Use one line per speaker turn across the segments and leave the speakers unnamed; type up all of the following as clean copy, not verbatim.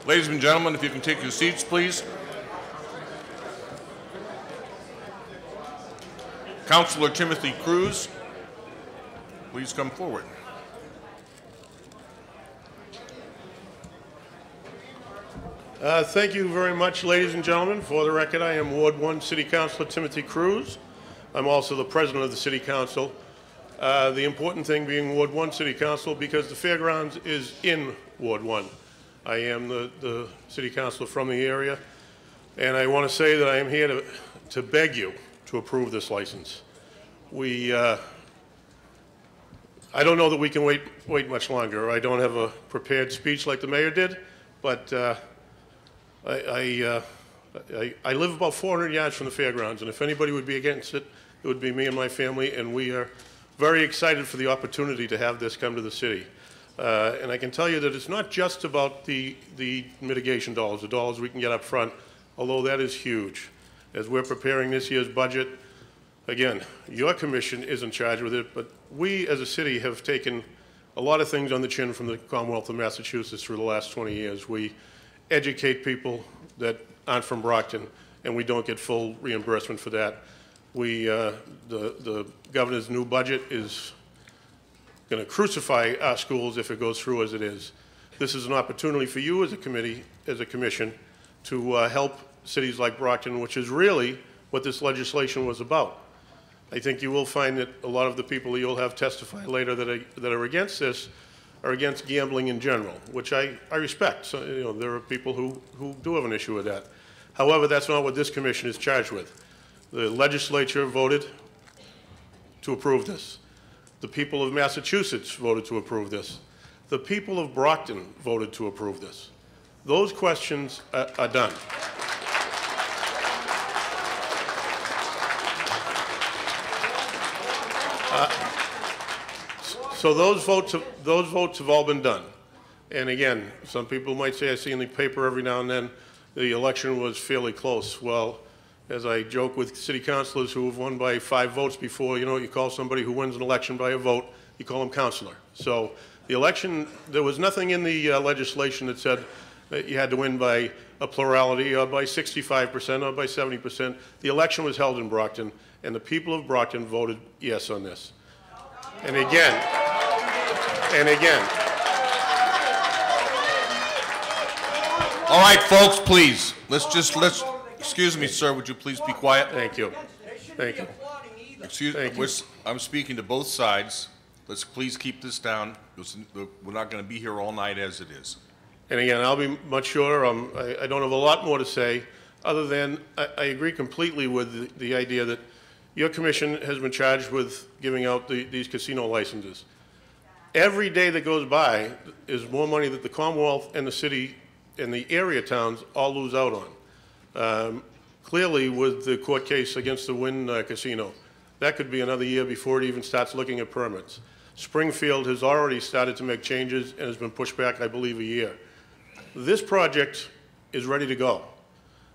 Ladies and gentlemen, if you can take your seats, please. Councilor Timothy Cruz, please come forward.
Thank you very much, ladies and gentlemen. For the record, I am Ward 1 City Councilor Timothy Cruz. I'm also the President of the City Council. The important thing being Ward 1 City Council because the fairgrounds is in Ward 1. I am the City Councilor from the area, and I want to say that I am here to beg you to approve this license. I don't know that we can wait much longer. I don't have a prepared speech like the mayor did, but I live about 400 yards from the fairgrounds, and if anybody would be against it, it would be me and my family, and we are very excited for the opportunity to have this come to the city. And I can tell you that it's not just about the mitigation dollars, the dollars we can get up front, although that is huge. As we're preparing this year's budget, again, your commission is in charge with it, but we as a city have taken a lot of things on the chin from the Commonwealth of Massachusetts through the last 20 years. We educate people that aren't from Brockton, and we don't get full reimbursement for that. The governor's new budget is going to crucify our schools if it goes through as it is. This is an opportunity for you as a committee, as a commission, to help cities like Brockton, which is really what this legislation was about. I think you will find that a lot of the people that you'll have testify later that are against this are against gambling in general, which I respect. So, you know, there are people who do have an issue with that. However, that's not what this commission is charged with. The legislature voted to approve this. The people of Massachusetts voted to approve this. The people of Brockton voted to approve this. Those questions are done. So those votes have all been done. And again, some people might say, I see in the paper every now and then, the election was fairly close. Well, as I joke with city councilors who have won by 5 votes before, you know, you call somebody who wins an election by a vote, you call them councilor. So the election, there was nothing in the legislation that said that you had to win by a plurality or by 65% or by 70%. The election was held in Brockton, and the people of Brockton voted yes on this. And again,
All right, folks, please. Excuse me, sir, would you please be quiet?
Thank you. Thank you.
Thank you. I'm speaking to both sides. Let's please keep this down. We're not going to be here all night as it is.
And again, I'll be much shorter. I don't have a lot more to say, other than I agree completely with the idea that your commission has been charged with giving out these casino licenses. Every day that goes by is more money that the Commonwealth and the city and the area towns all lose out on. Clearly, with the court case against the Wynn Casino, that could be another year before it even starts looking at permits. Springfield has already started to make changes and has been pushed back, I believe, a year. This project is ready to go.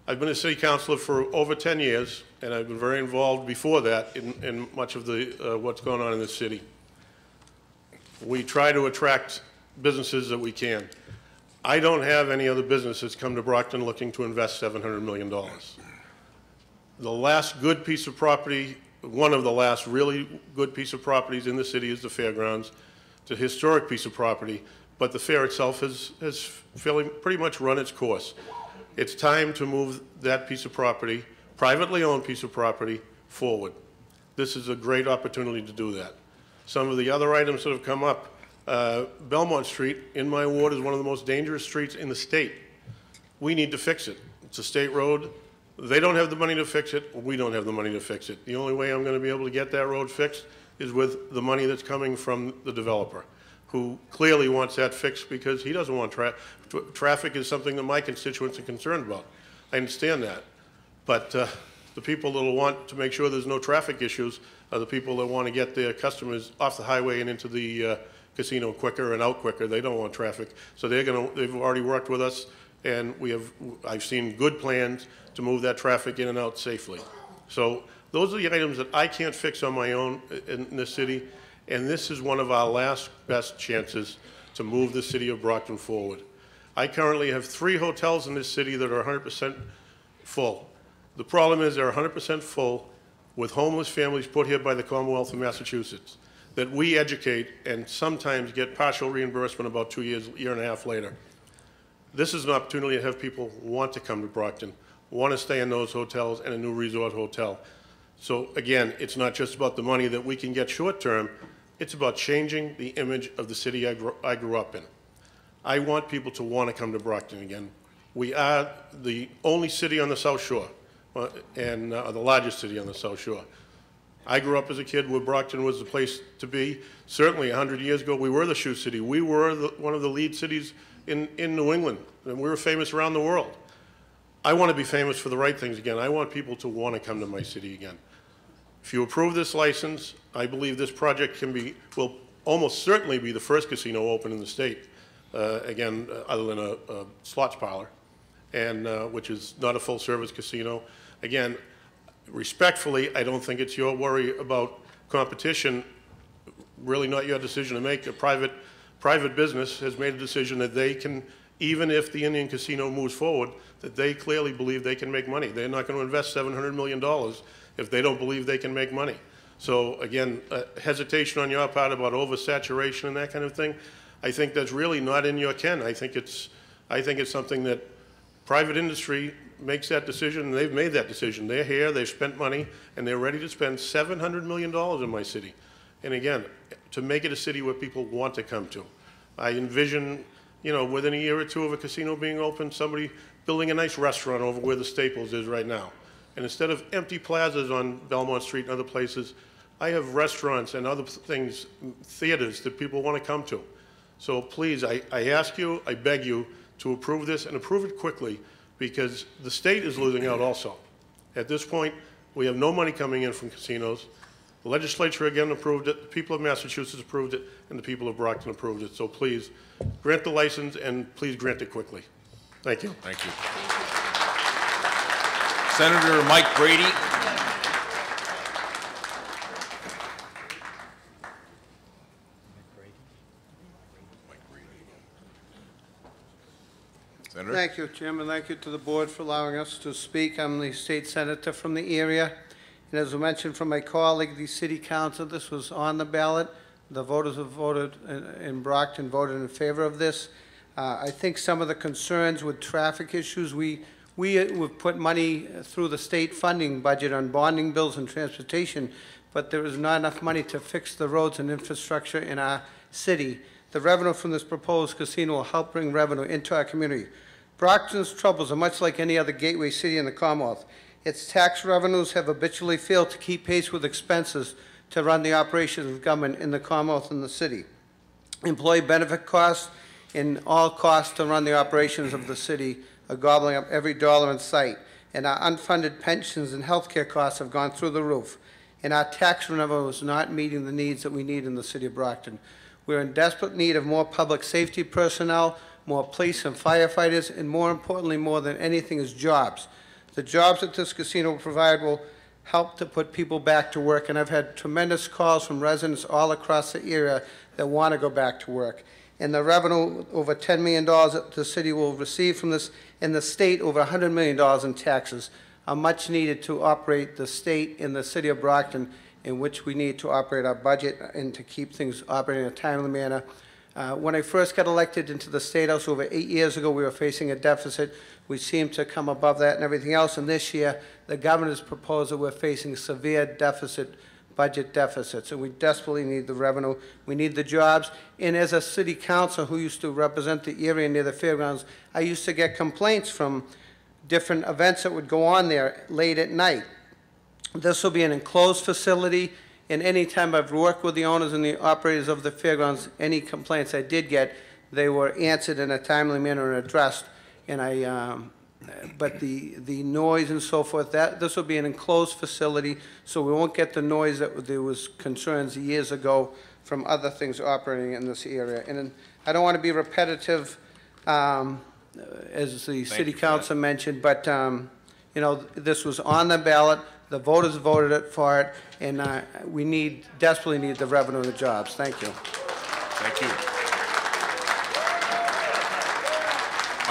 I've been a city councilor for over 10 years, and I've been very involved before that in much of the what's going on in this city. We try to attract businesses that we can. I don't have any other businesses come to Brockton looking to invest $700 million. The last good piece of property, one of the last really good piece of properties in the city is the fairgrounds. It's a historic piece of property, but the fair itself has pretty much run its course. It's time to move that piece of property, privately owned piece of property, forward. This is a great opportunity to do that. Some of the other items that have come up, Belmont Street in my ward is one of the most dangerous streets in the state. We need to fix it. It's a state road. They don't have the money to fix it. We don't have the money to fix it. The only way I'm going to be able to get that road fixed is with the money that's coming from the developer, who clearly wants that fixed because he doesn't want traffic is something that my constituents are concerned about. I understand that. But the people that will want to make sure there's no traffic issues are the people that want to get their customers off the highway and into the casino quicker and out quicker. They don't want traffic. So they've already worked with us, and I've seen good plans to move that traffic in and out safely. So those are the items that I can't fix on my own in this city, and this is one of our last best chances to move the city of Brockton forward. I currently have 3 hotels in this city that are 100% full. The problem is they're 100% full with homeless families put here by the Commonwealth of Massachusetts that we educate and sometimes get partial reimbursement about 2 years, year and a half later. This is an opportunity to have people want to come to Brockton, want to stay in those hotels and a new resort hotel. So again, it's not just about the money that we can get short term, it's about changing the image of the city I grew up in. I want people to want to come to Brockton again. We are the only city on the South Shore, and the largest city on the South Shore. I grew up as a kid where Brockton was the place to be. Certainly 100 years ago, we were the shoe city. We were one of the lead cities in New England, and we were famous around the world. I want to be famous for the right things again. I want people to want to come to my city again. If you approve this license, I believe this project will almost certainly be the first casino open in the state, again, other than a slots parlor, and which is not a full-service casino. Again, respectfully, I don't think it's your worry about competition, really not your decision to make. A private business has made a decision that they can, even if the Indian Casino moves forward, that they clearly believe they can make money. They're not going to invest $700 million if they don't believe they can make money. So again, hesitation on your part about oversaturation and that kind of thing, I think that's really not in your ken. I think it's something that private industry makes that decision, and they've made that decision. They're here, they've spent money, and they're ready to spend $700 million in my city. And again, to make it a city where people want to come to. I envision, you know, within a year or two of a casino being open, somebody building a nice restaurant over where the Staples is right now. And instead of empty plazas on Belmont Street and other places, I have restaurants and other things, theaters that people want to come to. So please, I ask you, I beg you to approve this and approve it quickly, because the state is losing out also. At this point, we have no money coming in from casinos. The legislature again approved it, the people of Massachusetts approved it, and the people of Brockton approved it. So please, grant the license and please grant it quickly. Thank you.
Thank you. Senator Mike Brady. Senator?
Thank you, Chairman. Thank you to the board for allowing us to speak. I'm the state senator from the area. And as I mentioned from my colleague, the city council, this was on the ballot. The voters have voted in Brockton, voted in favor of this. I think some of the concerns with traffic issues, we've put money through the state funding budget on bonding bills and transportation, but there is not enough money to fix the roads and infrastructure in our city. The revenue from this proposed casino will help bring revenue into our community. Brockton's troubles are much like any other gateway city in the Commonwealth. Its tax revenues have habitually failed to keep pace with expenses to run the operations of government in the Commonwealth and the city. Employee benefit costs and all costs to run the operations of the city are gobbling up every dollar in sight. And our unfunded pensions and health care costs have gone through the roof. And our tax revenue is not meeting the needs that we need in the city of Brockton. We're in desperate need of more public safety personnel, more police and firefighters, and more importantly, more than anything, is jobs. The jobs that this casino will provide will help to put people back to work, and I've had tremendous calls from residents all across the area that want to go back to work. And the revenue, over $10 million that the city will receive from this, and the state, over $100 million in taxes, are much needed to operate the state and the city of Brockton, in which we need to operate our budget and to keep things operating in a timely manner. When I first got elected into the State House over 8 years ago, we were facing a deficit. We seemed to come above that and everything else, and this year, the governor's proposal, we're facing severe budget deficits, and we desperately need the revenue. We need the jobs, and as a city council who used to represent the area near the fairgrounds, I used to get complaints from different events that would go on there late at night. This will be an enclosed facility, and any time I've worked with the owners and the operators of the fairgrounds, any complaints I did get, they were answered in a timely manner and addressed. And but the noise and so forth, this will be an enclosed facility, so we won't get the noise that there was concerns years ago from other things operating in this area. And I don't want to be repetitive, as the city council mentioned, but you know, this was on the ballot. The voters voted for it, and we desperately need the revenue and the jobs. Thank you.
Thank you.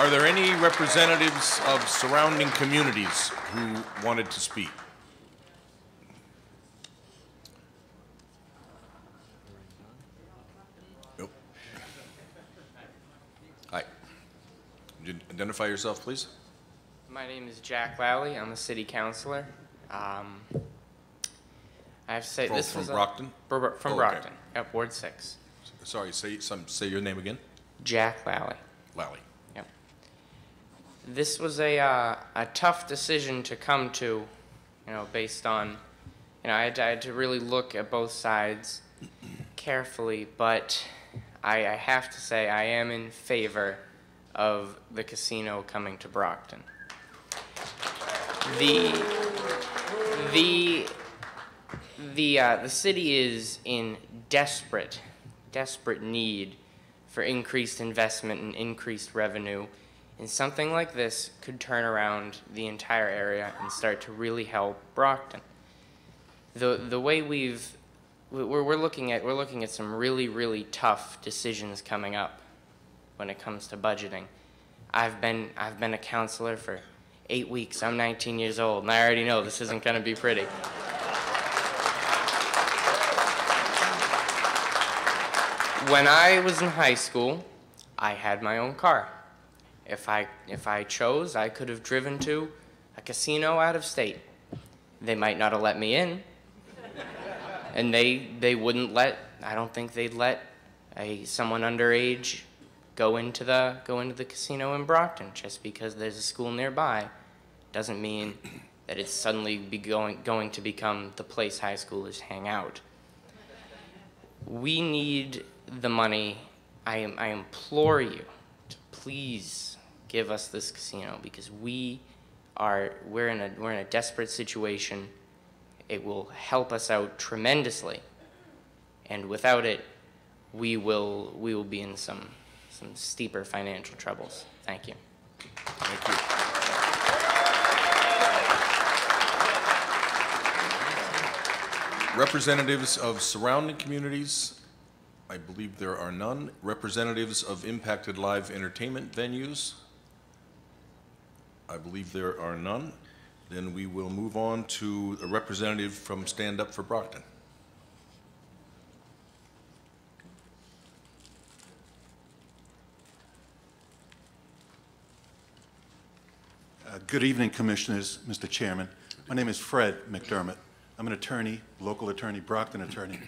Are there any representatives of surrounding communities who wanted to speak? Nope. Hi. Would you identify yourself, please?
My name is Jack Lally. I'm a city councilor. I have to say this
From
was
Brockton?
from
Oh, okay.
Brockton, at Ward 6.
Sorry, say your name again?
Jack Lally.
Lally.
Yep. This was a tough decision to come to, you know, based on, you know, I had to really look at both sides carefully, but I have to say I am in favor of the casino coming to Brockton. The city is in desperate need for increased investment and increased revenue, and something like this could turn around the entire area and start to really help Brockton. The way we're looking at some really tough decisions coming up when it comes to budgeting. I've been a counselor for 8 weeks. I'm 19 years old, and I already know this isn't going to be pretty. When I was in high school, I had my own car. If I chose, I could have driven to a casino out of state. They might not have let me in, and they wouldn't let. I don't think they'd let someone underage go into the casino in Brockton. Just because there's a school nearby doesn't mean that it's suddenly going to become the place high schoolers hang out. We need the money. I implore you to please give us this casino, because we're in a desperate situation. It will help us out tremendously, and without it, we will be in some steeper financial troubles. Thank you.
Thank you. Representatives of surrounding communities? I believe there are none. Representatives of impacted live entertainment venues? I believe there are none. Then we will move on to a representative from Stand Up for Brockton.
Good evening, Commissioners, Mr. Chairman. My name is Fred McDermott. I'm an attorney, local attorney, Brockton attorney.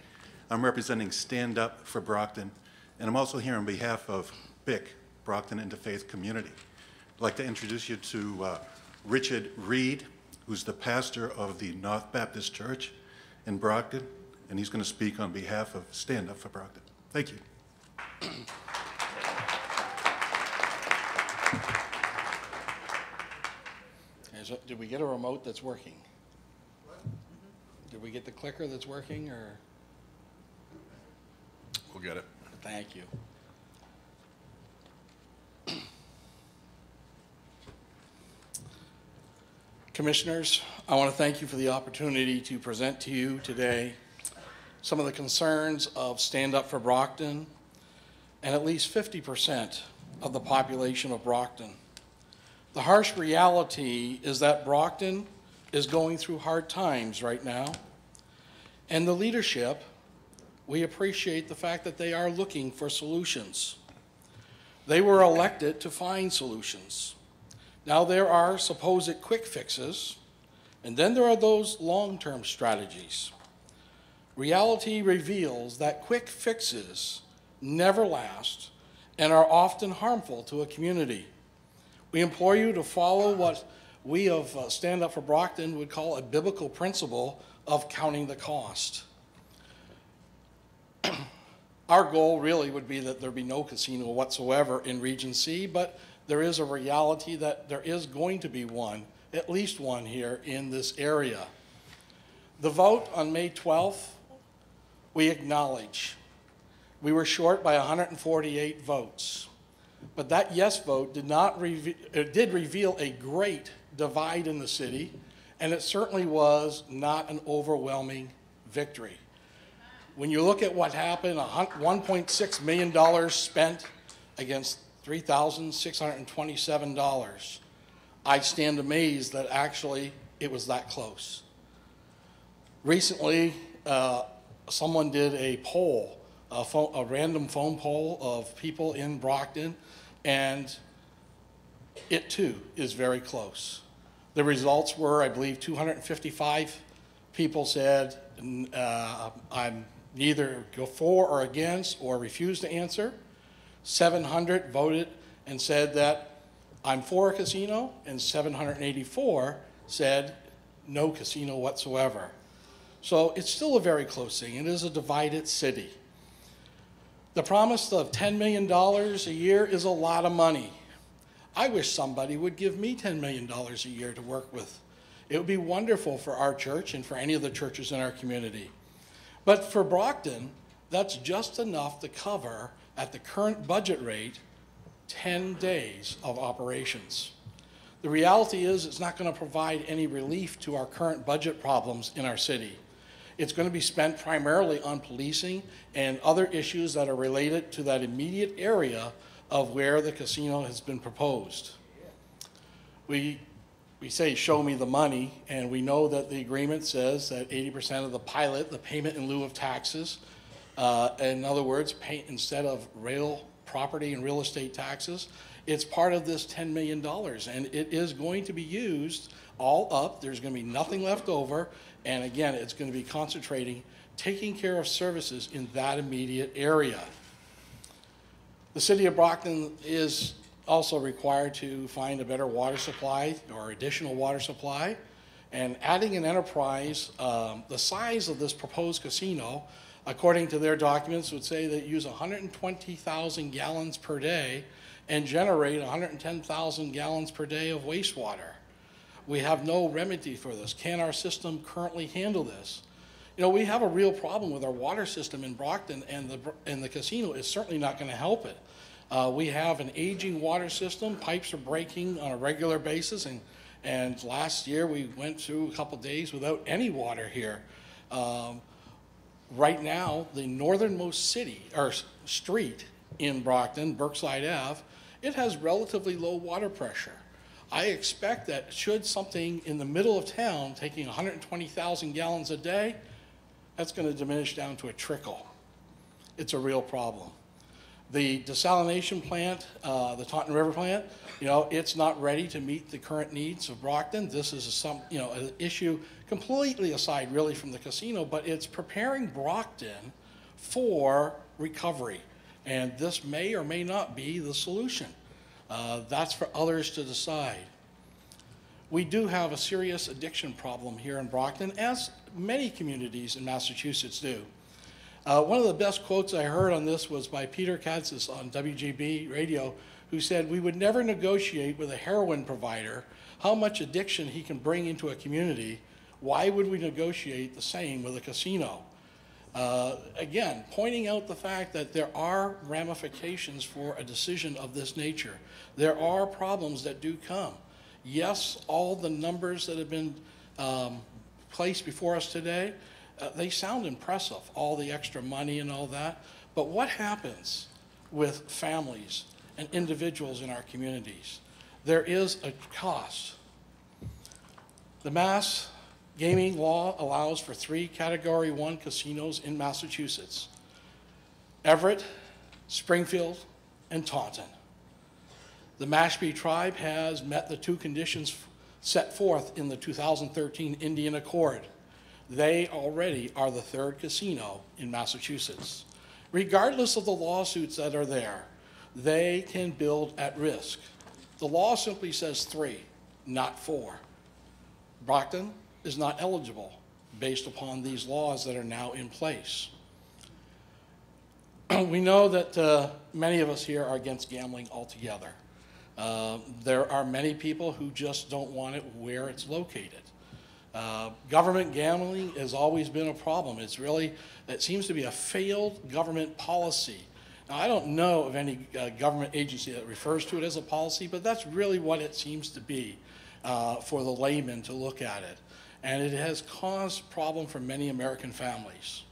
I'm representing Stand Up for Brockton, and I'm also here on behalf of BIC, Brockton Interfaith Community. I'd like to introduce you to Richard Reed, who's the pastor of the North Baptist Church in Brockton, and he's going to speak on behalf of Stand Up for Brockton. Thank you.
Did we get a remote that's working? Did we get the clicker that's working, or?
We'll get it.
Thank you. Commissioners, I want to thank you for the opportunity to present to you today some of the concerns of Stand Up for Brockton and at least 50% of the population of Brockton. The harsh reality is that Brockton is going through hard times right now, and the leadership, we appreciate the fact that they are looking for solutions. They were elected to find solutions. Now there are supposed quick fixes, and then there are those long-term strategies. Reality reveals that quick fixes never last and are often harmful to a community. We implore you to follow what we of Stand Up for Brockton would call a biblical principle of counting the cost. Our goal really would be that there be no casino whatsoever in Region C, but there is a reality that there is going to be one, at least one here in this area. The vote on May 12th, we acknowledge we were short by 148 votes. But that yes vote did reveal a great divide in the city, and it certainly was not an overwhelming victory. When you look at what happened, $1.6 million spent against $3,627. I stand amazed that actually it was that close. Recently, someone did a poll, a random phone poll of people in Brockton, and it too is very close. The results were, I believe, 255 people said, I'm neither go for or against or refuse to answer. 700 voted and said that I'm for a casino, and 784 said no casino whatsoever. So it's still a very close thing. It is a divided city. The promise of $10 million a year is a lot of money. I wish somebody would give me $10 million a year to work with. It would be wonderful for our church and for any of the churches in our community. But for Brockton, that's just enough to cover, at the current budget rate, 10 days of operations. The reality is it's not going to provide any relief to our current budget problems in our city. It's going to be spent primarily on policing and other issues that are related to that immediate area of where the casino has been proposed. We say, show me the money, and we know that the agreement says that 80% of the pilot, the payment in lieu of taxes, in other words, pay instead of real property and real estate taxes, it's part of this $10 million, and it is going to be used all up. There's going to be nothing left over, and again, it's going to be concentrating, taking care of services in that immediate area. The city of Brockton is also required to find a better water supply or additional water supply, and adding an enterprise, the size of this proposed casino, according to their documents, would say they use 120,000 gallons per day and generate 110,000 gallons per day of wastewater. We have no remedy for this. Can our system currently handle this? You know, we have a real problem with our water system in Brockton, and the casino is certainly not going to help it. We have an aging water system. Pipes are breaking on a regular basis, and last year we went through a couple days without any water here. Right now, the northernmost city or street in Brockton, Berkside Ave, it has relatively low water pressure. I expect that should something in the middle of town taking 120,000 gallons a day, that's going to diminish down to a trickle. It's a real problem. The desalination plant, the Taunton River plant, you know, it's not ready to meet the current needs of Brockton. This is an issue completely aside really from the casino, but it's preparing Brockton for recovery. And this may or may not be the solution. That's for others to decide. We do have a serious addiction problem here in Brockton, as many communities in Massachusetts do. One of the best quotes I heard on this was by Peter Katzis on WGB radio, who said, "We would never negotiate with a heroin provider how much addiction he can bring into a community. Why would we negotiate the same with a casino?" Again, pointing out the fact that there are ramifications for a decision of this nature. There are problems that do come. Yes, all the numbers that have been placed before us today, they sound impressive, all the extra money and all that, but what happens with families and individuals in our communities? There is a cost. The Mass Gaming law allows for 3 Category 1 casinos in Massachusetts: Everett, Springfield, and Taunton. The Mashpee tribe has met the 2 conditions set forth in the 2013 Indian Accord. They already are the 3rd casino in Massachusetts. Regardless of the lawsuits that are there, they can build at risk. The law simply says 3, not 4. Brockton is not eligible based upon these laws that are now in place. We know that many of us here are against gambling altogether. There are many people who just don't want it where it's located. Government gambling has always been a problem. It seems to be a failed government policy. Now, I don't know of any government agency that refers to it as a policy, but that's really what it seems to be for the layman to look at it. And it has caused problem for many American families.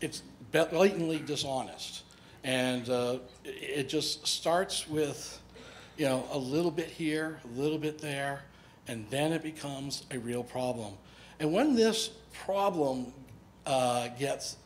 It's blatantly dishonest. And it just starts with, you know, a little bit here, a little bit there, and then it becomes a real problem. And when this problem gets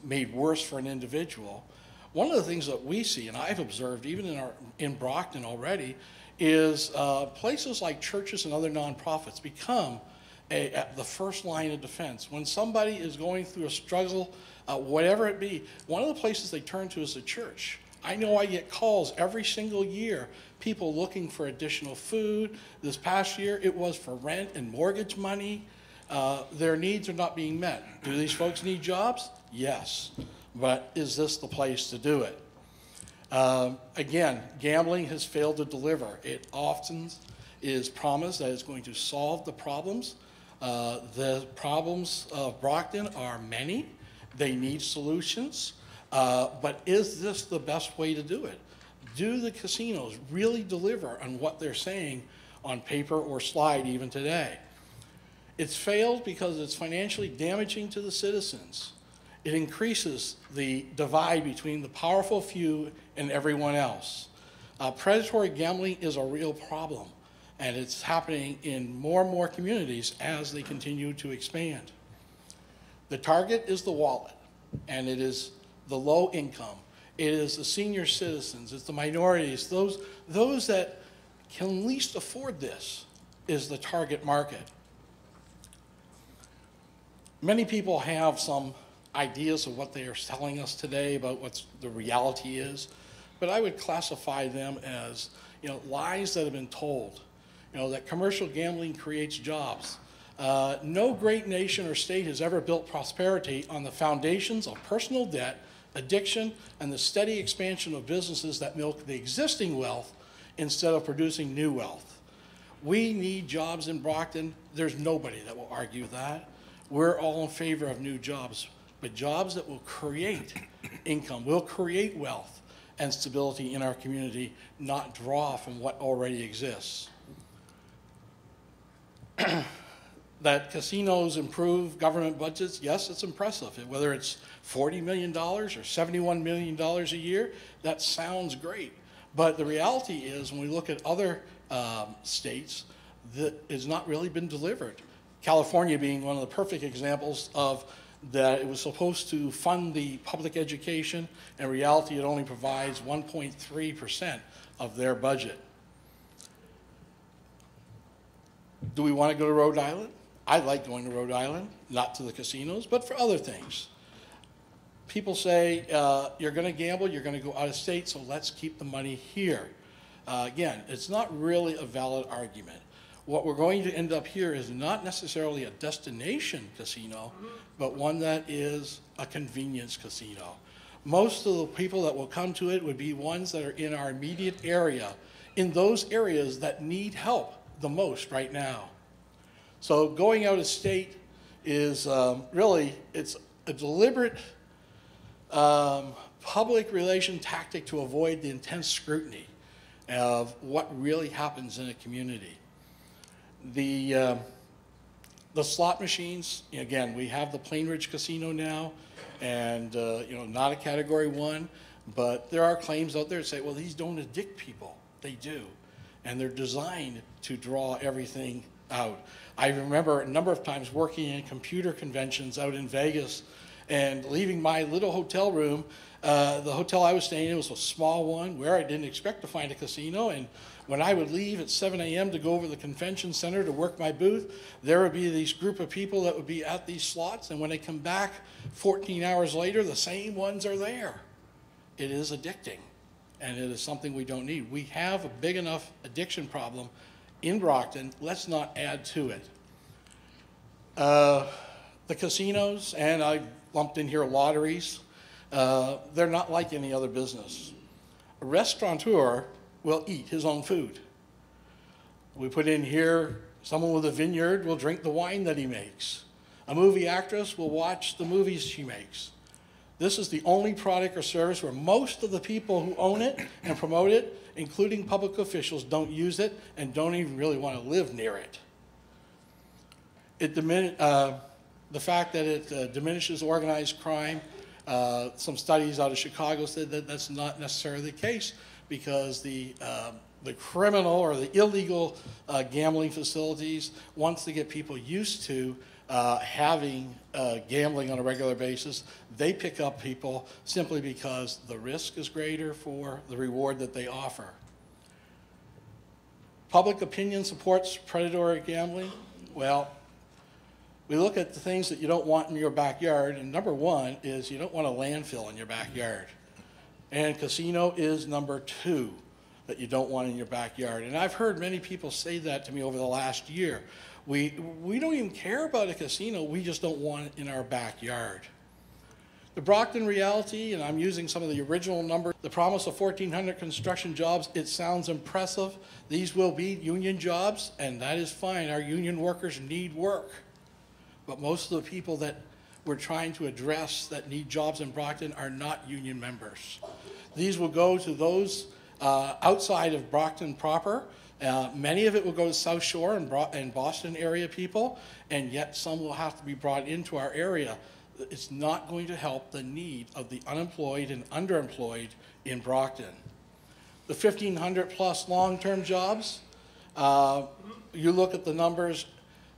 made worse for an individual, one of the things that we see, and I've observed even in Brockton already, is places like churches and other nonprofits become the first line of defense. When somebody is going through a struggle, whatever it be, one of the places they turn to is the church. I know I get calls every single year, people looking for additional food. This past year, it was for rent and mortgage money. Their needs are not being met. Do these folks need jobs? Yes. But is this the place to do it? Again, gambling has failed to deliver. It often is promised that it's going to solve the problems. The problems of Brockton are many. They need solutions. But is this the best way to do it? Do the casinos really deliver on what they're saying on paper or slide even today? It's failed because it's financially damaging to the citizens. It increases the divide between the powerful few and everyone else. Predatory gambling is a real problem, and it's happening in more and more communities as they continue to expand. The target is the wallet, and it is the low income. It is the senior citizens. It's the minorities. Those that can least afford this is the target market. Many people have some ideas of what they are telling us today about what the reality is, but I would classify them as, you know, lies that have been told. You know, that commercial gambling creates jobs. No great nation or state has ever built prosperity on the foundations of personal debt, addiction, and the steady expansion of businesses that milk the existing wealth instead of producing new wealth. We need jobs in Brockton. There's nobody that will argue that. We're all in favor of new jobs, but jobs that will create income, will create wealth and stability in our community, not draw from what already exists. That casinos improve government budgets, yes, it's impressive. Whether it's $40 million or $71 million a year, that sounds great. But the reality is, when we look at other states, that has not really been delivered. California being one of the perfect examples of that. It was supposed to fund the public education. In reality, it only provides 1.3% of their budget. Do we want to go to Rhode Island? I like going to Rhode Island, not to the casinos, but for other things. People say, you're going to gamble, you're going to go out of state, so let's keep the money here. Again, it's not really a valid argument. What we're going to end up here is not necessarily a destination casino, but one that is a convenience casino. Most of the people that will come to it would be ones that are in our immediate area, in those areas that need help the most right now. So going out of state is really, it's a deliberate public relation tactic to avoid the intense scrutiny of what really happens in a community. The slot machines, again, we have the Plain Ridge Casino now, and you know, not a Category 1, but there are claims out there that say, well, these don't addict people. They do, and they're designed to draw everything out. I remember a number of times working in computer conventions out in Vegas and leaving my little hotel room. The hotel I was staying in was a small one where I didn't expect to find a casino, and when I would leave at 7 a.m. to go over to the convention center to work my booth, there would be these group of people that would be at these slots, and when they come back 14 hours later, the same ones are there. It is addicting, and it is something we don't need. We have a big enough addiction problem in Brockton. Let's not add to it. The casinos, and I lumped in here lotteries, they're not like any other business. A restaurateur will eat his own food. We put in here, someone with a vineyard will drink the wine that he makes. A movie actress will watch the movies she makes. This is the only product or service where most of the people who own it and promote it, including public officials, don't use it and don't even really want to live near it. The fact that it diminishes organized crime, Some studies out of Chicago said that that's not necessarily the case because the criminal or the illegal gambling facilities, once they get people used to having gambling on a regular basis, they pick up people simply because the risk is greater for the reward that they offer. Public opinion supports predatory gambling. Well, we look at the things that you don't want in your backyard, and number one is you don't want a landfill in your backyard. And casino is number two that you don't want in your backyard. And I've heard many people say that to me over the last year. We don't even care about a casino, we just don't want it in our backyard. The Brockton reality, and I'm using some of the original numbers, the promise of 1,400 construction jobs, it sounds impressive. These will be union jobs, and that is fine. Our union workers need work. But most of the people that we're trying to address that need jobs in Brockton are not union members. These will go to those outside of Brockton proper. Many of it will go to South Shore and Boston area people, and yet some will have to be brought into our area. It's not going to help the need of the unemployed and underemployed in Brockton. The 1,500 plus long-term jobs, you look at the numbers,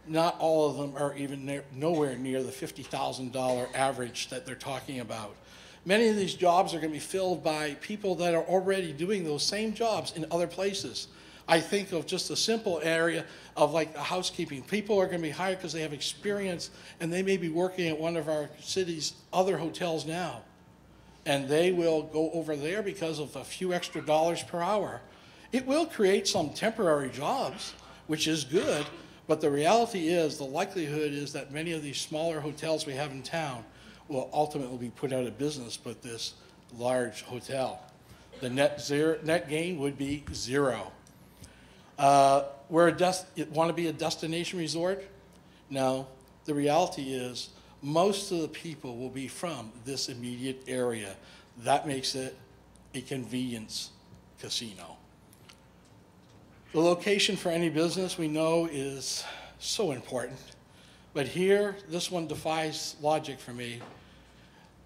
not all of them are even nowhere near the $50,000 average that they're talking about. Many of these jobs are going to be filled by people that are already doing those same jobs in other places. I think of just a simple area of like housekeeping. People are going to be hired because they have experience and they may be working at one of our city's other hotels now. And they will go over there because of a few extra dollars per hour. It will create some temporary jobs, which is good, but the reality is, the likelihood is that many of these smaller hotels we have in town will ultimately be put out of business with this large hotel. The net gain would be zero. Want to be a destination resort? No. The reality is most of the people will be from this immediate area. That makes it a convenience casino. The location for any business we know is so important. But here, this one defies logic for me.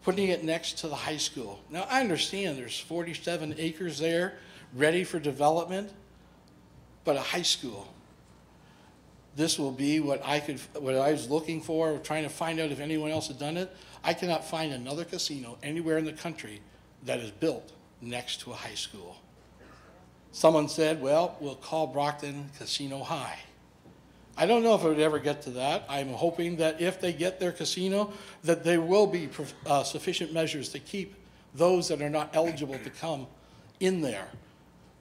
Putting it next to the high school. Now, I understand there's 47 acres there ready for development. But a high school, this will be what I was looking for, trying to find out if anyone else had done it. I cannot find another casino anywhere in the country that is built next to a high school. Someone said, well, we'll call Brockton Casino High. I don't know if it would ever get to that. I'm hoping that if they get their casino, that there will be sufficient measures to keep those that are not eligible to come in there.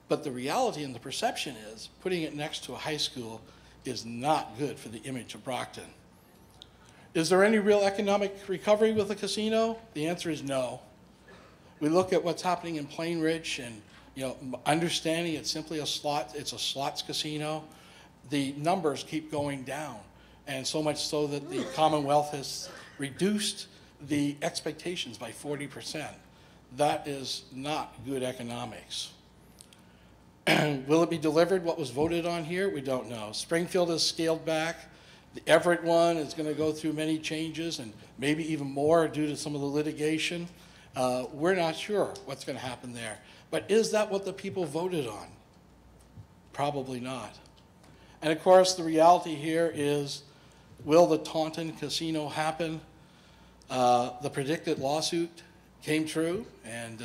But the reality and the perception is putting it next to a high school is not good for the image of Brockton. Is there any real economic recovery with a casino? The answer is no. We look at what's happening in Plain Ridge and understanding it's simply it's a slots casino. The numbers keep going down, and so much so that the Commonwealth has reduced the expectations by 40%. That is not good economics. Will it be delivered what was voted on here? We don't know. Springfield has scaled back. The Everett one is going to go through many changes and maybe even more due to some of the litigation. We're not sure what's going to happen there. But is that what the people voted on? Probably not. And of course, the reality here is, will the Taunton Casino happen? The predicted lawsuit came true, and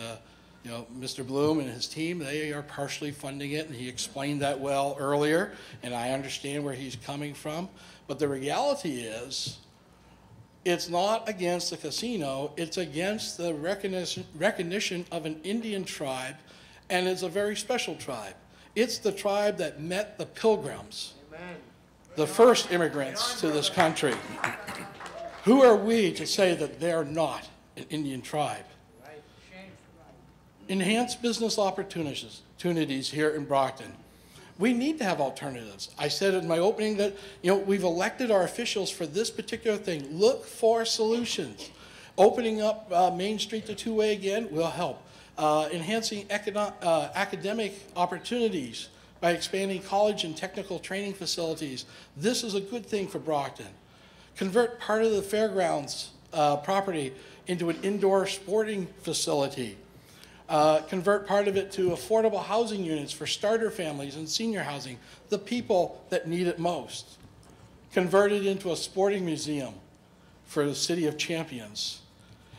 Mr. Bloom and his team, they are partially funding it, and he explained that well earlier, and I understand where he's coming from. But the reality is, it's not against the casino, it's against the recognition of an Indian tribe, and it's a very special tribe. It's the tribe that met the Pilgrims, the first immigrants to this country. Who are we to say that they're not an Indian tribe? Enhance business opportunities here in Brockton. We need to have alternatives. I said in my opening that we've elected our officials for this particular thing. Look for solutions. Opening up Main Street to two-way again will help. Enhancing academic opportunities by expanding college and technical training facilities. This is a good thing for Brockton. Convert part of the fairgrounds property into an indoor sporting facility. Convert part of it to affordable housing units for starter families and senior housing, the people that need it most. Convert it into a sporting museum for the City of Champions.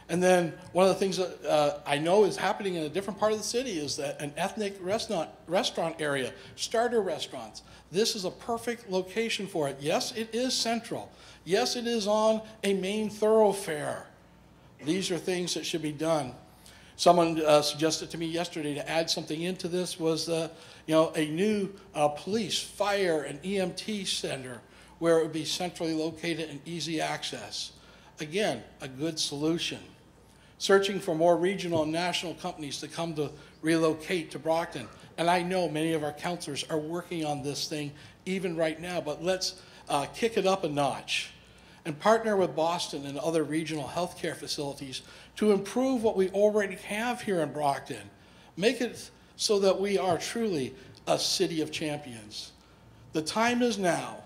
And then one of the things that I know is happening in a different part of the city is that an ethnic restaurant area, starter restaurants. This is a perfect location for it. Yes, it is central. Yes, it is on a main thoroughfare. These are things that should be done. Someone suggested to me yesterday to add something into this was, a new police, fire, and EMT center where it would be centrally located and easy access. Again, a good solution. Searching for more regional and national companies to come to relocate to Brockton. And I know many of our counselors are working on this thing even right now, but let's kick it up a notch and partner with Boston and other regional healthcare facilities to improve what we already have here in Brockton. Make it so that we are truly a city of champions. The time is now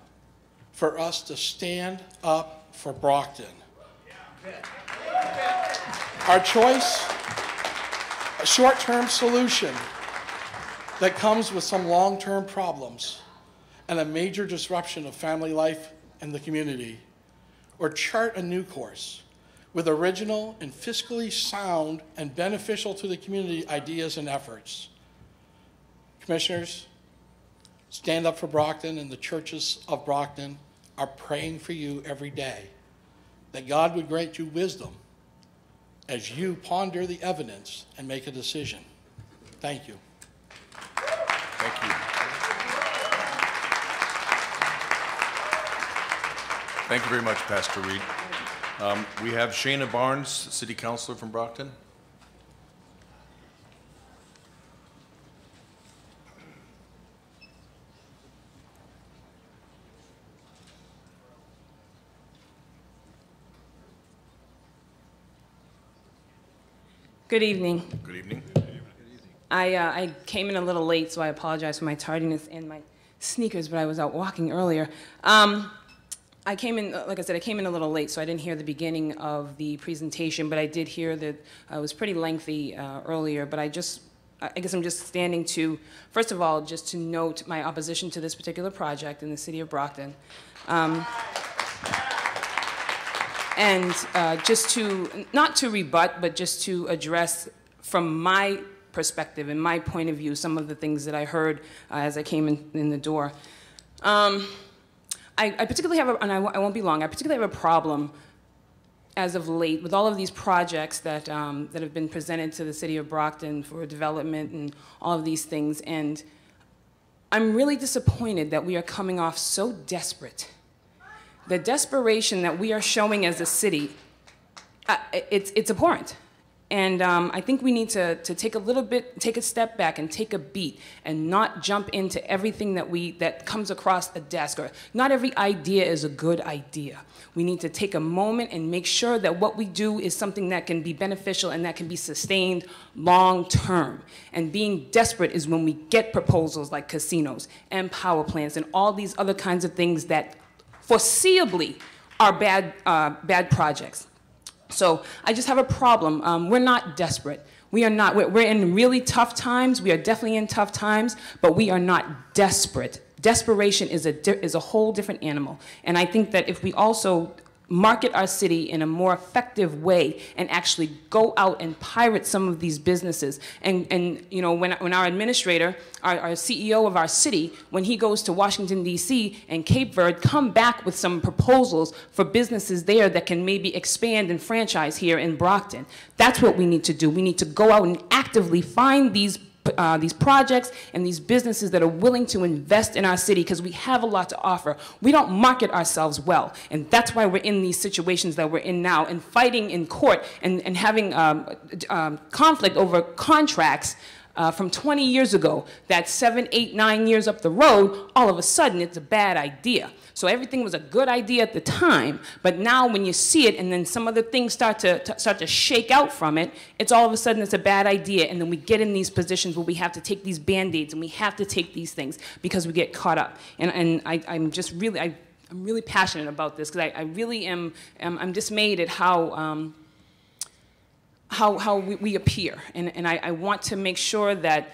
for us to stand up for Brockton. Our choice, a short-term solution that comes with some long-term problems and a major disruption of family life and the community, or chart a new course with original and fiscally sound and beneficial to the community ideas and efforts. Commissioners, Stand Up for Brockton and the churches of Brockton are praying for you every day, that God would grant you wisdom as you ponder the evidence and make a decision. Thank you.
Thank you. Thank you very much, Pastor Reed. We have Shayna Barnes, City Councilor from Brockton.
Good evening.
Good evening.
I came in a little late, so I apologize for my tardiness and my sneakers, but I was out walking earlier. I came in, like I said, I came in a little late, so I didn't hear the beginning of the presentation, but I did hear that it was pretty lengthy earlier, but I guess I'm just standing to, first of all, just to note my opposition to this particular project in the city of Brockton. And just to, not to rebut, but just to address from my perspective and my point of view some of the things that I heard as I came in the door. I particularly have, and I won't be long, I particularly have a problem as of late with all of these projects that, that have been presented to the city of Brockton for development and all of these things. And I'm really disappointed that we are coming off so desperate. The desperation that we are showing as a city, it's abhorrent. And I think we need to take a step back and take a beat and not jump into everything that comes across a desk. Or not every idea is a good idea. We need to take a moment and make sure that what we do is something that can be beneficial and that can be sustained long term. And being desperate is when we get proposals like casinos and power plants and all these other kinds of things that foreseeably are bad projects. So I just have a problem. We're not desperate. We are not. We're in really tough times. We are definitely in tough times, but we are not desperate. Desperation is a whole different animal. And I think that if we also market our city in a more effective way and actually go out and pirate some of these businesses. And you know, when our administrator, our CEO of our city, when he goes to Washington, D.C. and Cape Verde, come back with some proposals for businesses there that can maybe expand and franchise here in Brockton. That's what we need to do. We need to go out and actively find these projects and these businesses that are willing to invest in our city because we have a lot to offer. We don't market ourselves well, and that's why we're in these situations that we're in now and fighting in court and having conflict over contracts from 20 years ago that 7, 8, 9 years up the road, all of a sudden it's a bad idea. So everything was a good idea at the time, but now when you see it and then some other things start to shake out from it, it's all of a sudden it's a bad idea, and then we get in these positions where we have to take these Band-Aids and we have to take these things because we get caught up. And I'm really passionate about this because I really am I'm dismayed at how we appear. And I want to make sure that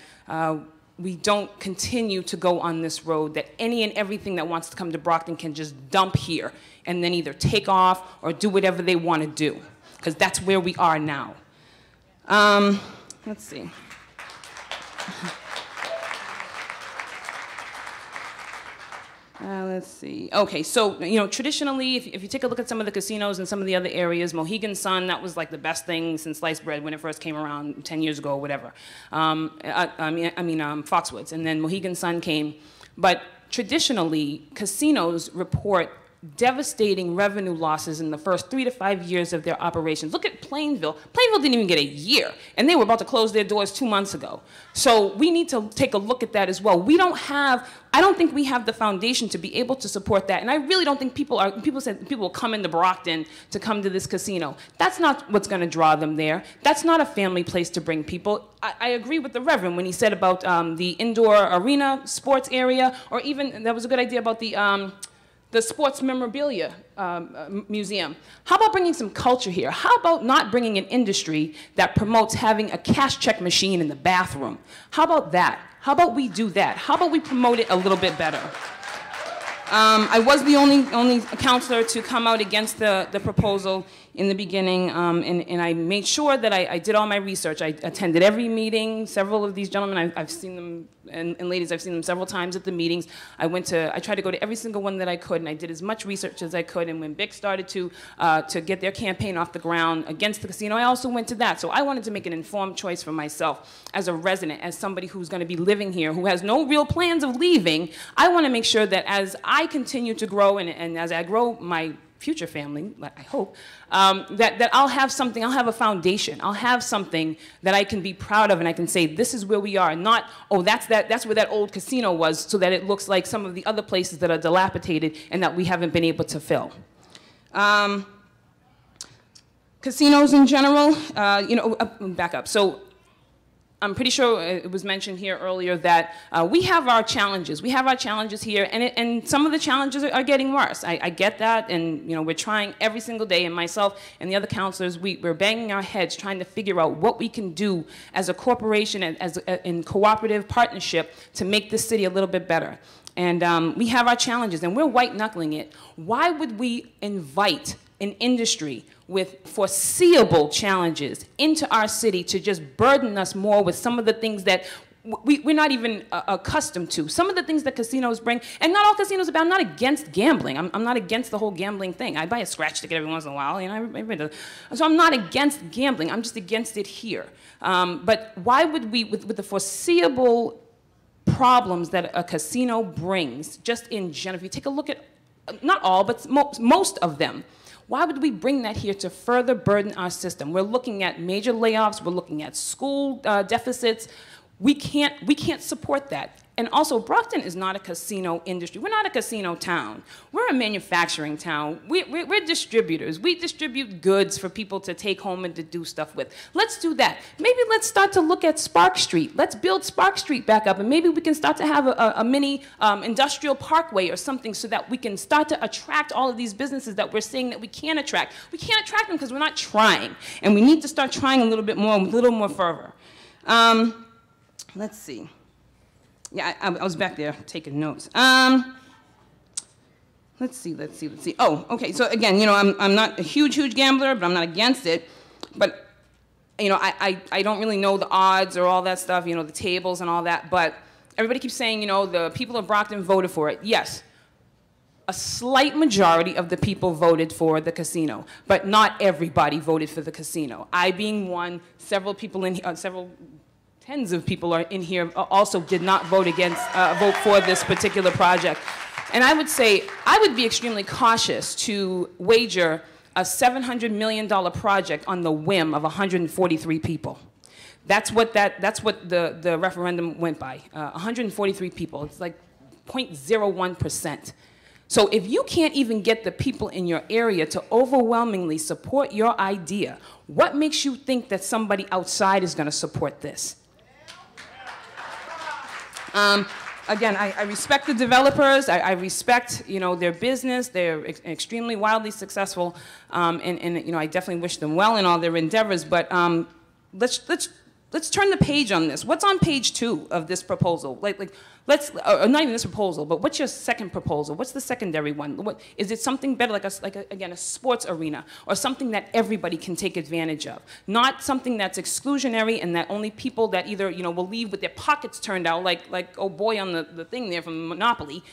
we don't continue to go on this road, that any and everything that wants to come to Brockton can just dump here and then either take off or do whatever they want to do, because that's where we are now. Let's see. Let's see. Okay, so, you know, traditionally, if you take a look at some of the casinos in some of the other areas, Mohegan Sun, that was like the best thing since sliced bread when it first came around 10 years ago or whatever. Foxwoods, and then Mohegan Sun came. But traditionally, casinos report devastating revenue losses in the first 3 to 5 years of their operations. Look at Plainville. Plainville didn't even get a year, and they were about to close their doors 2 months ago. So we need to take a look at that as well. I don't think we have the foundation to be able to support that, and I really don't think people said people will come into Brockton to come to this casino. That's not what's going to draw them there. That's not a family place to bring people. I agree with the Reverend when he said about the indoor arena sports area, or even, that was a good idea about the sports memorabilia museum. How about bringing some culture here? How about not bringing an industry that promotes having a cash check machine in the bathroom? How about that? How about we do that? How about we promote it a little bit better? I was the only counselor to come out against the proposal in the beginning, and I made sure that I did all my research. I attended every meeting. Several of these gentlemen, I've seen them, and ladies, I've seen them several times at the meetings. I tried to go to every single one that I could, and I did as much research as I could. And when BIC started to get their campaign off the ground against the casino, I also went to that. So I wanted to make an informed choice for myself as a resident, as somebody who's going to be living here, who has no real plans of leaving. I want to make sure that as I continue to grow, and as I grow my future family, I hope, that I'll have something, I'll have a foundation, I'll have something that I can be proud of, and I can say, this is where we are, not, oh, that's where that old casino was, so that it looks like some of the other places that are dilapidated and that we haven't been able to fill. Casinos in general, back up. So I'm pretty sure it was mentioned here earlier that we have our challenges. We have our challenges here, and some of the challenges are getting worse. I get that, and we're trying every single day, and myself and the other counselors, we're banging our heads trying to figure out what we can do as a corporation and in cooperative partnership to make this city a little bit better. And we have our challenges, and we're white-knuckling it. Why would we invite an industry with foreseeable challenges into our city to just burden us more with some of the things that we're not even accustomed to? Some of the things that casinos bring, and not all casinos are bad. I'm not against gambling. I'm not against the whole gambling thing. I buy a scratch ticket every once in a while, so I'm not against gambling. I'm just against it here. But why would we, with the foreseeable problems that a casino brings, just in general, if you take a look at, not all, but most of them, why would we bring that here to further burden our system? We're looking at major layoffs. We're looking at school deficits. We can't support that. And also, Brockton is not a casino industry. We're not a casino town. We're a manufacturing town. We're distributors. We distribute goods for people to take home and to do stuff with. Let's do that. Maybe let's start to look at Spark Street. Let's build Spark Street back up, and maybe we can start to have a mini industrial parkway or something so that we can start to attract all of these businesses that we're saying that we can't attract. We can't attract them because we're not trying, and we need to start trying a little bit more, a little more fervor. Let's see. Yeah, I was back there taking notes. Let's see. Oh, okay, so again, I'm not a huge gambler, but I'm not against it. But, I don't really know the odds or all that stuff, the tables and all that, but everybody keeps saying, the people of Brockton voted for it. Yes, a slight majority of the people voted for the casino, but not everybody voted for the casino. I being one, several people in here, tens of people are in here also did not vote for this particular project. And I would say, I would be extremely cautious to wager a $700 million project on the whim of 143 people. That's what the referendum went by, 143 people. It's like 0.01%. So if you can't even get the people in your area to overwhelmingly support your idea, what makes you think that somebody outside is going to support this? again, I respect the developers. I respect, their business. They're extremely wildly successful, and I definitely wish them well in all their endeavors. But let's turn the page on this. What's on page 2 of this proposal? Or not even this proposal, but what's your second proposal? What's the secondary one? Is it something better, again, a sports arena, or something that everybody can take advantage of? Not something that's exclusionary and that only people that either, will leave with their pockets turned out, like oh boy on the thing there from Monopoly.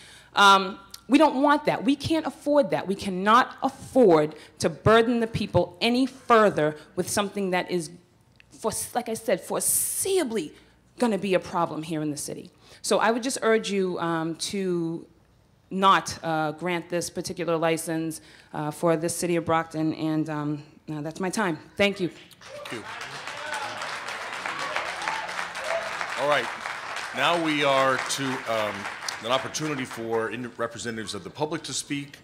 We don't want that. We can't afford that. We cannot afford to burden the people any further with something that is, like I said, foreseeably going to be a problem here in the city. So I would just urge you to not grant this particular license for this city of Brockton, and that's my time. Thank you.
Thank you. All right. Now we are to an opportunity for representatives of the public to speak.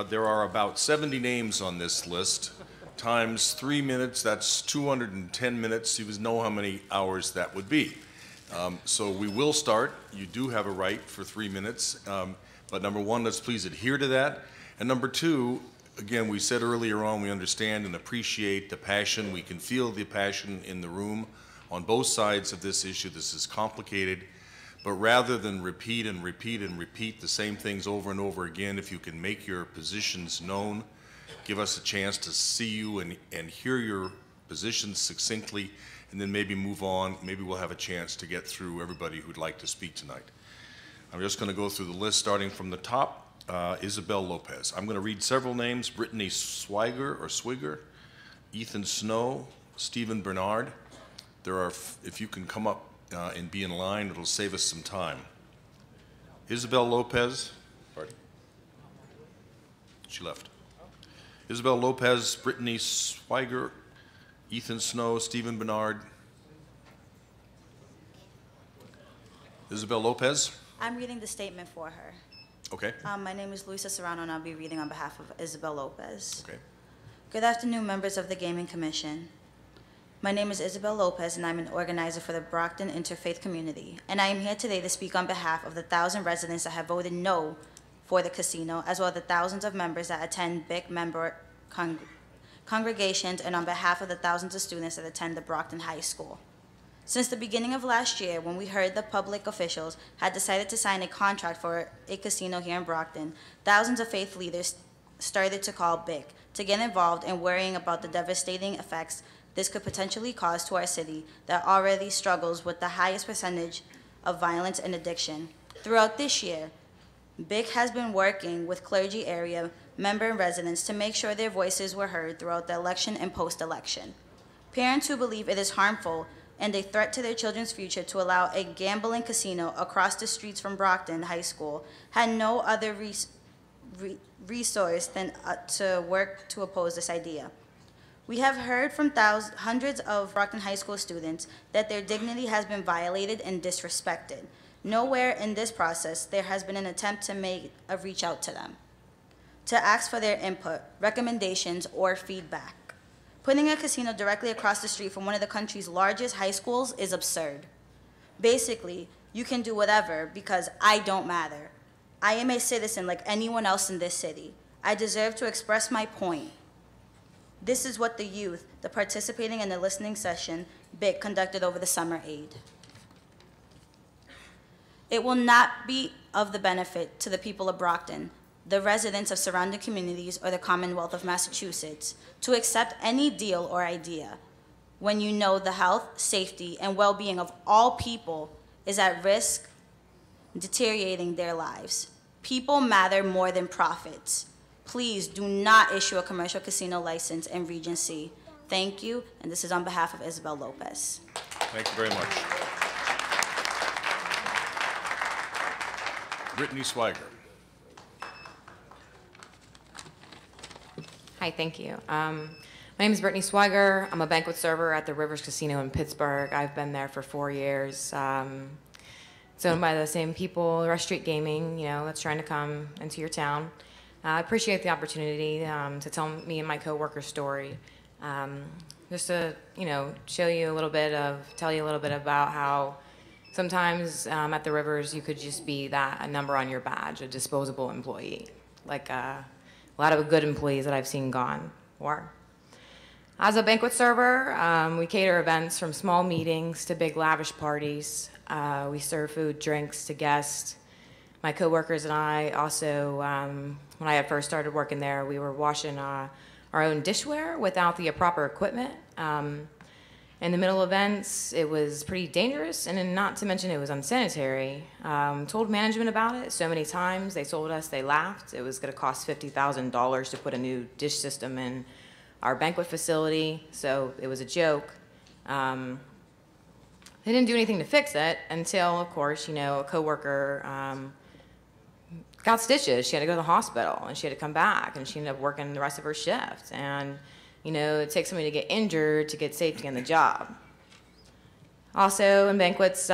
There are about 70 names on this list. Times 3 minutes, that's 210 minutes. You know how many hours that would be. So we will start. You do have a right for 3 minutes. But number one, let's please adhere to that. And number two, again, we said earlier on, we understand and appreciate the passion. We can feel the passion in the room on both sides of this issue. This is complicated. But rather than repeat and repeat and repeat the same things over and over again, if you can make your positions known, give us a chance to see you and hear your positions succinctly, and then maybe move on. Maybe we'll have a chance to get through everybody who'd like to speak tonight. I'm just going to go through the list starting from the top. Isabel Lopez. I'm going to read several names. Brittany Swigger, Ethan Snow, Stephen Bernard. There are, if you can come up and be in line, it'll save us some time. Isabel Lopez. Pardon? She left. Isabel Lopez, Brittany Swigger, Ethan Snow, Stephen Bernard. Isabel Lopez.
I'm reading the statement for her.
Okay.
My name is Luisa Serrano, and I'll be reading on behalf of Isabel Lopez.
Okay.
Good afternoon, members of the Gaming Commission. My name is Isabel Lopez, and I'm an organizer for the Brockton Interfaith Community. And I am here today to speak on behalf of the 1,000 residents that have voted no for the casino, as well as the thousands of members that attend BIC member congregations, and on behalf of the thousands of students that attend the Brockton High School. Since the beginning of last year, when we heard the public officials had decided to sign a contract for a casino here in Brockton, thousands of faith leaders started to call BIC to get involved in worrying about the devastating effects this could potentially cause to our city that already struggles with the highest percentage of violence and addiction. Throughout this year, BIC has been working with clergy area member and residents to make sure their voices were heard throughout the election and post-election. Parents who believe it is harmful and a threat to their children's future to allow a gambling casino across the streets from Brockton High School had no other resource than to work to oppose this idea. We have heard from hundreds of Brockton High School students that their dignity has been violated and disrespected. Nowhere in this process there has been an attempt to make a reach out to them, to ask for their input, recommendations, or feedback. Putting a casino directly across the street from one of the country's largest high schools is absurd. Basically, you can do whatever because I don't matter. I am a citizen like anyone else in this city. I deserve to express my point. This is what the youth, the participating in the listening session, BIC conducted over the summer aid. It will not be of the benefit to the people of Brockton, the residents of surrounding communities, or the Commonwealth of Massachusetts to accept any deal or idea when you know the health, safety, and well-being of all people is at risk, deteriorating their lives. People matter more than profits. Please do not issue a commercial casino license in Region C. Thank you, and this is on behalf of Isabel Lopez.
Thank you very much. Brittany Swigger.
Hi, thank you. My name is Brittany Swigger. I'm a banquet server at the Rivers Casino in Pittsburgh. I've been there for 4 years. It's owned by the same people, Rush Street Gaming, that's trying to come into your town. I appreciate the opportunity to tell me and my coworker's story. Just to, tell you a little bit about how Sometimes at the Rivers, you could just be a number on your badge, a disposable employee, like a lot of good employees that I've seen gone were. As a banquet server, we cater events from small meetings to big lavish parties. We serve food, drinks to guests. My coworkers and I also, when I had first started working there, we were washing our own dishware without the proper equipment. In the middle of events, it was pretty dangerous, and then not to mention it was unsanitary. Told management about it so many times. They told us, they laughed. It was going to cost $50,000 to put a new dish system in our banquet facility, so it was a joke. They didn't do anything to fix it until, of course, a coworker got stitches. She had to go to the hospital, and she had to come back, and she ended up working the rest of her shift. And it takes somebody to get injured to get safety on the job. Also, in banquets,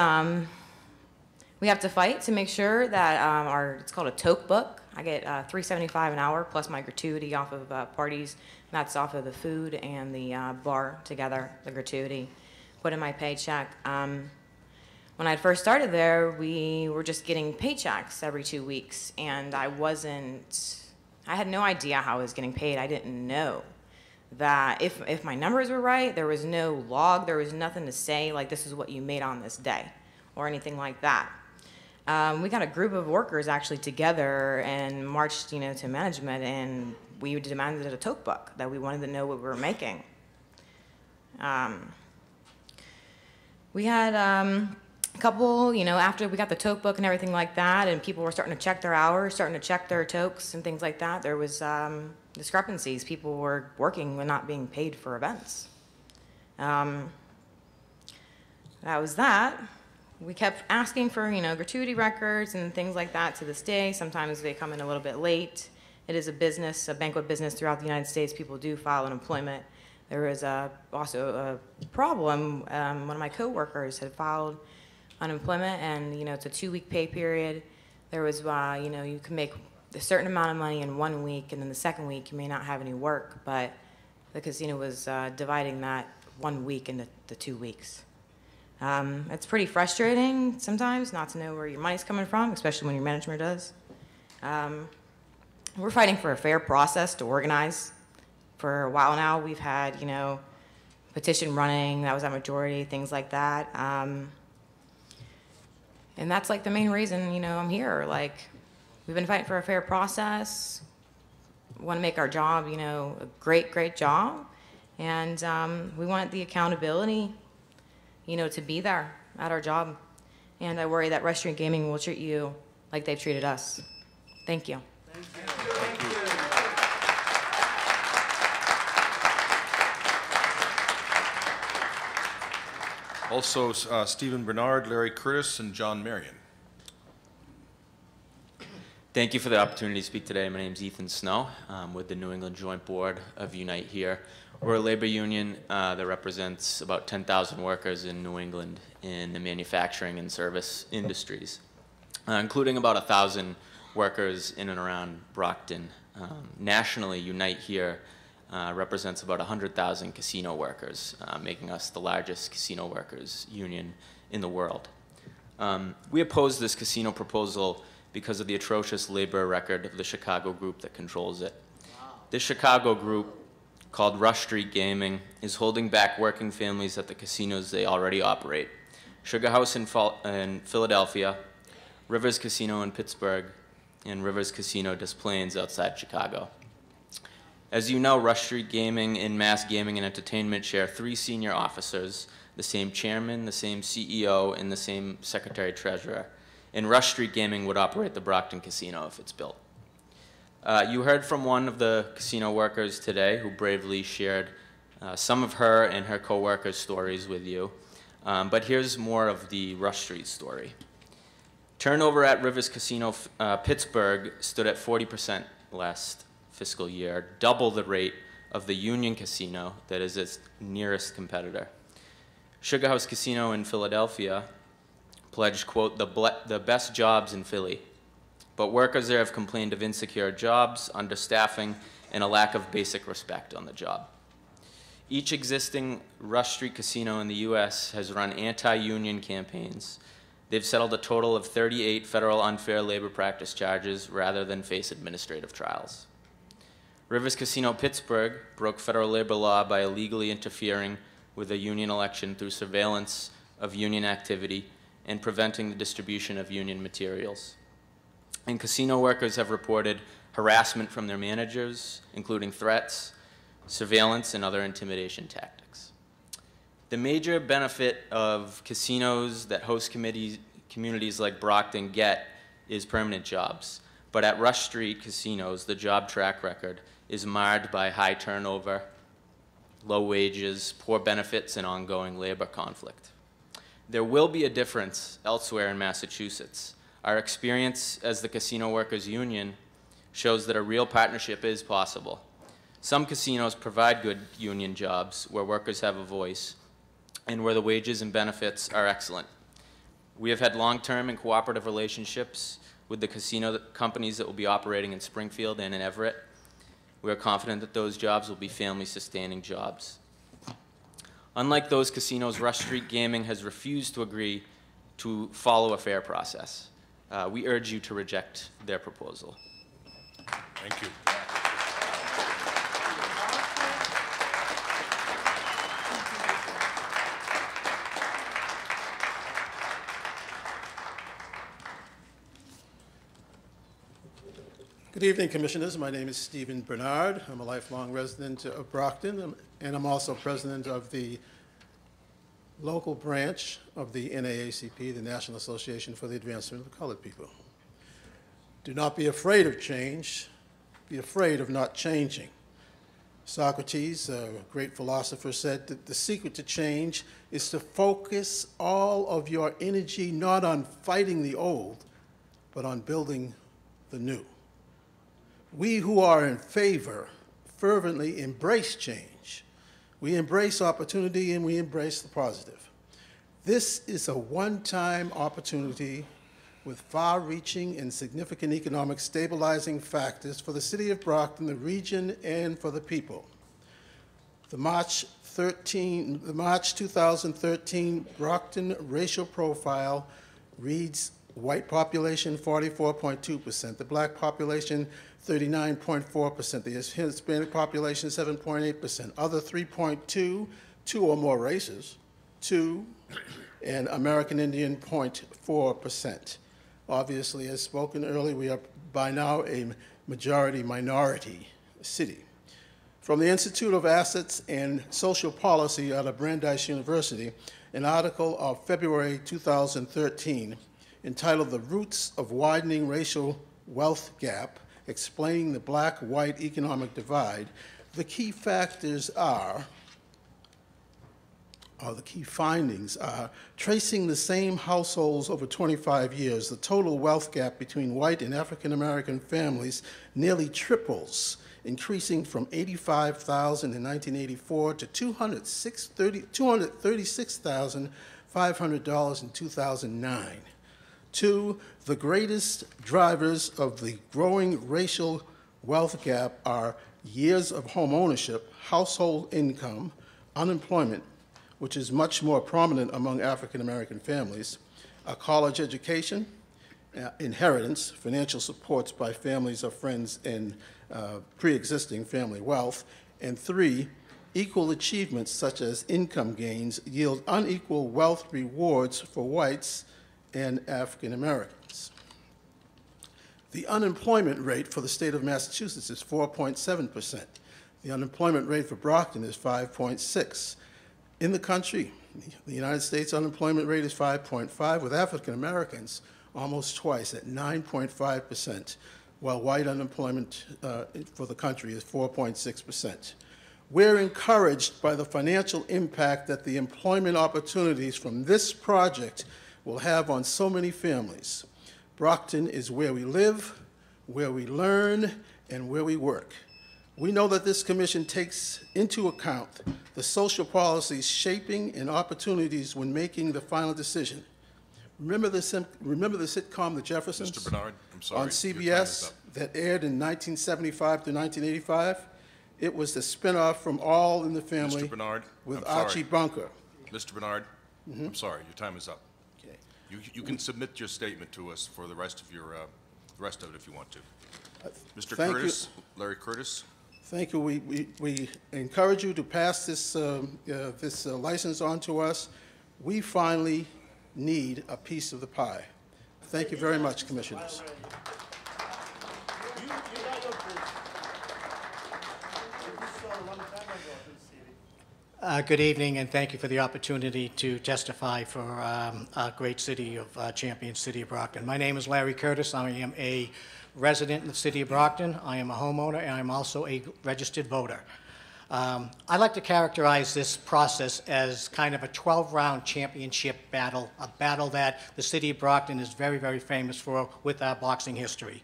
we have to fight to make sure that it's called a toke book. I get $3.75 an hour plus my gratuity off of parties. That's off of the food and the bar together, the gratuity, put in my paycheck. When I first started there, we were just getting paychecks every 2 weeks, and I had no idea how I was getting paid. I didn't know that if my numbers were right, there was no log, there was nothing to say, like, this is what you made on this day, or anything like that. We got a group of workers actually together and marched, to management, and we demanded a toke book, that we wanted to know what we were making. We had a couple, after we got the toke book and everything like that, and people were starting to check their hours, starting to check their tokes and things like that, there was discrepancies. People were working and not being paid for events. That was that. We kept asking for, gratuity records and things like that to this day. Sometimes they come in a little bit late. It is a business, a banquet business throughout the United States. People do file unemployment. There was also a problem. One of my coworkers had filed unemployment, and it's a 2-week pay period. There was, you can make a certain amount of money in 1 week, and then the second week you may not have any work, but the casino was dividing that 1 week into the 2 weeks. It's pretty frustrating sometimes not to know where your money's coming from, especially when your management does. We're fighting for a fair process to organize. For a while now, we've had, petition running, that was our majority, things like that. And that's like the main reason, I'm here. Like, we've been fighting for a fair process. We want to make our job, a great, great job. And we want the accountability, to be there at our job. And I worry that restaurant gaming will treat you like they've treated us. Thank you.
Thank you. Also, Stephen Bernard, Larry Curtis, and John Marion.
Thank you for the opportunity to speak today. My name is Ethan Snow. I'm with the New England Joint Board of Unite Here. We're a labor union that represents about 10,000 workers in New England in the manufacturing and service industries, including about 1,000 workers in and around Brockton. Nationally, Unite Here represents about 100,000 casino workers, making us the largest casino workers union in the world. We oppose this casino proposal because of the atrocious labor record of the Chicago group that controls it. This Chicago group, called Rush Street Gaming, is holding back working families at the casinos they already operate. Sugar House in Philadelphia, Rivers Casino in Pittsburgh, and Rivers Casino Des Plaines outside Chicago. As you know, Rush Street Gaming and Mass Gaming and Entertainment share 3 senior officers, the same chairman, the same CEO, and the same secretary-treasurer. And Rush Street Gaming would operate the Brockton Casino if it's built. You heard from one of the casino workers today who bravely shared some of her and her co-workers' stories with you. But here's more of the Rush Street story. Turnover at Rivers Casino Pittsburgh stood at 40% last fiscal year, double the rate of the Union Casino that is its nearest competitor. Sugar House Casino in Philadelphia pledged, quote, the best jobs in Philly. But workers there have complained of insecure jobs, understaffing, and a lack of basic respect on the job. Each existing Rush Street casino in the U.S. has run anti-union campaigns They've settled a total of 38 federal unfair labor practice charges rather than face administrative trials. Rivers Casino Pittsburgh broke federal labor law by illegally interfering with a union election through surveillance of union activity and preventing the distribution of union materials. And casino workers have reported harassment from their managers, including threats, surveillance, and other intimidation tactics. The major benefit of casinos that host communities like Brockton get is permanent jobs. But at Rush Street casinos, the job track record is marred by high turnover, low wages, poor benefits, and ongoing labor conflict. There will be a difference elsewhere in Massachusetts. Our experience as the Casino Workers Union shows that a real partnership is possible. Some casinos provide good union jobs where workers have a voice and where the wages and benefits are excellent. We have had long-term and cooperative relationships with the casino companies that will be operating in Springfield and in Everett. We are confident that those jobs will be family-sustaining jobs. Unlike those casinos, Rush Street Gaming has refused to agree to follow a fair process. We urge you to reject their proposal.
Thank you.
Good evening, Commissioners. My name is Stephen Bernard. I'm a lifelong resident of Brockton, and I'm also president of the local branch of the NAACP, the National Association for the Advancement of the Colored People. Do not be afraid of change. Be afraid of not changing. Socrates, a great philosopher, said that the secret to change is to focus all of your energy not on fighting the old, but on building the new. We who are in favor fervently embrace change. We embrace opportunity and we embrace the positive. This is a one-time opportunity with far-reaching and significant economic stabilizing factors for the city of Brockton, the region, and for the people. The March 2013 Brockton racial profile reads white population 44.2%, the black population 39.4%, the Hispanic population 7.8%, other 3.2, two or more races, 2, and American Indian 0.4%. Obviously, as spoken earlier, we are by now a majority minority city. From the Institute of Assets and Social Policy out of Brandeis University, an article of February 2013 entitled "The Roots of Widening Racial Wealth Gap, Explaining the Black-White Economic Divide," the key factors are, or the key findings are, tracing the same households over 25 years, the total wealth gap between white and African American families nearly triples, increasing from $85,000 in 1984 to $236,500 in 2009. 2, the greatest drivers of the growing racial wealth gap are years of home ownership, household income, unemployment, which is much more prominent among African American families, a college education, inheritance, financial supports by families of friends, and pre-existing family wealth, and 3, equal achievements such as income gains yield unequal wealth rewards for whites and African Americans. The unemployment rate for the state of Massachusetts is 4.7%. The unemployment rate for Brockton is 5.6%. In the country, the United States unemployment rate is 5.5%, with African Americans almost twice at 9.5%, while white unemployment for the country is 4.6%. We're encouraged by the financial impact that the employment opportunities from this project will have on so many families. Brockton is where we live, where we learn, and where we work. We know that this commission takes into account the social policies shaping and opportunities when making the final decision. Remember the sitcom The Jeffersons?
Mr. Bernard, I'm sorry.
On CBS that aired in 1975 to 1985? It was the spinoff from All in the Family
Mr. Bernard,
with
I'm sorry.
Archie Bunker.
Mr. Bernard, I'm sorry, your time is up.
Okay.
You can submit your statement to us for the rest of your, the rest of it if you want to. Mr.
Thank you.
Curtis, Larry Curtis.
Thank you. We encourage you to pass this, this license on to us. We finally need a piece of the pie. Thank you very much, Commissioners.
Good evening, and thank you for the opportunity to testify for our great city of Champion City of Brockton. My name is Larry Curtis. I am a resident in the city of Brockton. I am a homeowner, and I'm also a registered voter. I like to characterize this process as kind of a 12-round championship battle, a battle that the city of Brockton is very, very famous for with our boxing history.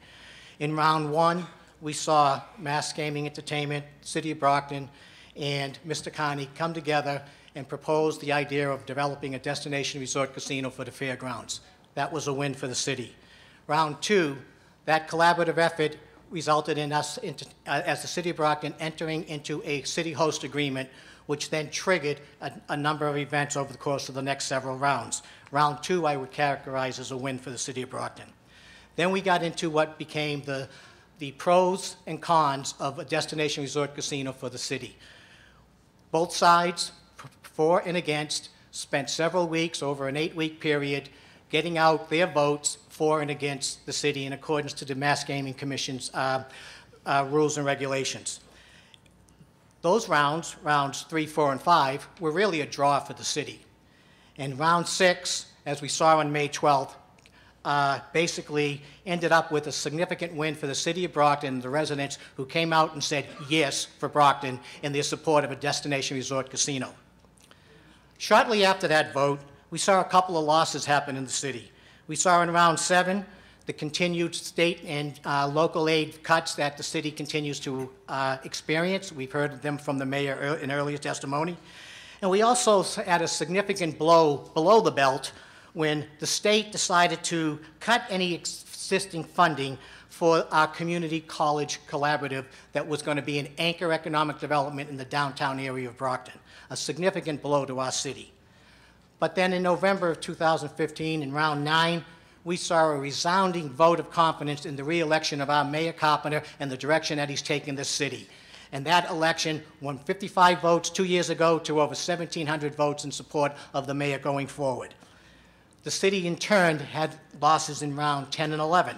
In round one, we saw Mass Gaming Entertainment, City of Brockton, and Mr. Carney come together and propose the idea of developing a destination resort casino for the fairgrounds. That was a win for the city. Round two, that collaborative effort resulted in us, as the City of Brockton, entering into a city host agreement, which then triggered a number of events over the course of the next several rounds. Round two, I would characterize as a win for the City of Brockton. Then we got into what became the pros and cons of a destination resort casino for the city. Both sides, for and against, spent several weeks over an 8-week period getting out their votes for and against the city in accordance to the Mass Gaming Commission's rules and regulations. Those rounds 3, 4, and 5, were really a draw for the city. And round 6, as we saw on May 12th, basically ended up with a significant win for the city of Brockton and the residents who came out and said yes for Brockton in their support of a destination resort casino. Shortly after that vote, we saw a couple of losses happen in the city. We saw in round 7 the continued state and local aid cuts that the city continues to experience. We've heard them from the mayor in earlier testimony. And we also had a significant blow below the belt when the state decided to cut any existing funding for our community college collaborative that was going to be an anchor economic development in the downtown area of Brockton, a significant blow to our city. But then in November of 2015, in round 9, we saw a resounding vote of confidence in the re-election of our Mayor Carpenter and the direction that he's taken this city. And that election won 55 votes 2 years ago to over 1,700 votes in support of the mayor going forward. The city, in turn, had losses in round 10 and 11.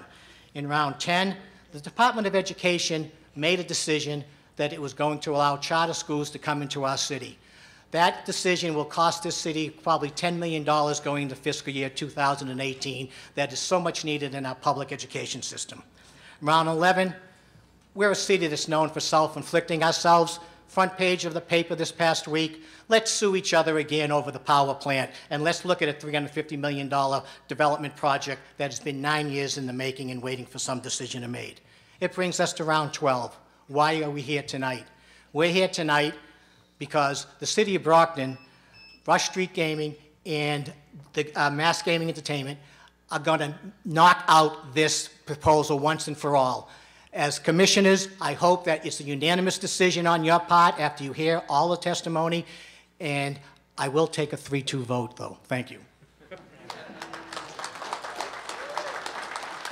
In round 10, the Department of Education made a decision that it was going to allow charter schools to come into our city. That decision will cost this city probably $10 million going into fiscal year 2018. That is so much needed in our public education system. Round 11, we're a city that's known for self-inflicting ourselves. Front page of the paper this past week, let's sue each other again over the power plant, and let's look at a $350 million development project that has been 9 years in the making and waiting for some decision to be made. It brings us to round 12. Why are we here tonight? We're here tonight because the city of Brockton, Rush Street Gaming, and the Mass Gaming Entertainment are going to knock out this proposal once and for all. As commissioners, I hope that it's a unanimous decision on your part after you hear all the testimony, and I will take a 3-2 vote, though. Thank you.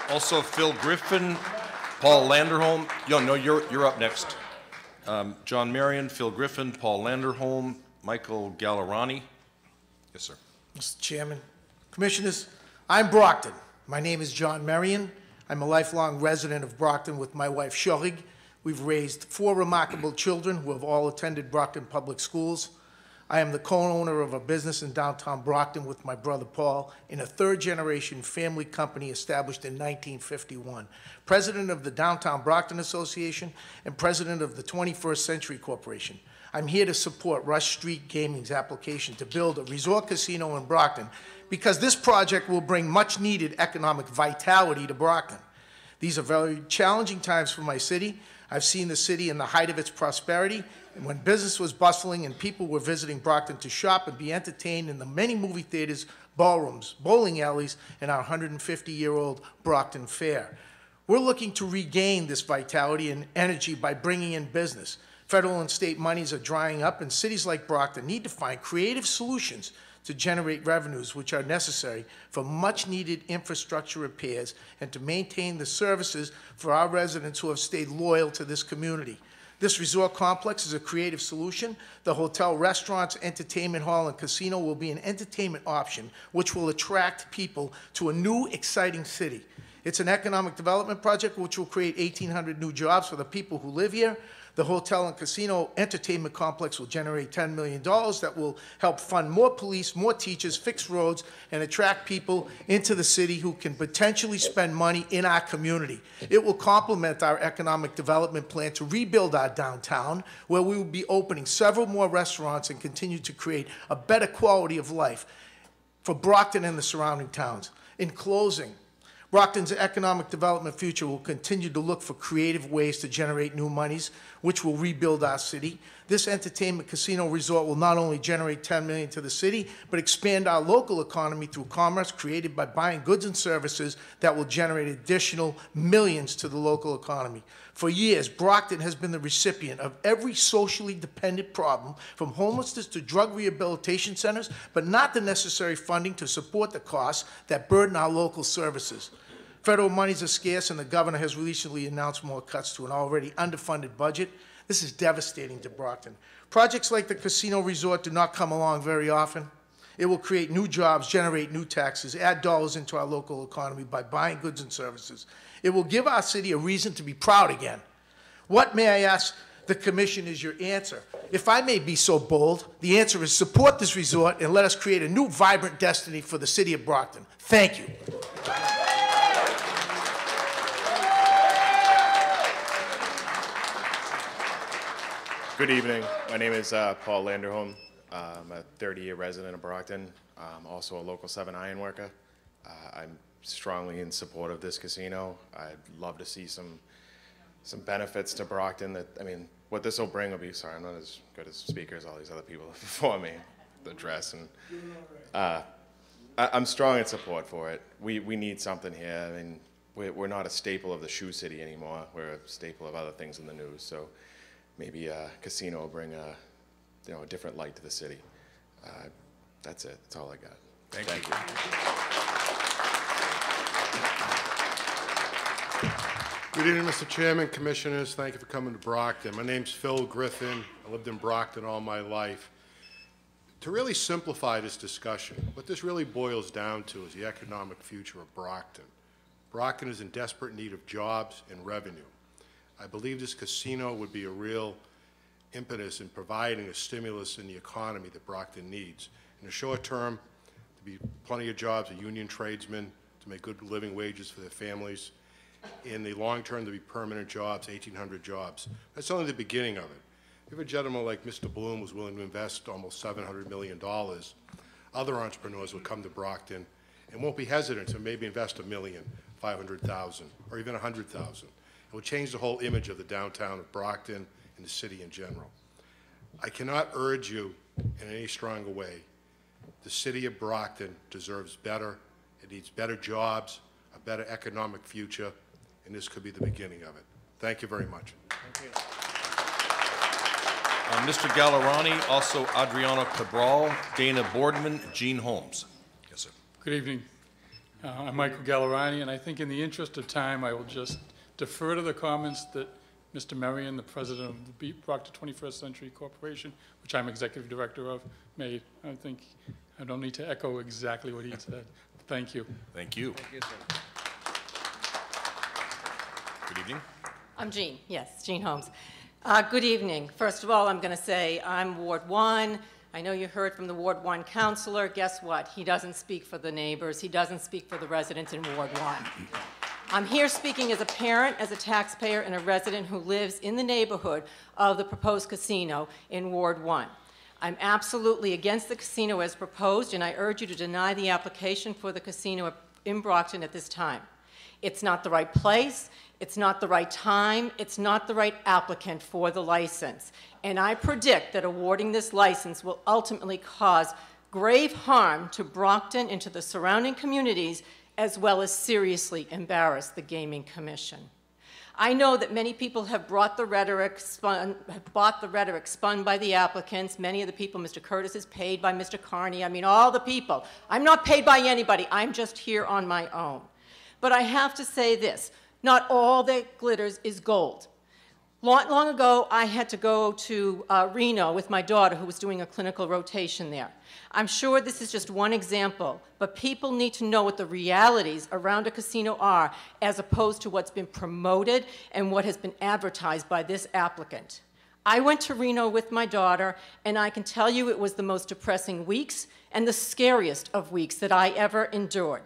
Also, Phil Griffin, Paul Landerholm. No, you're up next. John Marion, Phil Griffin, Paul Landerholm, Michael Gallerani. Yes, sir.
Mr. Chairman, Commissioners, I'm Brockton. My name is John Marion. I'm a lifelong resident of Brockton with my wife, Shirley. We've raised 4 remarkable children who have all attended Brockton Public Schools. I am the co-owner of a business in downtown Brockton with my brother Paul in a 3rd-generation family company established in 1951. President of the Downtown Brockton Association and president of the 21st Century Corporation. I'm here to support Rush Street Gaming's application to build a resort casino in Brockton because this project will bring much-needed economic vitality to Brockton. These are very challenging times for my city. I've seen the city in the height of its prosperity, and when business was bustling and people were visiting Brockton to shop and be entertained in the many movie theaters, ballrooms, bowling alleys, and our 150-year-old Brockton Fair. We're looking to regain this vitality and energy by bringing in business. Federal and state monies are drying up, and cities like Brockton need to find creative solutions to generate revenues which are necessary for much-needed infrastructure repairs and to maintain the services for our residents who have stayed loyal to this community. This resort complex is a creative solution. The hotel, restaurants, entertainment hall, and casino will be an entertainment option which will attract people to a new, exciting city. It's an economic development project which will create 1,800 new jobs for the people who live here. The hotel and casino entertainment complex will generate $10 million that will help fund more police, more teachers, fix roads, and attract people into the city who can potentially spend money in our community. It will complement our economic development plan to rebuild our downtown, where we will be opening several more restaurants and continue to create a better quality of life for Brockton and the surrounding towns. In closing, Brockton's economic development future will continue to look for creative ways to generate new monies, which will rebuild our city. This entertainment casino resort will not only generate $10 million to the city, but expand our local economy through commerce created by buying goods and services that will generate additional millions to the local economy. For years, Brockton has been the recipient of every socially dependent problem, from homelessness to drug rehabilitation centers, but not the necessary funding to support the costs that burden our local services. Federal monies are scarce, and the governor has recently announced more cuts to an already underfunded budget. This is devastating to Brockton. Projects like the casino resort do not come along very often. It will create new jobs, generate new taxes, add dollars into our local economy by buying goods and services. It will give our city a reason to be proud again. What, may I ask the commission, is your answer? If I may be so bold, the answer is support this resort and let us create a new vibrant destiny for the city of Brockton. Thank you.
Good evening. My name is Paul Landerholm. I'm a 30-year resident of Brockton. I'm also a Local 7 iron worker. I'm strongly in support of this casino. I'd love to see some benefits to Brockton. That, I mean, what this will bring will be, sorry, I'm not as good as speaker as all these other people before me, the dress. And I'm strong in support for it. We need something here. I mean, we're not a staple of the shoe city anymore. We're a staple of other things in the news. So maybe a casino will bring a different light to the city. That's it. That's all I got. Thank you.
Good evening, Mr. Chairman, Commissioners. Thank you for coming to Brockton. My name's Phil Griffin. I lived in Brockton all my life. To really simplify this discussion, what this really boils down to is the economic future of Brockton. Brockton is in desperate need of jobs and revenue. I believe this casino would be a real impetus in providing a stimulus in the economy that Brockton needs. In the short term, to be plenty of jobs, a union tradesmen, to make good living wages for their families. In the long term, to be permanent jobs, 1,800 jobs. That's only the beginning of it. If a gentleman like Mr. Bloom was willing to invest almost $700 million, other entrepreneurs would come to Brockton and won't be hesitant to maybe invest $1,500,000 or even $100,000. It will change the whole image of the downtown of Brockton and the city in general. I cannot urge you in any stronger way. The city of Brockton deserves better. It needs better jobs, a better economic future, and this could be the beginning of it. Thank you very much.
Thank you.
Mr. Gallerani, also Adriano Cabral, Dana Boardman, Gene Holmes. Yes, sir.
Good evening. I'm Michael Gallerani, and I think in the interest of time, I will just defer to the comments that Mr. Marion, the president of the Brockton 21st Century Corporation, which I'm executive director of, made. I think I don't need to echo exactly what he said. Thank you.
Thank you.
Thank you, sir.
Good evening.
I'm Jean, yes, Jean Holmes. Good evening. First of all, I'm going to say I'm Ward 1. I know you heard from the Ward 1 councilor. Guess what? He doesn't speak for the neighbors. He doesn't speak for the residents in Ward 1. I'm here speaking as a parent, as a taxpayer, and a resident who lives in the neighborhood of the proposed casino in Ward 1. I'm absolutely against the casino as proposed, and I urge you to deny the application for the casino in Brockton at this time. It's not the right place, it's not the right time, it's not the right applicant for the license. And I predict that awarding this license will ultimately cause grave harm to Brockton and to the surrounding communities, as well as seriously embarrass the Gaming Commission. I know that many people have bought the rhetoric spun by the applicants. Many of the people, Mr. Curtis is paid by Mr. Carney. I mean, all the people. I'm not paid by anybody. I'm just here on my own. But I have to say this, not all that glitters is gold. Long ago, I had to go to Reno with my daughter who was doing a clinical rotation there. I'm sure this is just one example, but people need to know what the realities around a casino are as opposed to what's been promoted and what has been advertised by this applicant. I went to Reno with my daughter, and I can tell you it was the most depressing weeks and the scariest of weeks that I ever endured.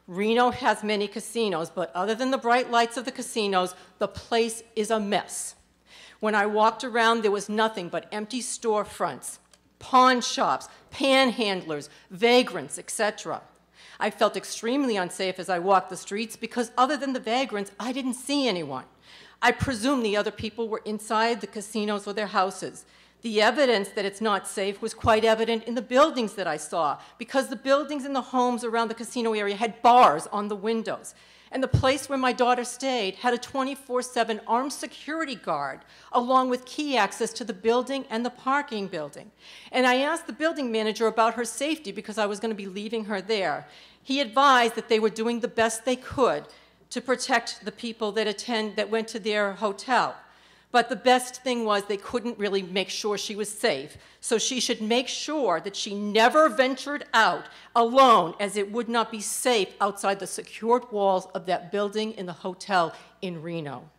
Reno has many casinos, but other than the bright lights of the casinos, the place is a mess. When I walked around, there was nothing but empty storefronts, pawn shops, panhandlers, vagrants, etc. I felt extremely unsafe as I walked the streets because other than the vagrants, I didn't see anyone. I presume the other people were inside the casinos or their houses. The evidence that it's not safe was quite evident in the buildings that I saw because the buildings and the homes around the casino area had bars on the windows. And the place where my daughter stayed had a 24/7 armed security guard, along with key access to the building and the parking building. And I asked the building manager about her safety because I was going to be leaving her there. He advised that they were doing the best they could to protect the people that went to their hotel. But the best thing was they couldn't really make sure she was safe, so she should make sure that she never ventured out alone, as it would not be safe outside the secured walls of that building in the hotel in Reno.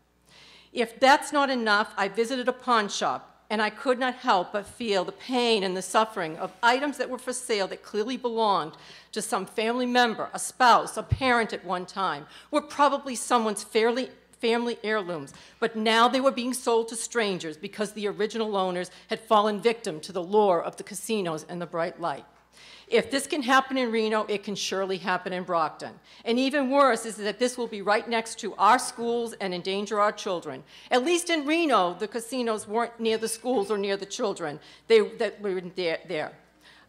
If that's not enough, I visited a pawn shop, and I could not help but feel the pain and the suffering of items that were for sale that clearly belonged to some family member, a spouse, a parent at one time, were probably someone's family heirlooms, but now they were being sold to strangers because the original owners had fallen victim to the lure of the casinos and the bright light. If this can happen in Reno, it can surely happen in Brockton. And even worse is that this will be right next to our schools and endanger our children. At least in Reno, the casinos weren't near the schools or near the children. They were there.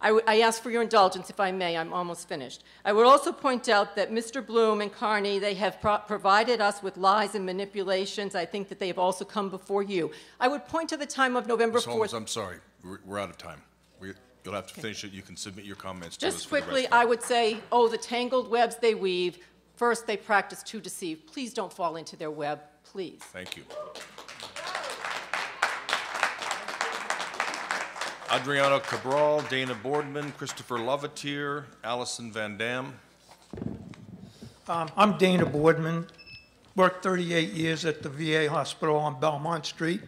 I ask for your indulgence, if I may. I'm almost finished. I would also point out that Mr. Bloom and Carney, they have provided us with lies and manipulations. I think that they have also come before you. I would point to the time of November 4th.
Ms. Holmes, I'm sorry. We're out of time. You'll have to finish it. You can submit your comments to us.
Just quickly, I would say, oh, the tangled webs they weave. First, they practice to deceive. Please don't fall into their web, please.
Thank you. Adriana Cabral, Dana Boardman, Christopher Lovetier, Allison Van Dam.
I'm Dana Boardman, worked 38 years at the VA hospital on Belmont Street.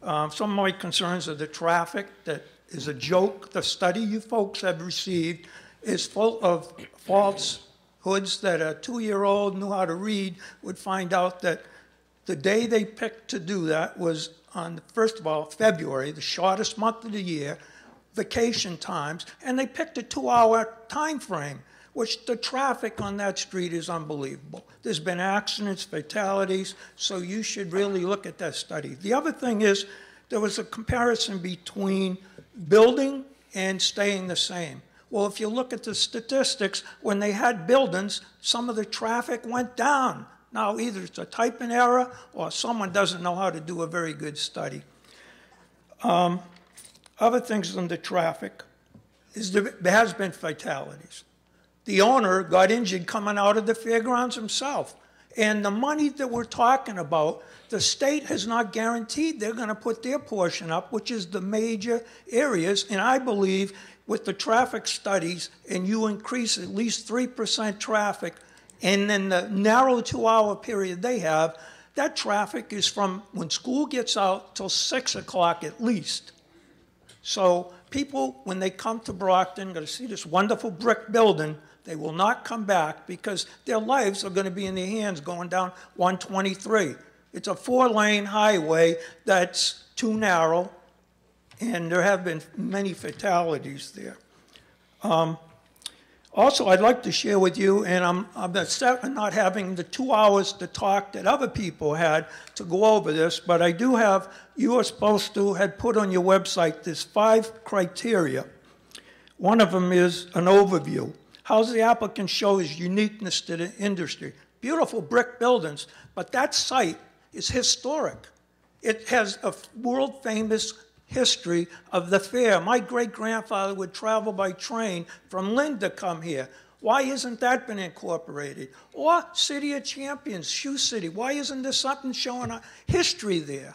Some of my concerns are the traffic that is a joke. The study you folks have received is full of falsehoods that a 2-year-old knew how to read would find out that the day they picked to do that was on, first of all, February, the shortest month of the year, vacation times, and they picked a 2-hour time frame, which the traffic on that street is unbelievable. There's been accidents, fatalities, so you should really look at that study. The other thing is there was a comparison between building and staying the same. Well, if you look at the statistics, when they had buildings, some of the traffic went down. Now, either it's a typing error or someone doesn't know how to do a very good study. Other things on the traffic is there has been fatalities. The owner got injured coming out of the fairgrounds himself. And the money that we're talking about, the state has not guaranteed they're going to put their portion up, which is the major areas. And I believe with the traffic studies, and you increase at least 3% traffic, and then the narrow 2-hour period they have, that traffic is from when school gets out till 6 o'clock at least. So people, when they come to Brockton, going to see this wonderful brick building, they will not come back because their lives are going to be in their hands going down 123. It's a 4-lane highway that's too narrow, and there have been many fatalities there. Also, I'd like to share with you, and I'm upset at not having the 2 hours to talk that other people had to go over this, but I do have, you were supposed to had put on your website this 5 criteria. One of them is an overview. How does the applicant show his uniqueness to the industry? Beautiful brick buildings, but that site is historic. It has a world-famous history of the fair. My great-grandfather would travel by train from Lynn to come here. Why isn't that been incorporated? Or City of Champions, Shoe City. Why isn't there something showing a history there?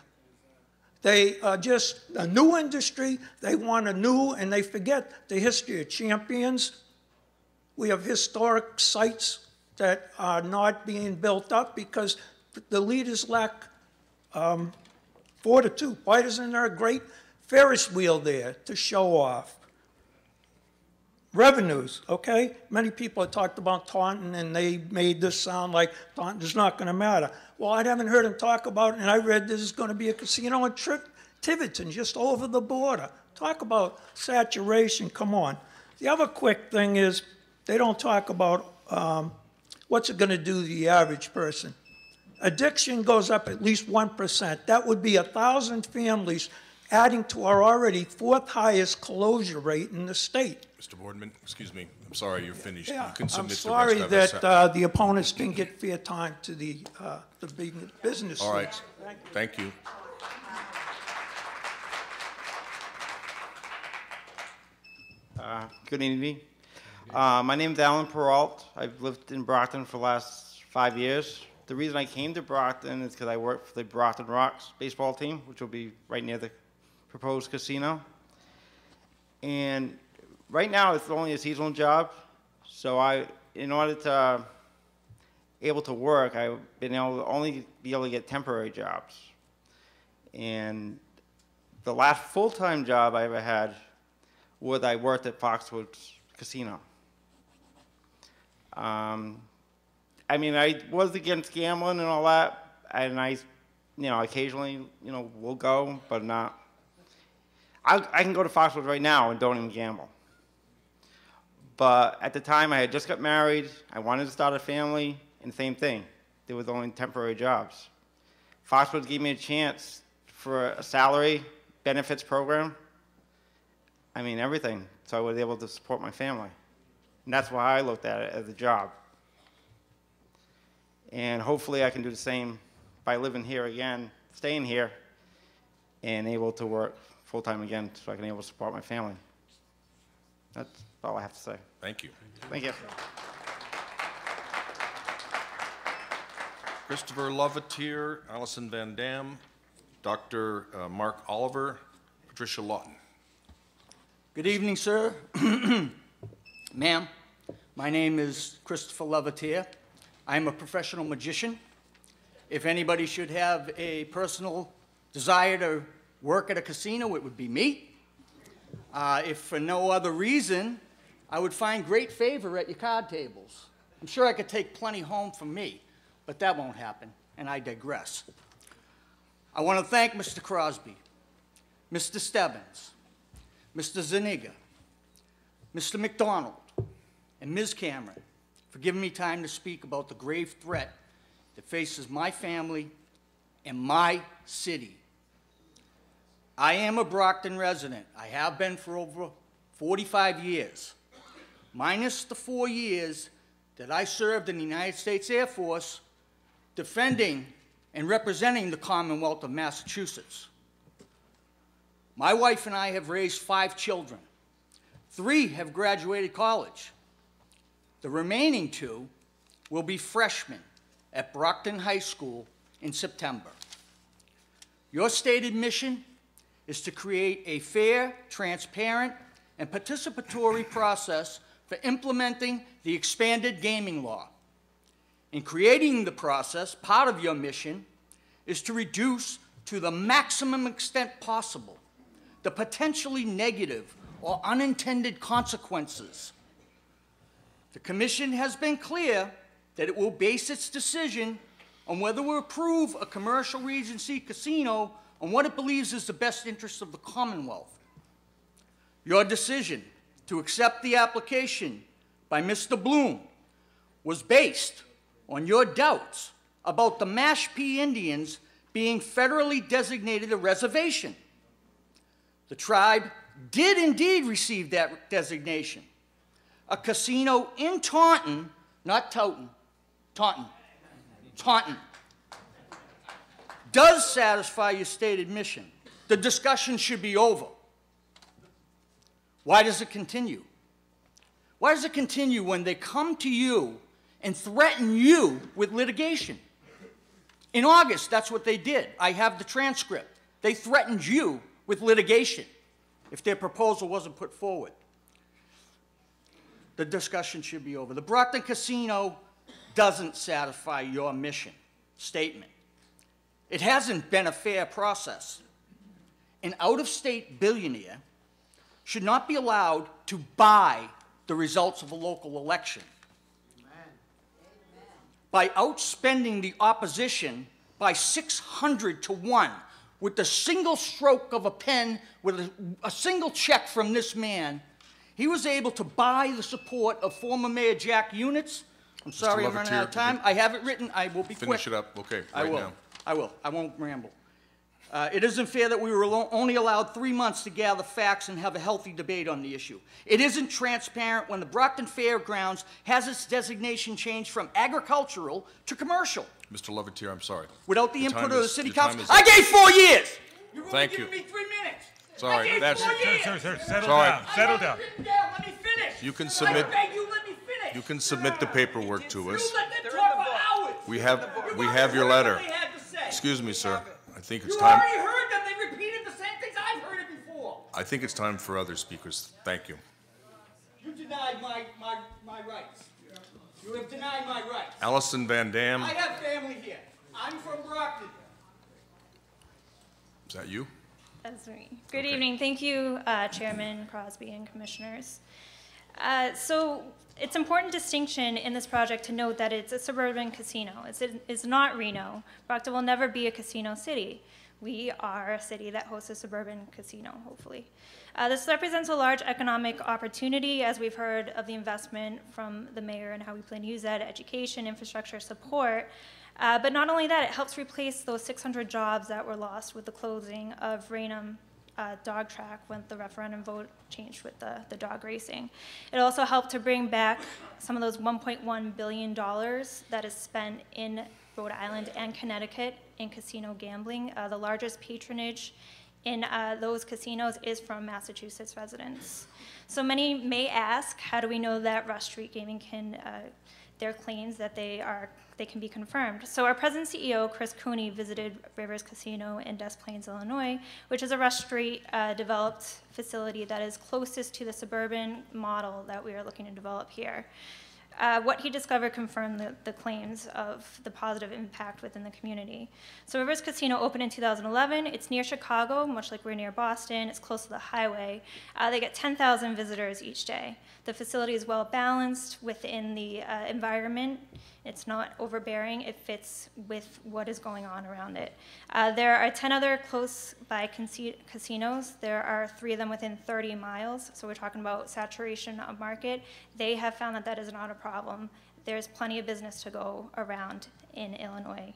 They are just a new industry. They want a new, and they forget the history of Champions. We have historic sites that are not being built up because the leaders lack fortitude. Why isn't there a great Ferris wheel there to show off? Revenues, okay? Many people have talked about Taunton, and they made this sound like Taunton's not going to matter. Well, I haven't heard them talk about it, and I read there's going to be a casino in Tiverton, just over the border. Talk about saturation, come on. The other quick thing is they don't talk about what's it going to do to the average person. Addiction goes up at least 1%. That would be 1,000 families adding to our already fourth highest closure rate in the state.
Mr. Boardman, excuse me, I'm sorry you're finished.
Yeah,
You can
I'm
submit
sorry
the rest of
that the opponents didn't get fair time to the big business.
All right,
suits.
thank you.
Good evening. My name is Alan Peralt. I've lived in Brockton for the last 5 years. The reason I came to Brockton is because I work for the Brockton Rocks baseball team, which will be right near the proposed casino. And right now, it's only a seasonal job. So in order to able to work, I've been able to only be able to get temporary jobs. And the last full-time job I ever had was I worked at Foxwoods Casino. I mean, I was against gambling and all that, and I, occasionally, will go, but not. I can go to Foxwoods right now and don't even gamble. But at the time, I had just got married. I wanted to start a family, and same thing. There was only temporary jobs. Foxwoods gave me a chance for a salary benefits program. I mean, everything. So I was able to support my family. And that's why I looked at it as a job. And hopefully I can do the same by living here again, staying here, and able to work full-time again so I can able to support my family. That's all I have to say.
Thank you.
Thank you.
Christopher Lovetier, Allison Van Dam, Dr. Mark Oliver, Patricia Lawton.
Good evening, sir. Ma'am, my name is Christopher Lovetier. I'm a professional magician. If anybody should have a personal desire to work at a casino, it would be me. If for no other reason, I would find great favor at your card tables. I'm sure I could take plenty home for me, but that won't happen, and I digress. I want to thank Mr. Crosby, Mr. Stebbins, Mr. Zuniga, Mr. McDonald, and Ms. Cameron for giving me time to speak about the grave threat that faces my family and my city. I am a Brockton resident. I have been for over 45 years, minus the 4 years that I served in the United States Air Force defending and representing the Commonwealth of Massachusetts. My wife and I have raised 5 children. 3 have graduated college. The remaining 2 will be freshmen at Brockton High School in September. Your stated mission is to create a fair, transparent, and participatory process for implementing the expanded gaming law. In creating the process, part of your mission is to reduce to the maximum extent possible the potentially negative or unintended consequences. The Commission has been clear that it will base its decision on whether we approve a commercial Regency casino on what it believes is the best interest of the Commonwealth. Your decision to accept the application by Mr. Bloom was based on your doubts about the Mashpee Indians being federally designated a reservation. The tribe did indeed receive that designation. A casino in Taunton, not Taunton, Taunton, does satisfy your stated mission, the discussion should be over. Why does it continue? Why does it continue when they come to you and threaten you with litigation? In August, that's what they did. I have the transcript. They threatened you with litigation if their proposal wasn't put forward. The discussion should be over. The Brockton Casino doesn't satisfy your mission statement. It hasn't been a fair process. An out-of-state billionaire should not be allowed to buy the results of a local election. By outspending the opposition by 600 to 1 with the single stroke of a pen, with a single check from this man, he was able to buy the support of former Mayor Jack Units. I'm sorry, I'm running out of time. I have it written. I will be quick.
Finish it up, okay,
I
right
will.
now.
I will. I won't ramble. It isn't fair that we were only allowed 3 months to gather facts and have a healthy debate on the issue. It isn't transparent when the Brockton Fairgrounds has its designation changed from agricultural to commercial.
Mr. Levatier, I'm sorry.
Without the
Your
input
time
of the
is-
city
your time
council.
is
I
up.
gave 4 years! You've only
Thank you.
given me 3 minutes!
Sorry,
I gave
that's-
4 years!
Sir, settle
Sorry.
down, settle down.
Written down. Let me finish!
You can submit-
I beg you, let me finish!
You can submit the paperwork to us.
You let them talk for hours!
We have your
heard
letter.
what they had to say.
Excuse me, sir. I think it's
You
time.
already heard them. They repeated the same things I've heard it before.
I think it's time for other speakers. Thank you.
You denied my rights. You have denied my rights.
Allison Van Dam,
I have family here. I'm from Brockton.
is that you?
That's me. Good evening. Thank you, Chairman Crosby and Commissioners. So it's important distinction in this project to note that it's a suburban casino. It's not Reno. Brockton will never be a casino city. We are a city that hosts a suburban casino, hopefully. This represents a large economic opportunity, as we've heard of the investment from the mayor and how we plan to use that, education, infrastructure support. But not only that, it helps replace those 600 jobs that were lost with the closing of Raynham dog track when the referendum vote changed with the dog racing. It also helped to bring back some of those $1.1 billion that is spent in Rhode Island and Connecticut in casino gambling. The largest patronage in those casinos is from Massachusetts residents. So many may ask, how do we know that Rush Street Gaming can, their claims that they can be confirmed? So our president CEO, Chris Cooney, visited Rivers Casino in Des Plaines, Illinois, which is a Rush Street developed facility that is closest to the suburban model that we are looking to develop here. What he discovered confirmed the claims of the positive impact within the community. So Rivers Casino opened in 2011. It's near Chicago, much like we're near Boston. It's close to the highway. They get 10,000 visitors each day. The facility is well balanced within the environment. It's not overbearing. It fits with what is going on around it. There are 10 other close by casinos. There are 3 of them within 30 miles. So we're talking about saturation of market. They have found that that is not a problem. There's plenty of business to go around in Illinois.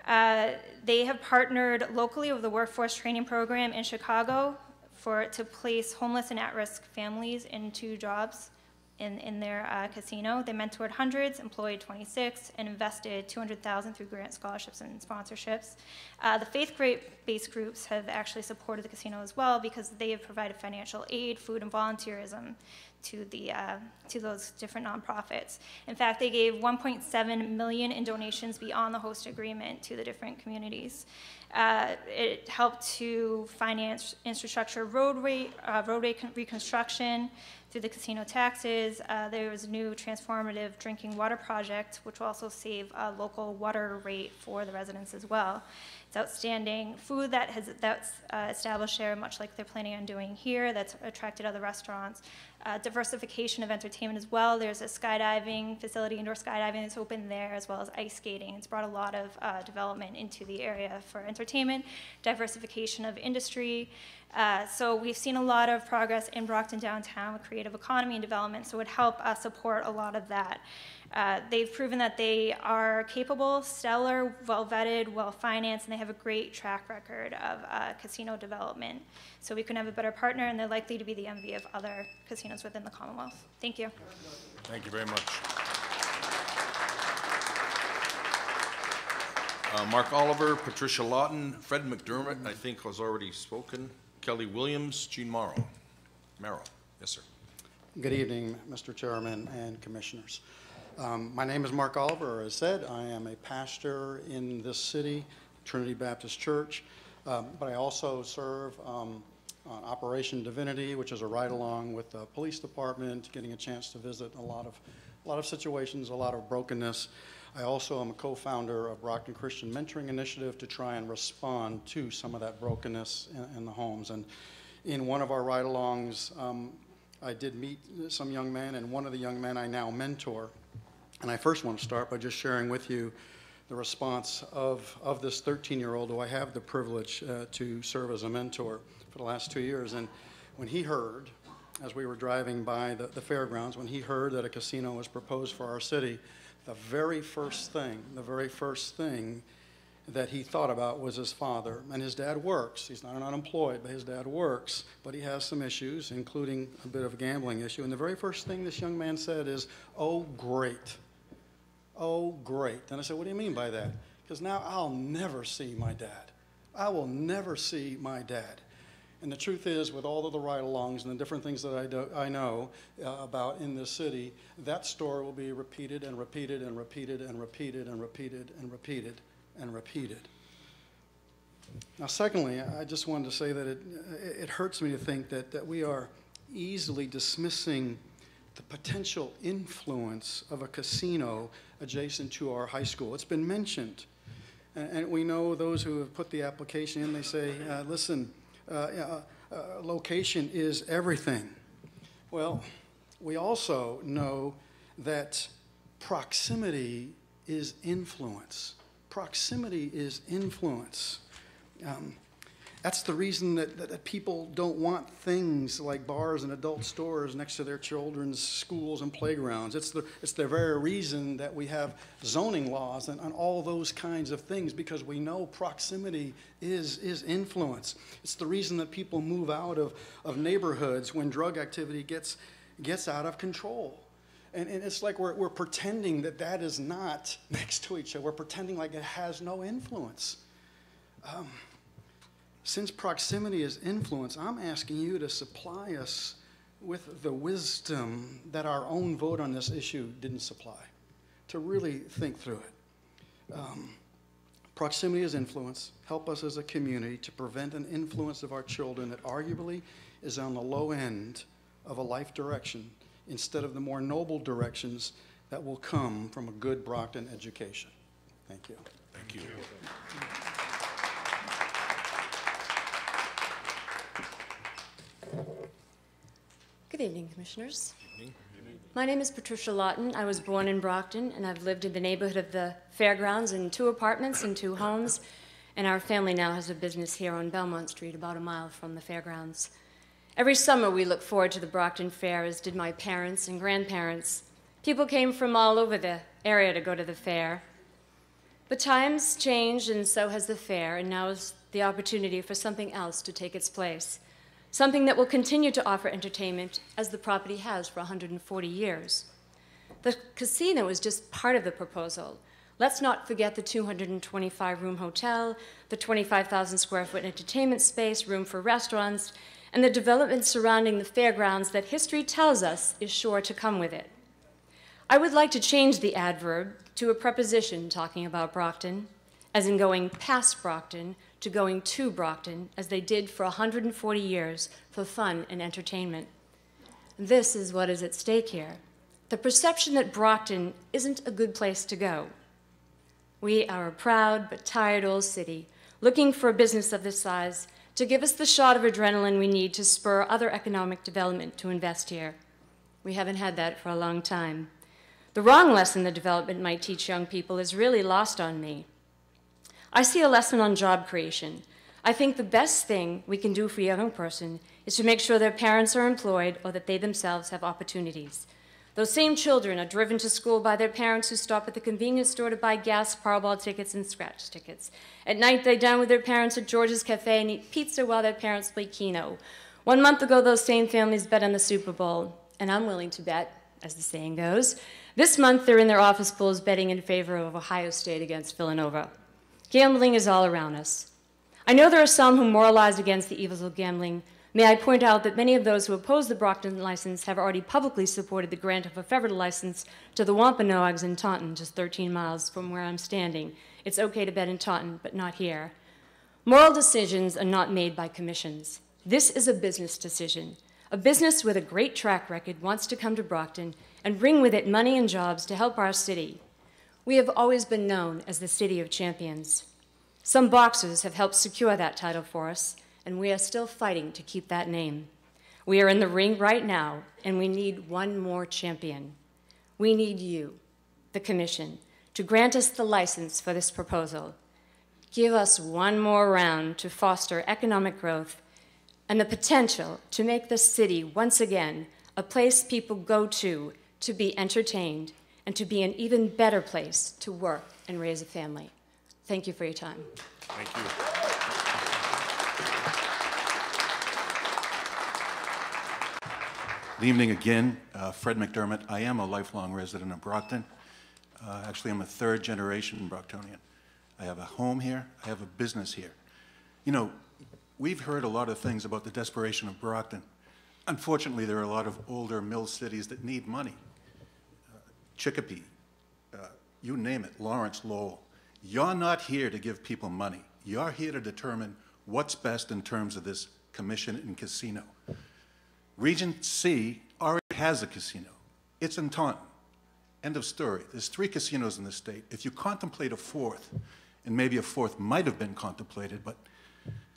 They have partnered locally with the workforce training program in Chicago to place homeless and at-risk families into jobs in their casino. They mentored hundreds, employed 26, and invested $200,000 through grant scholarships and sponsorships. The faith-based groups have actually supported the casino as well because they have provided financial aid, food, and volunteerism to those different nonprofits. In fact, they gave $1.7 million in donations beyond the host agreement to the different communities. It helped to finance infrastructure, roadway reconstruction through the casino taxes. There was a new transformative drinking water project, which will also save a local water rate for the residents as well. It's outstanding food that's established there, much like they're planning on doing here, that's attracted other restaurants. Diversification of entertainment as well. There's a skydiving facility, indoor skydiving that's open there, as well as ice skating. It's brought a lot of development into the area for entertainment, diversification of industry. So we've seen a lot of progress in Brockton downtown with creative economy and development, so it would help support a lot of that. They've proven that they are capable, stellar, well-vetted, well-financed, and they have a great track record of casino development. So we couldn't have a better partner, and they're likely to be the envy of other casinos within the Commonwealth. Thank you.
Thank you very much. Mark Oliver, Patricia Lawton, Fred McDermott, I think has already spoken, Kelly Williams, Jean Morrow. Merrill, yes, sir.
Good evening, Mr. Chairman and Commissioners. My name is Mark Oliver. As said, I am a pastor in this city, Trinity Baptist Church, but I also serve on Operation Divinity, which is a ride-along with the police department, getting a chance to visit a lot of situations, a lot of brokenness. I also am a co-founder of Brockton Christian Mentoring Initiative to try and respond to some of that brokenness in the homes. And in one of our ride-alongs, I did meet some young men, and one of the young men I now mentor. And I first want to start by just sharing with you the response of this 13-year-old who I have the privilege to serve as a mentor for the last 2 years. And when he heard, as we were driving by the fairgrounds, when he heard that a casino was proposed for our city, the very first thing that he thought about was his father. And his dad works. He's not unemployed, but his dad works. But he has some issues, including a bit of a gambling issue. And the very first thing this young man said is, "Oh, great. Oh, great." And I said, "What do you mean by that?" Because now I'll never see my dad. I will never see my dad. And the truth is, with all of the ride-alongs and the different things that I know about in this city, that story will be repeated and repeated and repeated and repeated and repeated and repeated and repeated. Now, secondly, I just wanted to say that it hurts me to think that we are easily dismissing the potential influence of a casino adjacent to our high school. It's been mentioned. And we know those who have put the application in, they say, listen, location is everything. Well, we also know that proximity is influence. Proximity is influence. That's the reason that people don't want things like bars and adult stores next to their children's schools and playgrounds. It's the very reason that we have zoning laws and all those kinds of things, because we know proximity is influence. It's the reason that people move out of neighborhoods when drug activity gets out of control. And it's like we're pretending that is not next to each other. We're pretending like it has no influence. Since proximity is influence, I'm asking you to supply us with the wisdom that our own vote on this issue didn't supply, to really think through it. Proximity is influence. Help us as a community to prevent an influence of our children that arguably is on the low end of a life direction instead of the more noble directions that will come from a good Brockton education. Thank you.
Thank you.
Good evening, Commissioners. My name is Patricia Lawton. I was born in Brockton, and I've lived in the neighborhood of the fairgrounds in 2 apartments and 2 homes, and our family now has a business here on Belmont Street, about a mile from the fairgrounds. Every summer we look forward to the Brockton Fair, as did my parents and grandparents. People came from all over the area to go to the fair. But times change, and so has the fair, and now is the opportunity for something else to take its place. Something that will continue to offer entertainment as the property has for 140 years. The casino is just part of the proposal. Let's not forget the 225-room hotel, the 25,000 square foot entertainment space, room for restaurants, and the development surrounding the fairgrounds that history tells us is sure to come with it. I would like to change the adverb to a preposition talking about Brockton, as in going past Brockton to going to Brockton, as they did for 140 years for fun and entertainment. This is what is at stake here. The perception that Brockton isn't a good place to go. We are a proud but tired old city looking for a business of this size to give us the shot of adrenaline we need to spur other economic development to invest here. We haven't had that for a long time. The wrong lesson the development might teach young people is really lost on me. I see a lesson on job creation. I think the best thing we can do for a young person is to make sure their parents are employed or that they themselves have opportunities. Those same children are driven to school by their parents who stop at the convenience store to buy gas, Powerball tickets, and scratch tickets. At night, they dine with their parents at George's Cafe and eat pizza while their parents play Keno. 1 month ago, those same families bet on the Super Bowl, and I'm willing to bet, as the saying goes. This month, they're in their office pools betting in favor of Ohio State against Villanova. Gambling is all around us. I know there are some who moralize against the evils of gambling. May I point out that many of those who oppose the Brockton license have already publicly supported the grant of a federal license to the Wampanoags in Taunton, just 13 miles from where I'm standing. It's okay to bet in Taunton, but not here. Moral decisions are not made by commissions. This is a business decision. A business with a great track record wants to come to Brockton and bring with it money and jobs to help our city. We have always been known as the City of Champions. Some boxers have helped secure that title for us, and we are still fighting to keep that name. We are in the ring right now, and we need one more champion. We need you, the Commission, to grant us the license for this proposal. Give us one more round to foster economic growth and the potential to make the city once again a place people go to be entertained and to be an even better place to work and raise a family. Thank you for your time.
Thank you.
Good evening again. Fred McDermott. I am a lifelong resident of Brockton. Actually, I'm a third generation Brocktonian. I have a home here. I have a business here. You know, we've heard a lot of things about the desperation of Brockton. Unfortunately, there are a lot of older mill cities that need money. Chicopee, you name it, Lawrence, Lowell. You're not here to give people money. You're here to determine what's best in terms of this commission and casino. Region C already has a casino. It's in Taunton. End of story. There's 3 casinos in the state. If you contemplate a 4th, and maybe a 4th might have been contemplated, but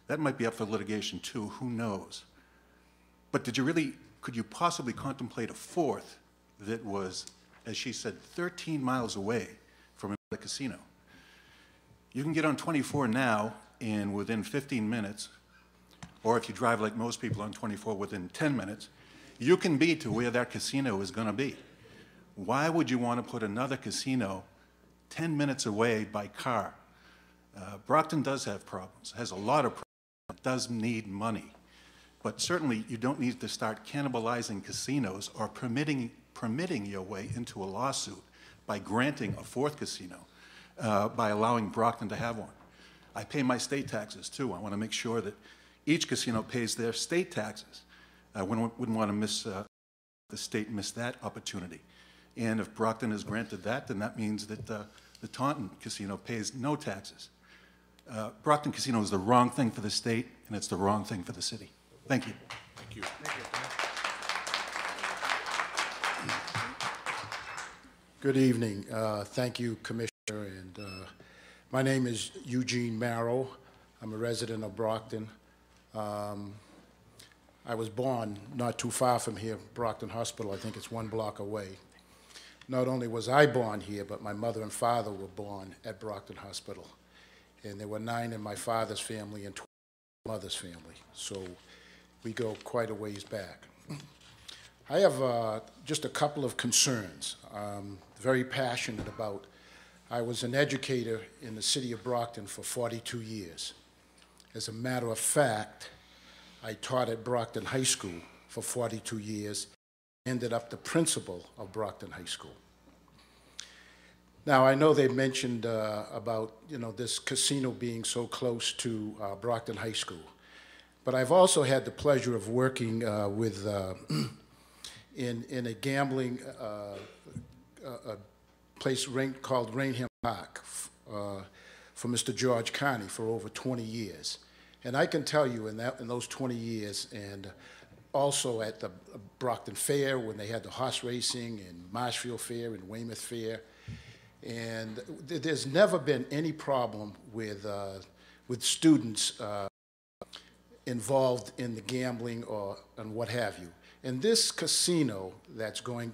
that might be up for litigation too, who knows? But could you possibly contemplate a 4th that was, as she said, 13 miles away from a casino? You can get on 24 now, and within 15 minutes, or if you drive like most people on 24 within 10 minutes, you can be to where that casino is going to be. Why would you want to put another casino 10 minutes away by car? Brockton does have problems, has a lot of problems, it does need money. But certainly you don't need to start cannibalizing casinos or permitting your way into a lawsuit by granting a 4th casino, by allowing Brockton to have one. I pay my state taxes too. I want to make sure that each casino pays their state taxes. I wouldn't want to miss the state miss that opportunity. And if Brockton is granted that, then that means that the Taunton casino pays no taxes. Brockton casino is the wrong thing for the state, and it's the wrong thing for the city. Thank you.
Thank you. Good evening. Thank you, Commissioner. And my name is Eugene Marrow. I'm a resident of Brockton. I was born not too far from here, Brockton Hospital. I think it's 1 block away. Not only was I born here, but my mother and father were born at Brockton Hospital. And there were 9 in my father's family and 12 in my mother's family. So we go quite a ways back. I have just a couple of concerns. Very passionate about. I was an educator in the city of Brockton for 42 years. As a matter of fact, I taught at Brockton High School for 42 years, ended up the principal of Brockton High School. Now, I know they mentioned about, this casino being so close to Brockton High School, but I've also had the pleasure of working with in a gambling a place called Rainham Park for Mr. George Carney for over 20 years. And I can tell you in those 20 years, and also at the Brockton Fair when they had the horse racing, and Marshfield Fair and Weymouth Fair, and there's never been any problem with students involved in the gambling and what have you. And this casino that's going,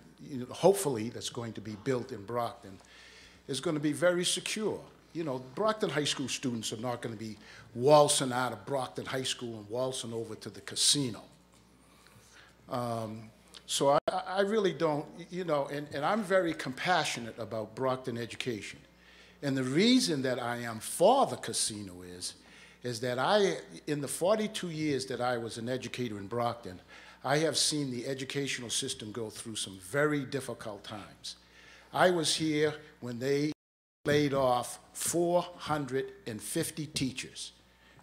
hopefully that's going to be built in Brockton is going to be very secure. Brockton High School students are not going to be waltzing out of Brockton High School and waltzing over to the casino. So I really don't, and I'm very compassionate about Brockton education. And the reason that I am for the casino is that in the 42 years that I was an educator in Brockton, I have seen the educational system go through some very difficult times. I was here when they
laid off 450 teachers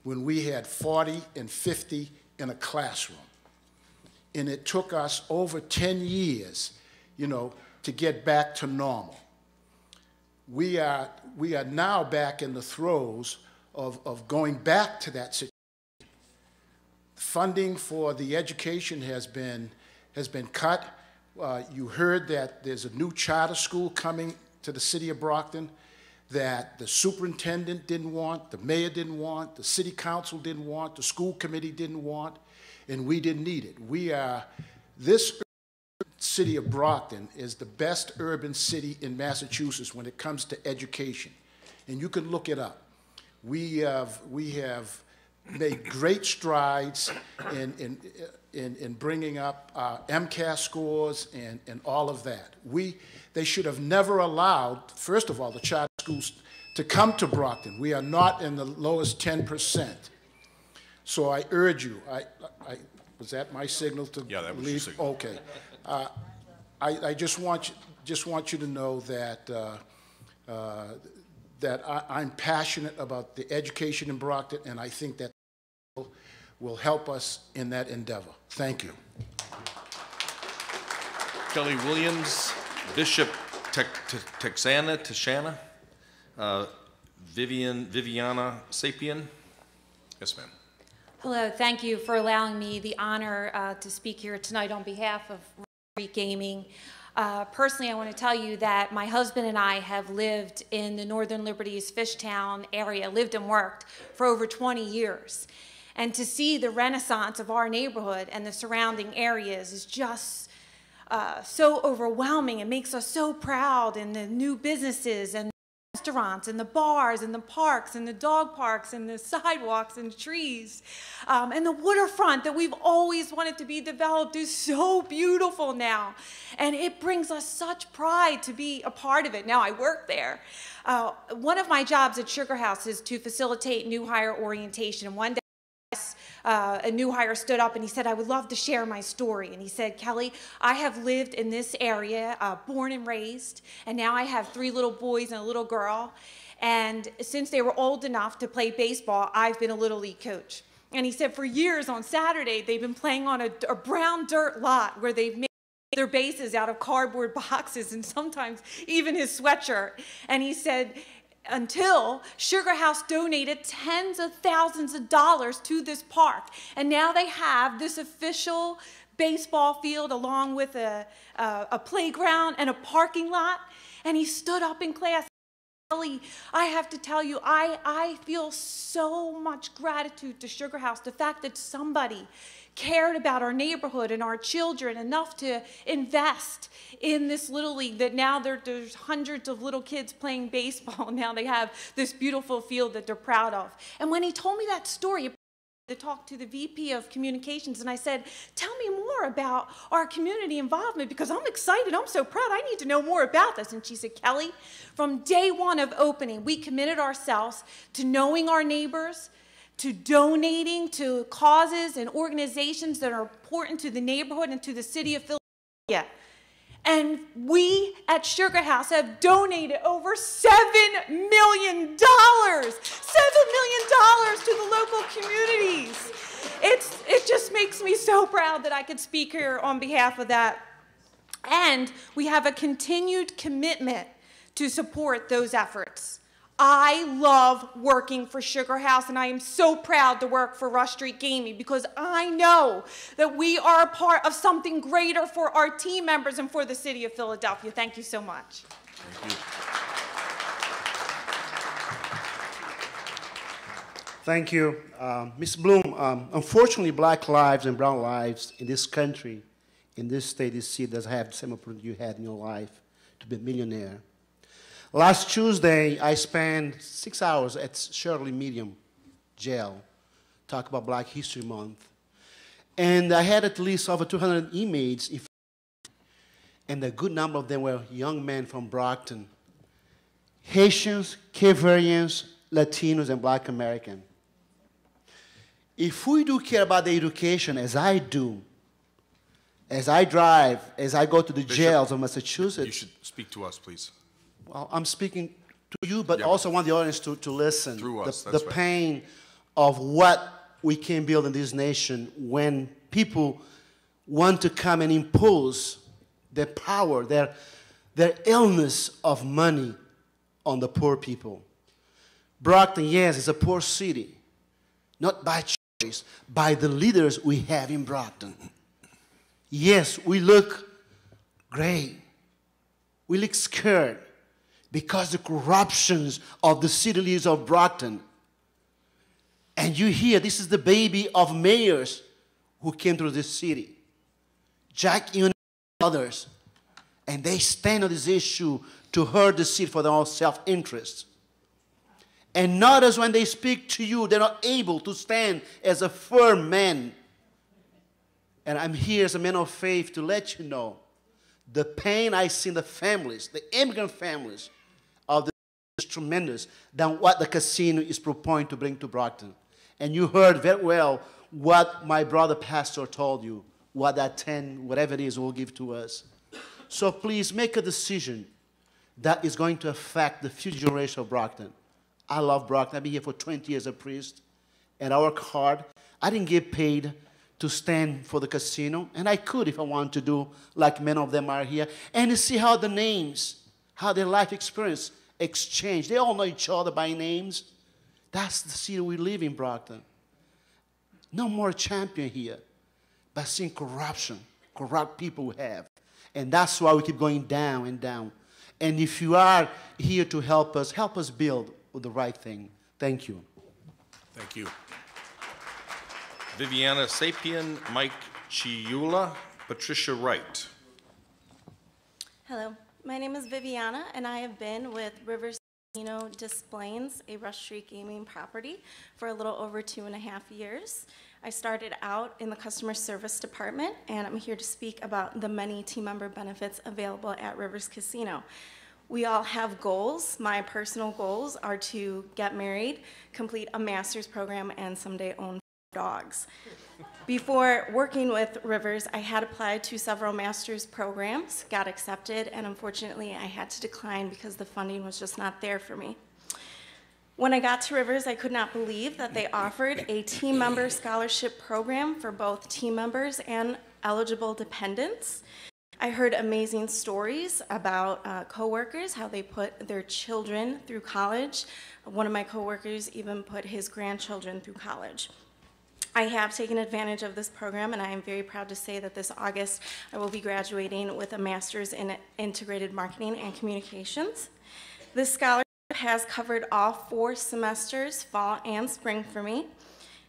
when we had 40 and 50 in a classroom. And it took us over 10 years, to get back to normal. We are now back in the throes of going back to that situation. Funding for the education has been cut. You heard that there's a new charter school coming to the city of Brockton that the superintendent didn't want, the mayor didn't want, the city council didn't want, the school committee didn't want, and we didn't need it. This city of Brockton is the best urban city in Massachusetts when it comes to education, and you can look it up. We have made great strides in bringing up MCAS scores and all of that. They should have never allowed, first of all, the charter schools to come to Brockton. We are not in the lowest 10%. So I urge you, was that my signal to leave?
Yeah, that was your signal.
Okay. I just want you to know that I'm passionate about the education in Brockton, and I think that will help us in that endeavor. Thank you.
Kelly Williams, Bishop Texana, Viviana Sapien. Yes, ma'am.
Hello, thank you for allowing me the honor to speak here tonight on behalf of Street Gaming. Personally, I want to tell you that my husband and I have lived in the Northern Liberties Fishtown area, lived and worked for over 20 years. And to see the renaissance of our neighborhood and the surrounding areas is just so overwhelming. It makes us so proud, and the new businesses and restaurants and the bars and the parks and the dog parks and the sidewalks and trees and the waterfront that we've always wanted to be developed is so beautiful now, and it brings us such pride to be a part of it. Now I work there. One of my jobs at Sugar House is to facilitate new hire orientation. One day a new hire stood up and he said, "I would love to share my story." And he said, "Kelly, I have lived in this area, born and raised, and now I have 3 little boys and a little girl. And since they were old enough to play baseball, I've been a Little League coach." And he said for years on Saturday, they've been playing on a brown dirt lot where they've made their bases out of cardboard boxes and sometimes even his sweatshirt. And he said, until Sugar House donated tens of thousands of dollars to this park. And now they have this official baseball field along with a playground and a parking lot. And he stood up in class. Kelly, I have to tell you, I feel so much gratitude to Sugar House. The fact that somebody cared about our neighborhood and our children enough to invest in this Little League, that now there's hundreds of little kids playing baseball. Now they have this beautiful field that they're proud of. And when he told me that story, I talked to the VP of Communications, and I said, "Tell me more about our community involvement, because I'm excited, I'm so proud, I need to know more about this." And she said, "Kelly, from day one of opening, we committed ourselves to knowing our neighbors, to donating to causes and organizations that are important to the neighborhood and to the city of Philadelphia. And we at Sugar House have donated over $7 million, $7 million to the local communities." It just makes me so proud that I could speak here on behalf of that. And we have a continued commitment to support those efforts. I love working for Sugar House, and I am so proud to work for Rush Street Gaming, because I know that we are a part of something greater for our team members and for the city of Philadelphia. Thank you so much.
Thank you.
Thank you. Ms. Bloom, unfortunately, black lives and brown lives in this country, in this state, this city, doesn't have the same opportunity you had in your life to be a millionaire. Last Tuesday, I spent 6 hours at Shirley Medium Jail, talk about Black History Month. And I had at least over 200 inmates, and a good number of them were young men from Brockton. Haitians, Cape Verdeans, Latinos, and Black Americans. If we do care about the education, as I do, as I drive, as I go to the jails of Massachusetts.
You should speak to us, please.
Well, I'm speaking to you, but
Yeah,
also want the audience to listen.
Through us,
The
that's right.
pain of what we can build in this nation when people want to come and impose their power, their illness of money on the poor people. Brockton, yes, is a poor city, not by choice, by the leaders we have in Brockton. Yes, we look great. We look scared because the corruptions of the city leaders of Brockton. And you hear, this is the baby of mayors who came through this city. Jack and others. And they stand on this issue to hurt the city for their own self-interest. And notice when they speak to you, they're not able to stand as a firm man. And I'm here as a man of faith to let you know the pain I see in the families, the immigrant families of the is tremendous than what the casino is proposing to bring to Brockton. And you heard very well what my brother pastor told you, what that 10, whatever it is, will give to us. So please make a decision that is going to affect the future generation of Brockton. I love Brockton. I've been here for 20 years as a priest, and I work hard. I didn't get paid to stand for the casino, and I could if I wanted to do like many of them are here, and to see how the names, how their life experience exchange. They all know each other by names. That's the city we live in, Brockton. No more champion here, but seeing corruption, corrupt people we have. And that's why we keep going down and down. And if you are here to help us build the right thing. Thank you.
Thank you. Viviana Sapien, Mike Chiula, Patricia Wright.
Hello, my name is Viviana, and I have been with Rivers Casino Displays, a Rush Street gaming property, for a little over 2.5 years. I started out in the customer service department, and I'm here to speak about the many team member benefits available at Rivers Casino. We all have goals. My personal goals are to get married, complete a master's program, and someday own dogs. Before working with Rivers, I had applied to several master's programs, got accepted, and unfortunately I had to decline because the funding was just not there for me. When I got to Rivers, I could not believe that they offered a team member scholarship program for both team members and eligible dependents. I heard amazing stories about coworkers, how they put their children through college. One of my coworkers even put his grandchildren through college. I have taken advantage of this program, and I am very proud to say that this August I will be graduating with a master's in integrated marketing and communications. This scholarship has covered all 4 semesters, fall and spring, for me.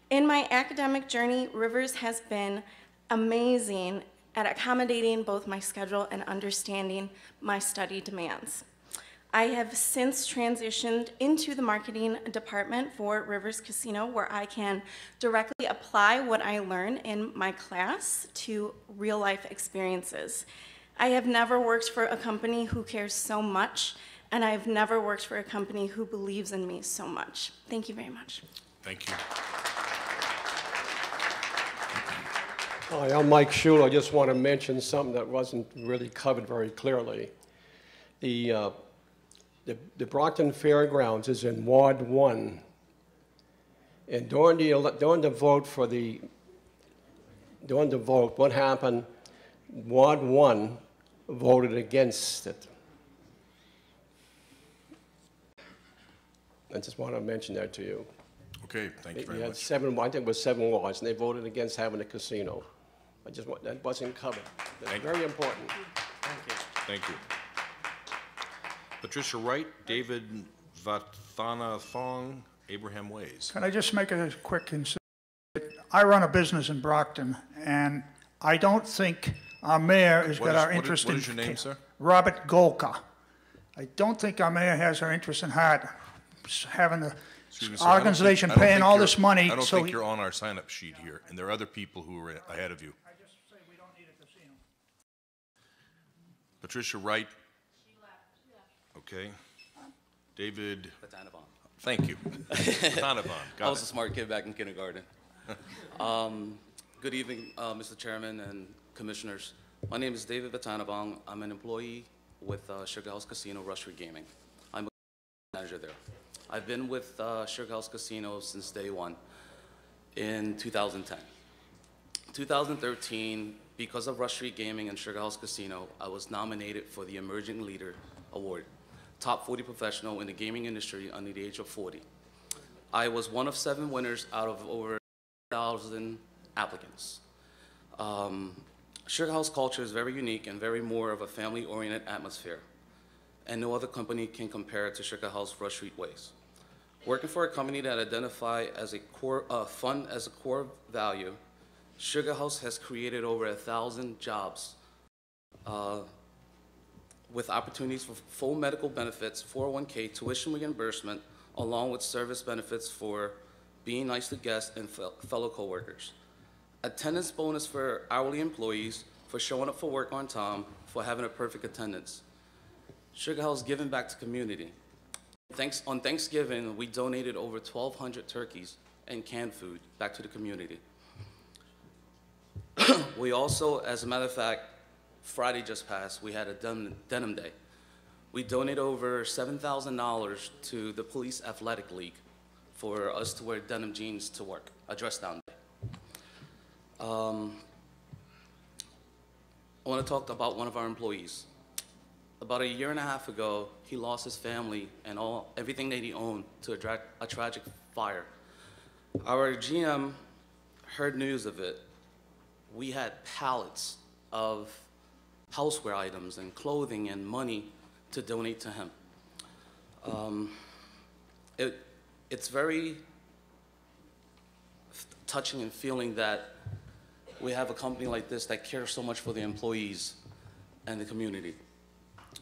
In my academic journey, Rivers has been amazing at accommodating both my schedule and understanding my study demands. I have since transitioned into the marketing department for Rivers Casino, where I can directly apply what I learn in my class to real-life experiences. I have never worked for a company who cares so much, and I've never worked for a company who believes in me so much. Thank you very much.
Thank you.
Hi, I'm Mike Schul. I just want to mention something that wasn't really covered very clearly. The Brockton Fairgrounds is in Ward 1. And during the vote, what happened, Ward 1 voted against it. I just want to mention that to you.
Okay, thank you very
You had
much.
7, I think it was 7 wards, and they voted against having a casino. That wasn't covered. That's very important. Thank you.
Thank you. Patricia Wright, David Vathanathong, Abraham Ways.
Can I just make a quick consideration? I run a business in Brockton, and I don't think our mayor has got our interest in...
What is your name, sir?
Robert Golka. I don't think our mayor has our interest in heart, having the
Excuse me, sir, I don't
organization
think- I don't
paying
think
all
you're-
this money.
I don't
so
think
he-
you're on our sign-up sheet here, and there are other people who are ahead of you. Patricia Wright. Okay. David. Thank you. Vatanavon.
I was a smart kid back in kindergarten. Good evening, Mr. Chairman and Commissioners. My name is David Vatanavong. I'm an employee with Sugar House Casino, Rush Street Gaming. manager there. I've been with Sugar House Casino since day one in 2010. 2013, because of Rush Street Gaming and Sugar House Casino, I was nominated for the Emerging Leader Award, top 40 professional in the gaming industry under the age of 40. I was one of 7 winners out of over 1,000 applicants. Sugar House culture is very unique and very more of a family-oriented atmosphere, and no other company can compare it to Sugar House Rush Street ways. Working for a company that identifies as a core, fun as a core value, Sugar House has created over 1,000 jobs with opportunities for full medical benefits, 401k, tuition reimbursement, along with service benefits for being nice to guests and fellow coworkers. Attendance bonus for hourly employees, for showing up for work on time, for having a perfect attendance. Sugar House giving back to community. On Thanksgiving, we donated over 1,200 turkeys and canned food back to the community. We also, as a matter of fact, Friday just passed, we had a denim day. We donated over $7,000 to the Police Athletic League for us to wear denim jeans to work, a dress down day. I want to talk about one of our employees. About 1.5 years ago, he lost his family and everything that he owned to a tragic fire. Our GM heard news of it. We had pallets of houseware items and clothing and money to donate to him. It's very touching and feeling that we have a company like this that cares so much for the employees and the community.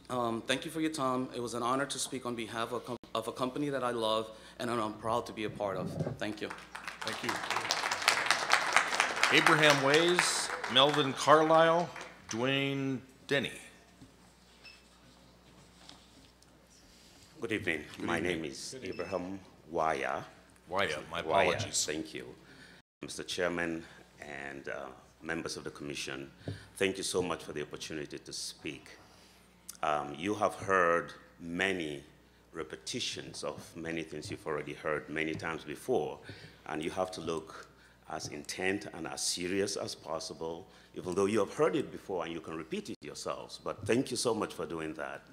Thank you for your time. It was an honor to speak on behalf of a company that I love and I'm proud to be a part of. Thank you.
Thank you. Abraham Ways, Melvin Carlisle, Dwayne Denny.
Good evening. My name is Abraham Waya.
Waya, my apologies.
Waya, thank you. Mr. Chairman and members of the Commission, thank you so much for the opportunity to speak. You have heard many repetitions of many things you've already heard many times before, and you have to look as intent and as serious as possible, even though you have heard it before and you can repeat it yourselves. But thank you so much for doing that.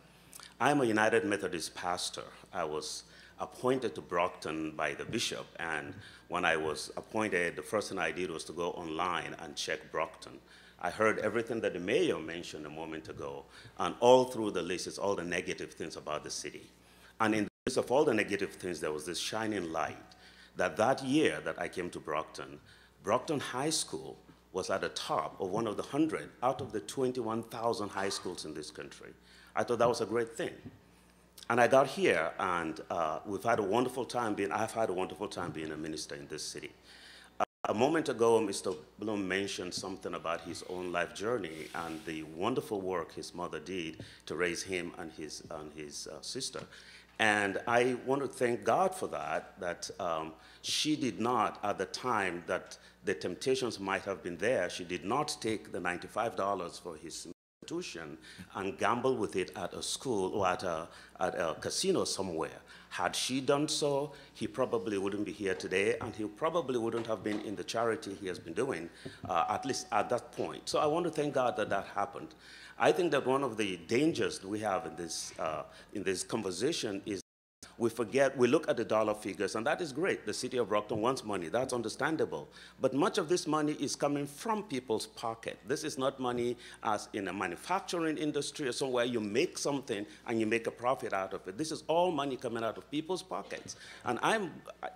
I am a United Methodist pastor. I was appointed to Brockton by the bishop, and when I was appointed, the first thing I did was to go online and check Brockton. I heard everything that the mayor mentioned a moment ago, and all through the list is all the negative things about the city. And in the midst of all the negative things, there was this shining light that year that I came to Brockton, Brockton High School was at the top of one of the 100 out of the 21,000 high schools in this country. I thought that was a great thing. And I got here, and I've had a wonderful time being a minister in this city. A moment ago, Mr. Bloom mentioned something about his own life journey and the wonderful work his mother did to raise him and his sister. And I want to thank God for that she did not, at the time that the temptations might have been there, she did not take the $95 for his institution and gamble with it at a school or at a casino somewhere. Had she done so, he probably wouldn't be here today, and he probably wouldn't have been in the charity he has been doing, at least at that point. So I want to thank God that that happened. I think that one of the dangers we have in this conversation is we look at the dollar figures, and that is great. The city of Brockton wants money. That's understandable. But much of this money is coming from people's pocket. This is not money as in a manufacturing industry or somewhere you make something and you make a profit out of it. This is all money coming out of people's pockets. And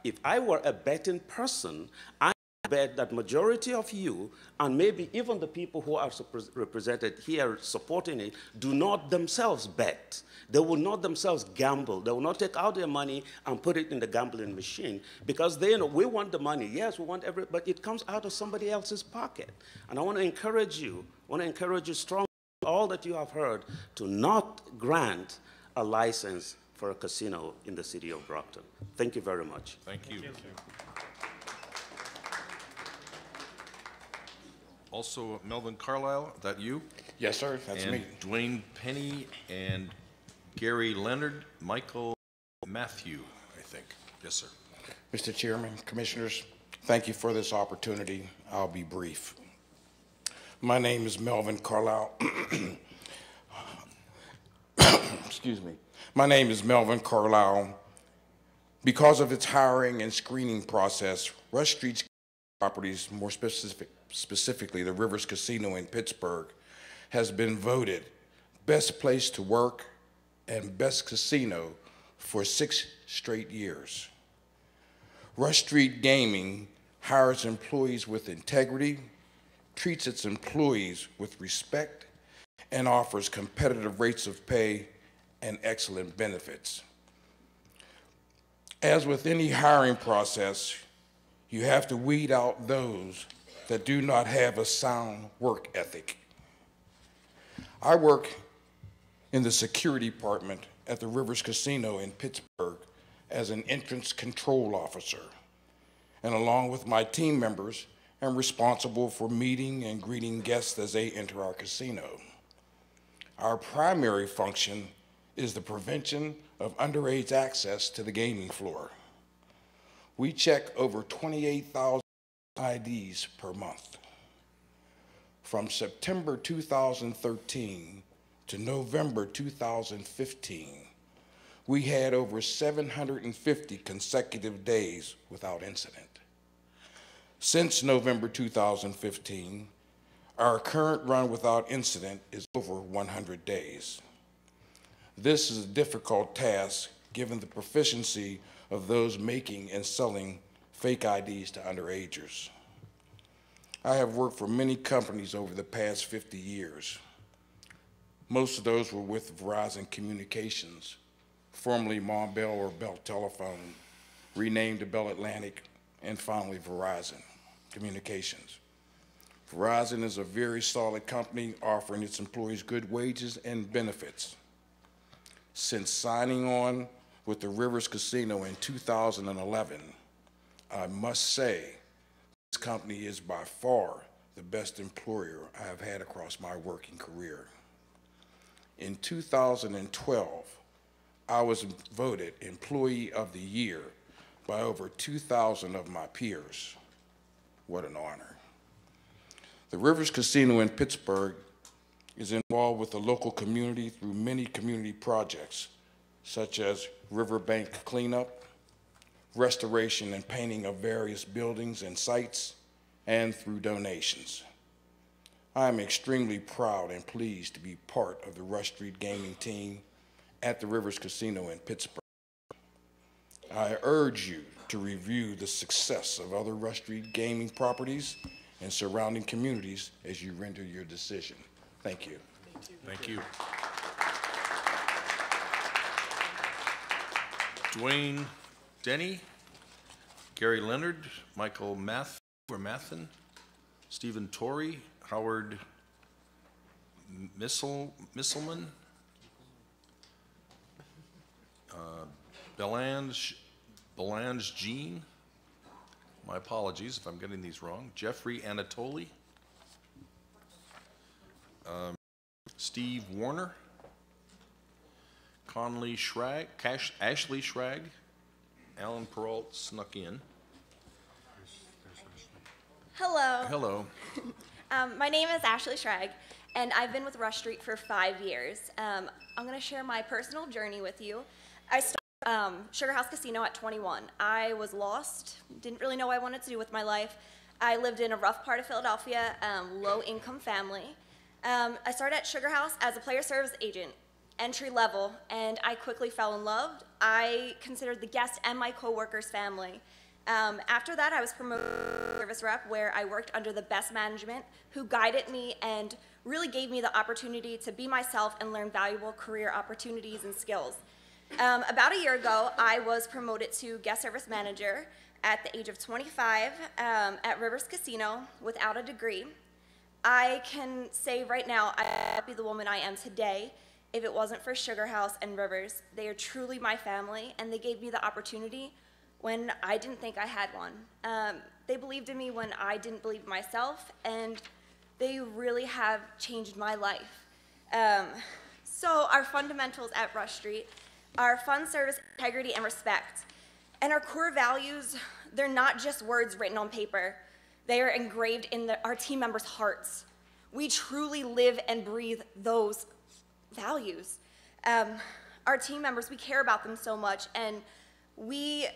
if I were a betting person, I bet that majority of you, and maybe even the people who are represented here supporting it, do not themselves bet. They will not themselves gamble. They will not take out their money and put it in the gambling machine because they know we want the money. Yes, we want but it comes out of somebody else's pocket. And I want to encourage you strongly, all that you have heard, to not grant a license for a casino in the city of Brockton. Thank you very much.
Thank you. Also, Melvin Carlisle, that you?
Yes, sir, that's
and
me.
Dwayne Penny and Gary Leonard, Michael Matthew, I think. Yes, sir.
Mr. Chairman, Commissioners, thank you for this opportunity. I'll be brief. My name is Melvin Carlisle. Excuse me. My name is Melvin Carlisle. Because of its hiring and screening process, Rush Street's properties, more specifically the Rivers Casino in Pittsburgh, has been voted best place to work and best casino for 6 straight years. Rush Street Gaming hires employees with integrity, treats its employees with respect, and offers competitive rates of pay and excellent benefits. As with any hiring process, you have to weed out those that do not have a sound work ethic. I work in the security department at the Rivers Casino in Pittsburgh as an entrance control officer, and along with my team members, am responsible for meeting and greeting guests as they enter our casino. Our primary function is the prevention of underage access to the gaming floor. We check over 28,000 IDs per month. From September 2013 to November 2015, we had over 750 consecutive days without incident. Since November 2015, our current run without incident is over 100 days. This is a difficult task given the proficiency of those making and selling fake IDs to underagers. I have worked for many companies over the past 50 years. Most of those were with Verizon Communications, formerly Mont Bell or Bell Telephone, renamed to Bell Atlantic, and finally Verizon Communications. Verizon is a very solid company offering its employees good wages and benefits. Since signing on with the Rivers Casino in 2011, I must say this company is by far the best employer I have had across my working career. In 2012, I was voted Employee of the Year by over 2,000 of my peers. What an honor. The Rivers Casino in Pittsburgh is involved with the local community through many community projects, such as riverbank cleanup, restoration and painting of various buildings and sites, and through donations. I am extremely proud and pleased to be part of the Rush Street Gaming team at the Rivers Casino in Pittsburgh. I urge you to review the success of other Rush Street Gaming properties and surrounding communities as you render your decision. Thank you.
Thank you. Dwayne Denny, Gary Leonard, Michael Mathen, Stephen Torrey, Howard Misselman, Belange Jean, my apologies if I'm getting these wrong, Jeffrey Anatoli, Steve Warner, Ashley Schrag, Alan Peralt snuck in.
Hello.
Hello.
My name is Ashley Schrag, and I've been with Rush Street for 5 years. I'm going to share my personal journey with you. I started Sugar House Casino at 21. I was lost, didn't really know what I wanted to do with my life. I lived in a rough part of Philadelphia, low-income family. I started at Sugar House as a player service agent, entry level, and I quickly fell in love. I considered the guests and my coworkers family. After that, I was promoted to service rep, where I worked under the best management, who guided me and really gave me the opportunity to be myself and learn valuable career opportunities and skills. About a year ago, I was promoted to guest service manager at the age of 25 at Rivers Casino without a degree. I can say right now, I would not be the woman I am today if it wasn't for Sugar House and Rivers. They are truly my family, and they gave me the opportunity when I didn't think I had one. They believed in me when I didn't believe in myself, and they really have changed my life. So our fundamentals at Rush Street, Our fund serves integrity and respect. And our core values, they're not just words written on paper. They are engraved in our team members' hearts. We truly live and breathe those values. Our team members, we care about them so much, and we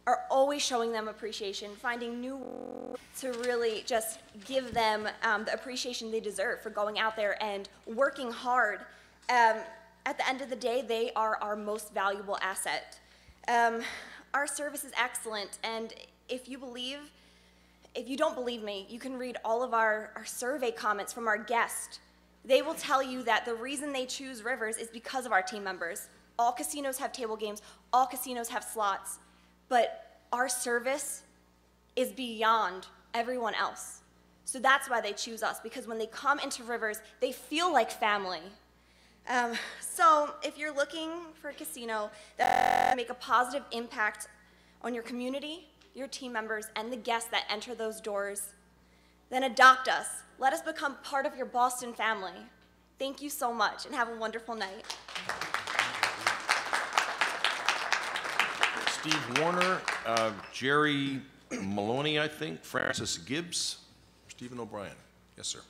are always showing them appreciation, finding new ways to really just give them the appreciation they deserve for going out there and working hard. At the end of the day, they are our most valuable asset. Our service is excellent, and if you don't believe me, you can read all of our survey comments from our guests. They will tell you that the reason they choose Rivers is because of our team members. All casinos have table games, all casinos have slots, but our service is beyond everyone else. So that's why they choose us, because when they come into Rivers, they feel like family. So if you're looking for a casino that will make a positive impact on your community, your team members, and the guests that enter those doors, then adopt us. Let us become part of your Boston family. Thank you so much, and have a wonderful night.
Steve Warner, Jerry Maloney, I think, Francis Gibbs, Stephen O'Brien. Yes, sir.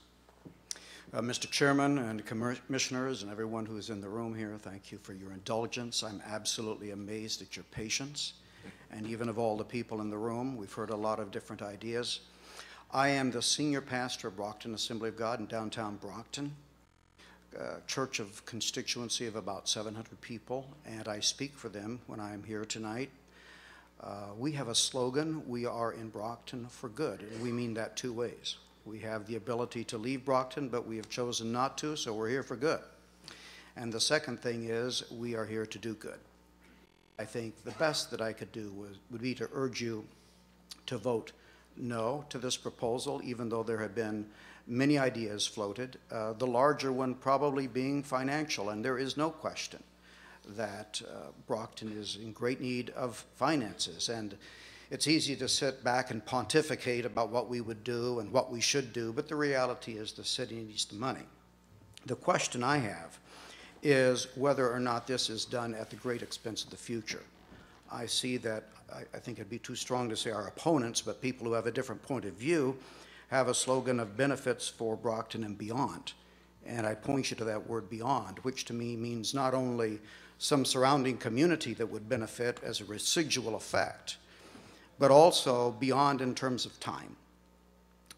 Mr. Chairman and commissioners and everyone who is in the room here, thank you for your indulgence. I'm absolutely amazed at your patience, and even of all the people in the room. We've heard a lot of different ideas. I am the senior pastor of Brockton Assembly of God in downtown Brockton, a church of constituency of about 700 people, and I speak for them when I'm here tonight. We have a slogan, we are in Brockton for good, and we mean that two ways. We have the ability to leave Brockton, but we have chosen not to, so we're here for good. And the second thing is, we are here to do good. I think the best that I could do would be to urge you to vote no to this proposal, even though there have been many ideas floated, the larger one probably being financial, and there is no question that Brockton is in great need of finances. And it's easy to sit back and pontificate about what we would do and what we should do, but the reality is the city needs the money. The question I have is whether or not this is done at the great expense of the future. I see that, I think it'd be too strong to say our opponents, but people who have a different point of view have a slogan of benefits for Brockton and beyond. And I point you to that word beyond, which to me means not only some surrounding community that would benefit as a residual effect, but also beyond in terms of time.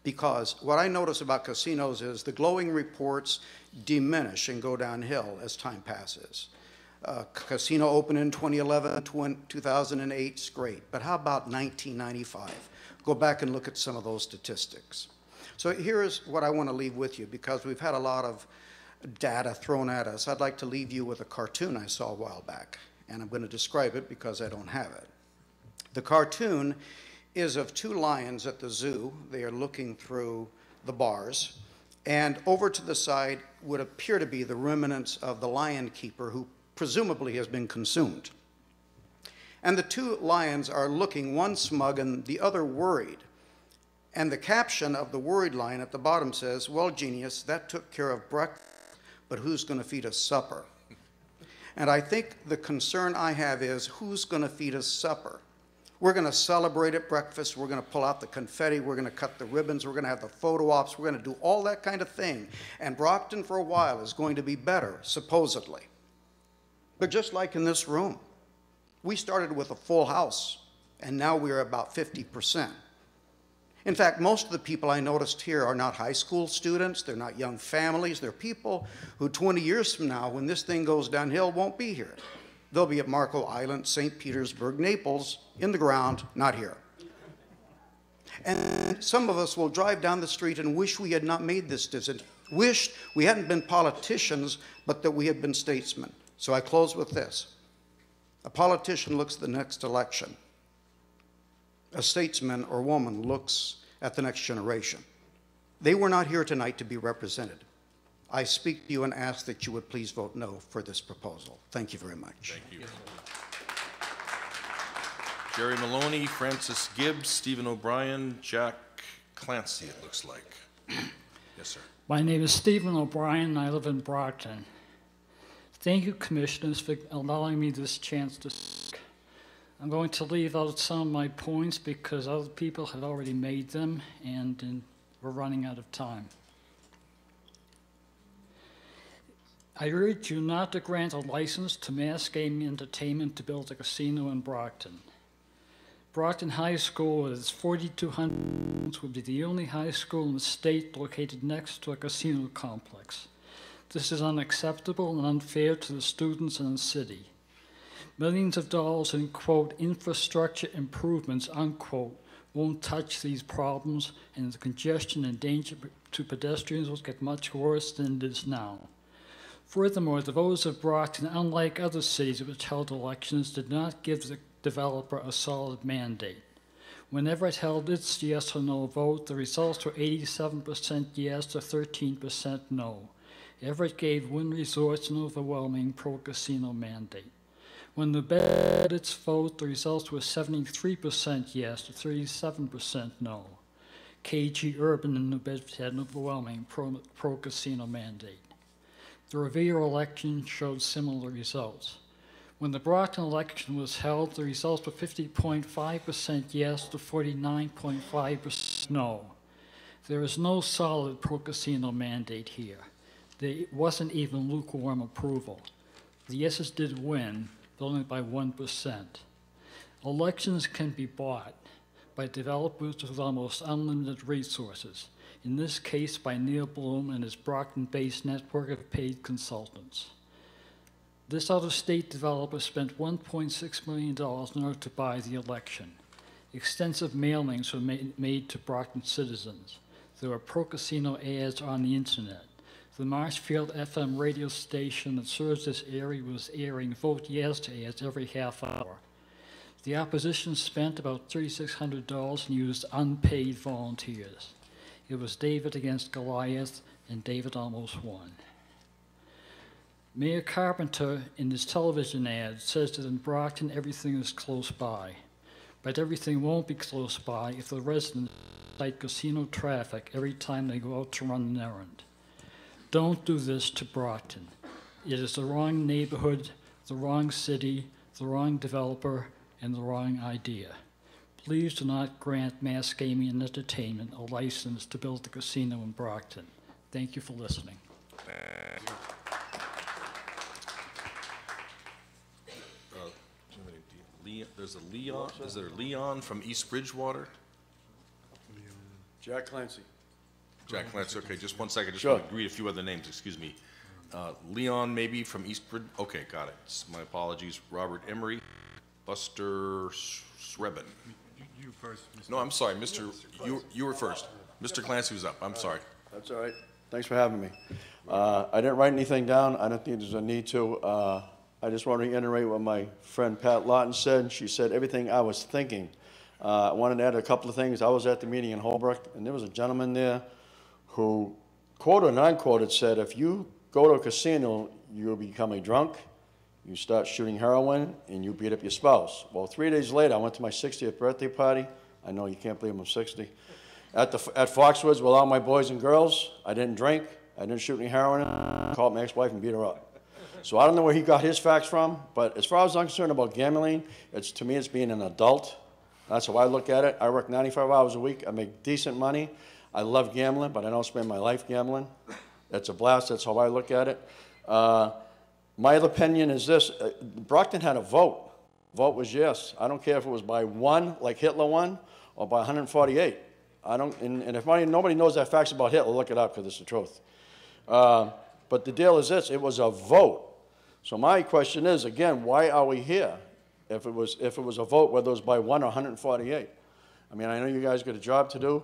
Because what I notice about casinos is the glowing reports diminish and go downhill as time passes. Casino opened in 2011, 2008 is great, but how about 1995? Go back and look at some of those statistics. So here's what I want to leave with you, because we've had a lot of data thrown at us. I'd like to leave you with a cartoon I saw a while back, and I'm going to describe it because I don't have it. The cartoon is of two lions at the zoo. They are looking through the bars, and over to the side would appear to be the remnants of the lion keeper who presumably has been consumed. And the two lions are looking, one smug and the other worried. And the caption of the worried lion at the bottom says, "Well, genius, that took care of breakfast, but who's going to feed us supper?" And I think the concern I have is, who's going to feed us supper? We're going to celebrate at breakfast, we're going to pull out the confetti, we're going to cut the ribbons, we're going to have the photo ops, we're going to do all that kind of thing. And Brockton for a while is going to be better, supposedly. But just like in this room, we started with a full house, and now we're about 50%. In fact, most of the people I noticed here are not high school students, they're not young families, they're people who 20 years from now, when this thing goes downhill, won't be here. They'll be at Marco Island, St. Petersburg, Naples, in the ground, not here. And some of us will drive down the street and wish we had not made this decision, wish we hadn't been politicians, but that we had been statesmen. So I close with this. A politician looks at the next election. A statesman or woman looks at the next generation. They were not here tonight to be represented. I speak to you and ask that you would please vote no for this proposal. Thank you very much.
Thank you. Jerry Maloney, Francis Gibbs, Stephen O'Brien, Jack Clancy, it looks like. Yes, sir.
My name is Stephen O'Brien, and I live in Brockton. Thank you, Commissioners, for allowing me this chance to speak. I'm going to leave out some of my points because other people had already made them, and we're running out of time. I urge you not to grant a license to Mass Gaming Entertainment to build a casino in Brockton. Brockton High School, with its 4,200 students, would be the only high school in the state located next to a casino complex. This is unacceptable and unfair to the students in the city. Millions of dollars in, quote, infrastructure improvements, unquote, won't touch these problems, and the congestion and danger to pedestrians will get much worse than it is now. Furthermore, the voters of Brockton, unlike other cities which held elections, did not give the developer a solid mandate. Whenever it held its yes or no vote, the results were 87% yes to 13% no. Everett gave Wynn Resorts an overwhelming pro-casino mandate. When the Bed had its vote, the results were 73% yes to 37% no. KG Urban in New Bedford had an overwhelming pro-casino mandate. The Revere election showed similar results. When the Brockton election was held, the results were 50.5% yes to 49.5% no. There is no solid pro-casino mandate here. There wasn't even lukewarm approval. The yeses did win, but only by 1%. Elections can be bought by developers with almost unlimited resources, in this case by Neil Bloom and his Brockton-based network of paid consultants. This out-of-state developer spent $1.6 million in order to buy the election. Extensive mailings were made to Brockton citizens. There were pro-casino ads on the internet. The Marshfield FM radio station that serves this area was airing Vote Yes ads every half hour. The opposition spent about $3,600 and used unpaid volunteers. It was David against Goliath, and David almost won. Mayor Carpenter, in his television ad, says that in Brockton everything is close by. But everything won't be close by if the residents cite casino traffic every time they go out to run an errand. Don't do this to Brockton. It is the wrong neighborhood, the wrong city, the wrong developer, and the wrong idea. Please do not grant Mass Gaming and Entertainment a license to build a casino in Brockton. Thank you for listening.
There's a Leon, is there Leon from East Bridgewater?
Jack Clancy.
Jack Clancy, okay, just one second, just
Sure.
want to read a few other names, excuse me. Leon maybe from East Bridge, okay, got it. My apologies. Robert Emery, Buster Srebin.
You first, Mr.
No, I'm sorry, you were first. Mr. Clancy was up, I'm sorry.
That's all right. Thanks for having me. I didn't write anything down. I don't think there's a need to. I just want to reiterate what my friend Pat Lawton said. She said everything I was thinking. I wanted to add a couple of things. I was at the meeting in Holbrook, and there was a gentleman there who, quoted and unquoted, said, if you go to a casino, you'll become a drunk, you start shooting heroin, and you beat up your spouse. Well, 3 days later, I went to my 60th birthday party. I know you can't believe I'm 60. At Foxwoods with all my boys and girls, I didn't drink, I didn't shoot any heroin, I called my ex-wife and beat her up. So I don't know where he got his facts from, but as far as I'm concerned about gambling, to me it's being an adult. That's how I look at it. I work 95 hours a week, I make decent money. I love gambling, but I don't spend my life gambling. It's a blast, that's how I look at it. My other opinion is this, Brockton had a vote. Vote was yes. I don't care if it was by 1, like Hitler won, or by 148. And if nobody knows that facts about Hitler, look it up because it's the truth. But the deal is this, it was a vote. So my question is, again, why are we here if it was a vote, whether it was by 1 or 148? I mean, I know you guys got a job to do.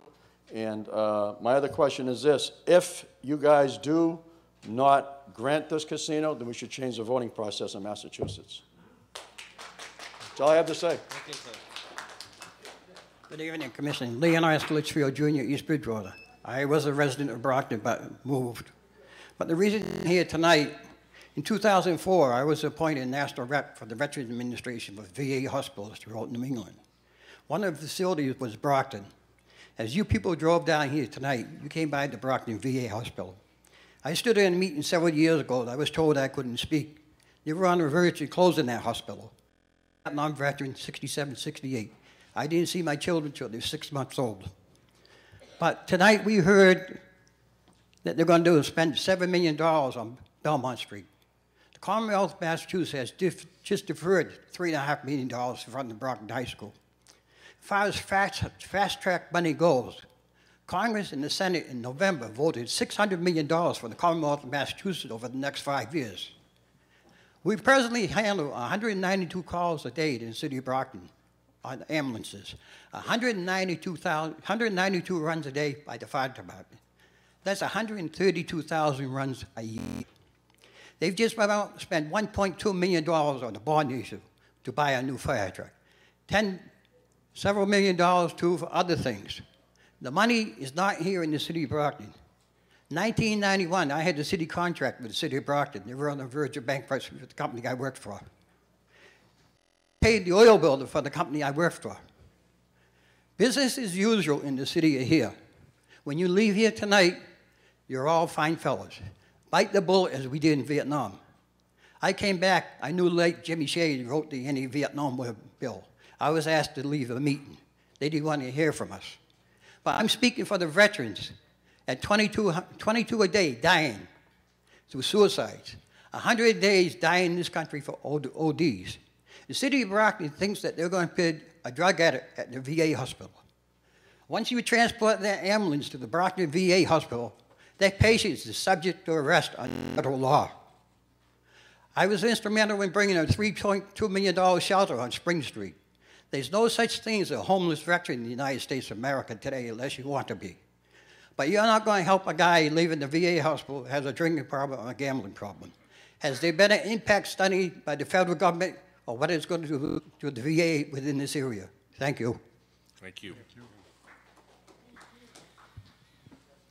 And my other question is this, if you guys do not grant this casino, then we should change the voting process in Massachusetts. That's all I have to say.
Good evening, Commissioner. Leonard Litchfield, Jr., East Bridgewater. I was a resident of Brockton, but moved. But the reason I'm here tonight, in 2004, I was appointed national rep for the Veterans Administration for VA hospitals throughout New England. One of the facilities was Brockton. As you people drove down here tonight, you came by the Brockton VA hospital. I stood in a meeting several years ago. I was told I couldn't speak They were on the verge of closing that hospital. Vietnam veteran, 67, 68. I didn't see my children till they were 6 months old. But tonight we heard that they're going to spend $7 million on Belmont Street. The Commonwealth of Massachusetts has just deferred $3.5 million from the Brockton High School. As far as fast-track money goes, Congress and the Senate in November voted $600 million for the Commonwealth of Massachusetts over the next 5 years. We presently handle 192 calls a day in the city of Brockton on ambulances, 192 runs a day by the fire department. That's 132,000 runs a year. They've just about spent $1.2 million on the bond issue to buy a new fire truck. Several million dollars too for other things. The money is not here in the city of Brockton. 1991, I had the city contract with the city of Brockton. They were on the verge of bankruptcy with the company I worked for. Paid the oil builder for the company I worked for. Business as usual in the city of here. When you leave here tonight, you're all fine fellows. Bite the bullet as we did in Vietnam. I came back, I knew late Jimmy Shea wrote the anti-Vietnam bill. I was asked to leave a meeting. They didn't want to hear from us. But I'm speaking for the veterans at 22 a day dying through suicides. 100 days dying in this country for ODs. The city of Brockton thinks that they're going to put a drug addict at the VA hospital. Once you transport that ambulance to the Brockton VA hospital, that patient is subject to arrest under federal law. I was instrumental in bringing a $3.2 million shelter on Spring Street. There's no such thing as a homeless veteran in the United States of America today unless you want to be. But you're not going to help a guy leaving the VA hospital who has a drinking problem or a gambling problem. Has there been an impact study by the federal government on what it's going to do to the VA within this area? Thank you.
Thank you.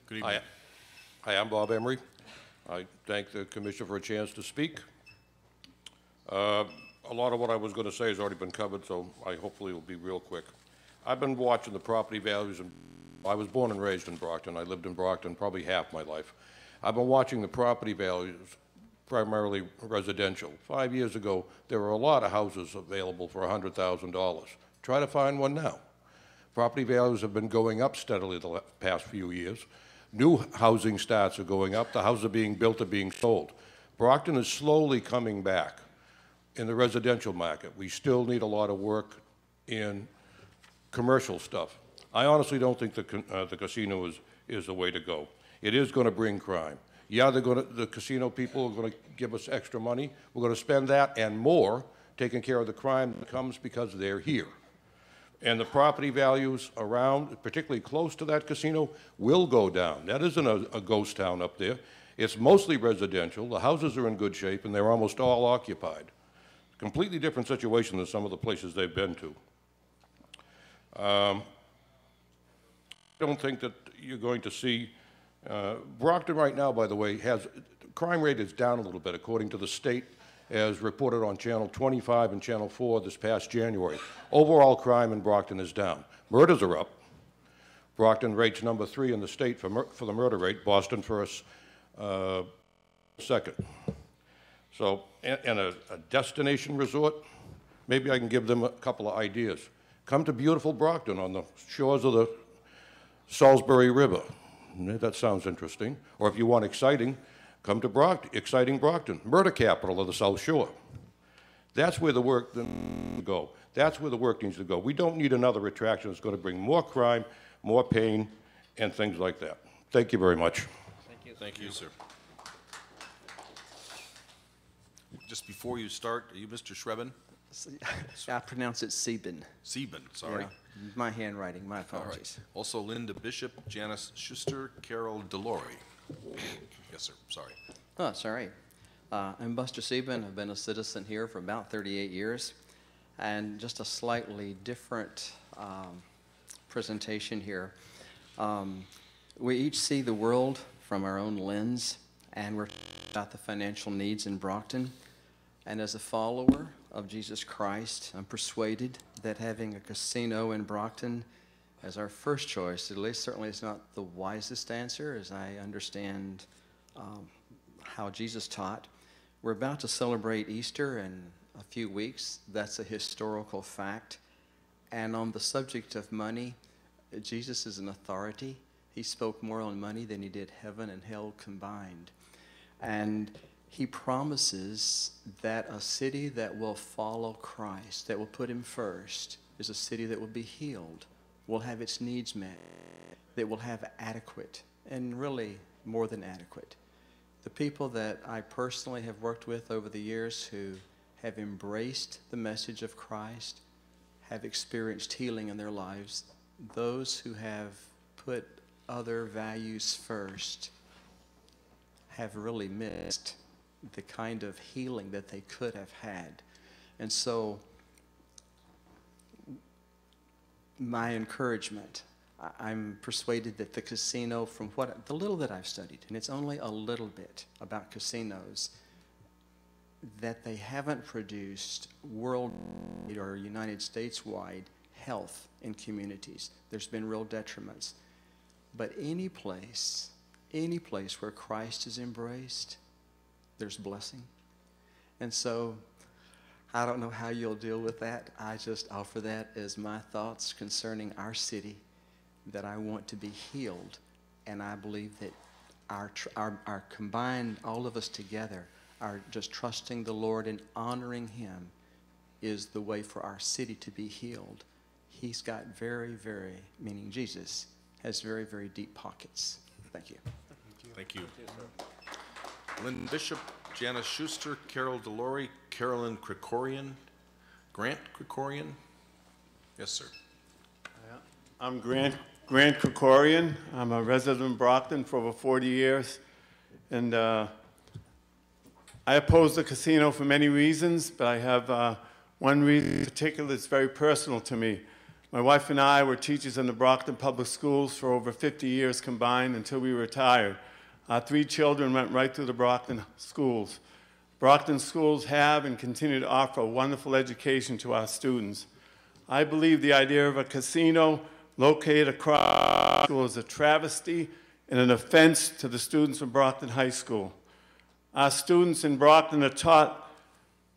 Good evening.
Hi, I'm Bob Emery. I thank the commission for a chance to speak. A lot of what I was going to say has already been covered, so I hopefully will be real quick. I've been watching the property values, and I was born and raised in Brockton. I lived in Brockton probably half my life. I've been watching the property values, primarily residential. 5 years ago, there were a lot of houses available for $100,000. Try to find one now. Property values have been going up steadily the past few years. New housing starts are going up. The houses are being built or being sold. Brockton is slowly coming back in the residential market. We still need a lot of work in commercial stuff. I honestly don't think the casino is the way to go. It is going to bring crime. Yeah, the casino people are going to give us extra money. We're going to spend that and more taking care of the crime that comes because they're here. And the property values around, particularly close to that casino, will go down. That isn't a ghost town up there. It's mostly residential. The houses are in good shape, and they're almost all occupied. Completely different situation than some of the places they've been to. I don't think that you're going to see, Brockton right now, by the way, crime rate is down a little bit, according to the state, as reported on Channel 25 and Channel 4 this past January. Overall crime in Brockton is down. Murders are up. Brockton rates number 3 in the state for the murder rate, Boston first, second. So, and a destination resort, maybe I can give them a couple of ideas. Come to beautiful Brockton on the shores of the Salisbury River. That sounds interesting. Or if you want exciting, come to Brockton, exciting Brockton, murder capital of the South Shore. That's where the work needs to go. That's where the work needs to go. We don't need another attraction that's going to bring more crime, more pain, and things like that. Thank you very much.
Thank you. Thank you, sir. Just before you start, are you Mr. Shrebin?
I pronounce it Sieben.
Sieben, sorry.
Yeah, my handwriting, my apologies.
Right. Also Linda Bishop, Janice Schuster, Carol Delory. Yes, sir, sorry.
Oh, it's all right. I'm Buster Sieben. I've been a citizen here for about 38 years. And just a slightly different presentation here. We each see the world from our own lens, and we're talking about the financial needs in Brockton. And as a follower of Jesus Christ, I'm persuaded that having a casino in Brockton as our first choice, at least certainly is not the wisest answer, as I understand how Jesus taught. We're about to celebrate Easter in a few weeks. That's a historical fact. And on the subject of money, Jesus is an authority. He spoke more on money than he did heaven and hell combined. And he promises that a city that will follow Christ, that will put him first, is a city that will be healed, will have its needs met, that will have adequate, and really more than adequate. The people that I personally have worked with over the years who have embraced the message of Christ, have experienced healing in their lives, those who have put other values first have really missed the kind of healing that they could have had. And so my encouragement, I'm persuaded that the casino, from the little that I've studied, and it's only a little bit about casinos, that they haven't produced worldwide or United States-wide health in communities. There's been real detriments. But any place where Christ is embraced, there's blessing. And so I don't know how you'll deal with that. I just offer that as my thoughts concerning our city, that I want to be healed. And I believe that our combined, all of us together, are just trusting the Lord and honoring him is the way for our city to be healed. He's got meaning Jesus, has very, very deep pockets. Thank you.
Thank you. Lynn Bishop, Janice Schuster, Carol Delory, Carolyn Krikorian, Grant Krikorian. Yes, sir.
I'm Grant Krikorian. I'm a resident of Brockton for over 40 years. And I oppose the casino for many reasons, but I have one reason in particular that's very personal to me. My wife and I were teachers in the Brockton Public Schools for over 50 years combined until we retired. Our 3 children went right through the Brockton schools. Brockton schools have and continue to offer a wonderful education to our students. I believe the idea of a casino located across the school is a travesty and an offense to the students of Brockton High School. Our students in Brockton are taught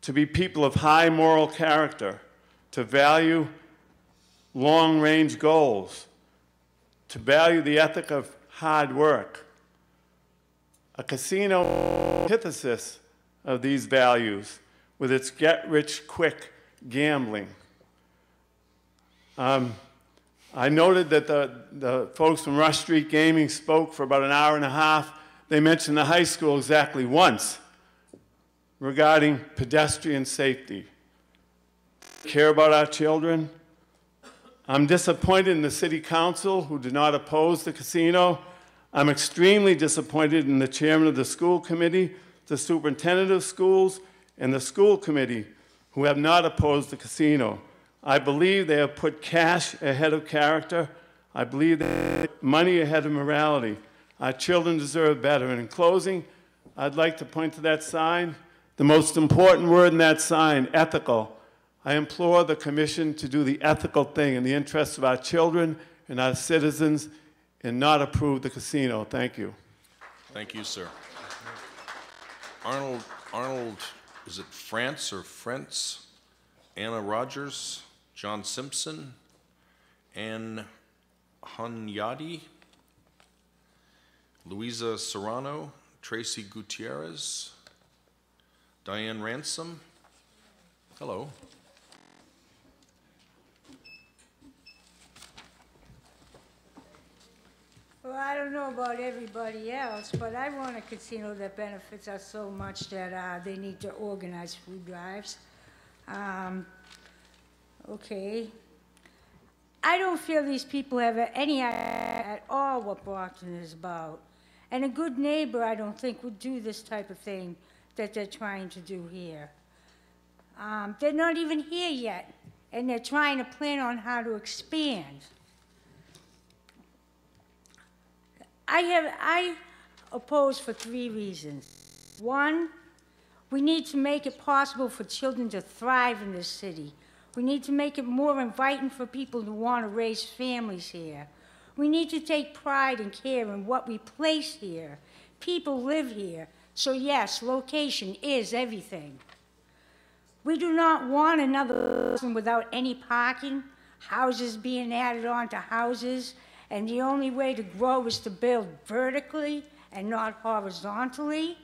to be people of high moral character, to value long-range goals, to value the ethic of hard work. A casino is the antithesis of these values with its get-rich-quick gambling. I noted that the folks from Rush Street Gaming spoke for about an hour and a half. They mentioned the high school exactly once regarding pedestrian safety. Care about our children? I'm disappointed in the City Council who did not oppose the casino. I'm extremely disappointed in the chairman of the school committee, the superintendent of schools, and the school committee who have not opposed the casino. I believe they have put cash ahead of character. I believe they have put money ahead of morality. Our children deserve better. And in closing, I'd like to point to that sign. The most important word in that sign, ethical. I implore the Commission to do the ethical thing in the interests of our children and our citizens and not approve the casino. Thank you.
Thank you, sir. Arnold, is it France or Frentz? Anna Rogers, John Simpson, Ann Hunyadi, Louisa Serrano, Tracy Gutierrez, Diane Ransom. Hello.
Well, I don't know about everybody else, but I want a casino that benefits us so much that they need to organize food drives. Okay. I don't feel these people have any idea at all what Brockton is about. And a good neighbor, I don't think, would do this type of thing that they're trying to do here. They're not even here yet, and they're trying to plan on how to expand. I oppose for 3 reasons. 1, we need to make it possible for children to thrive in this city. We need to make it more inviting for people who want to raise families here. We need to take pride and care in what we place here. People live here. So yes, location is everything. We do not want another person without any parking, houses being added on to houses, and the only way to grow is to build vertically and not horizontally.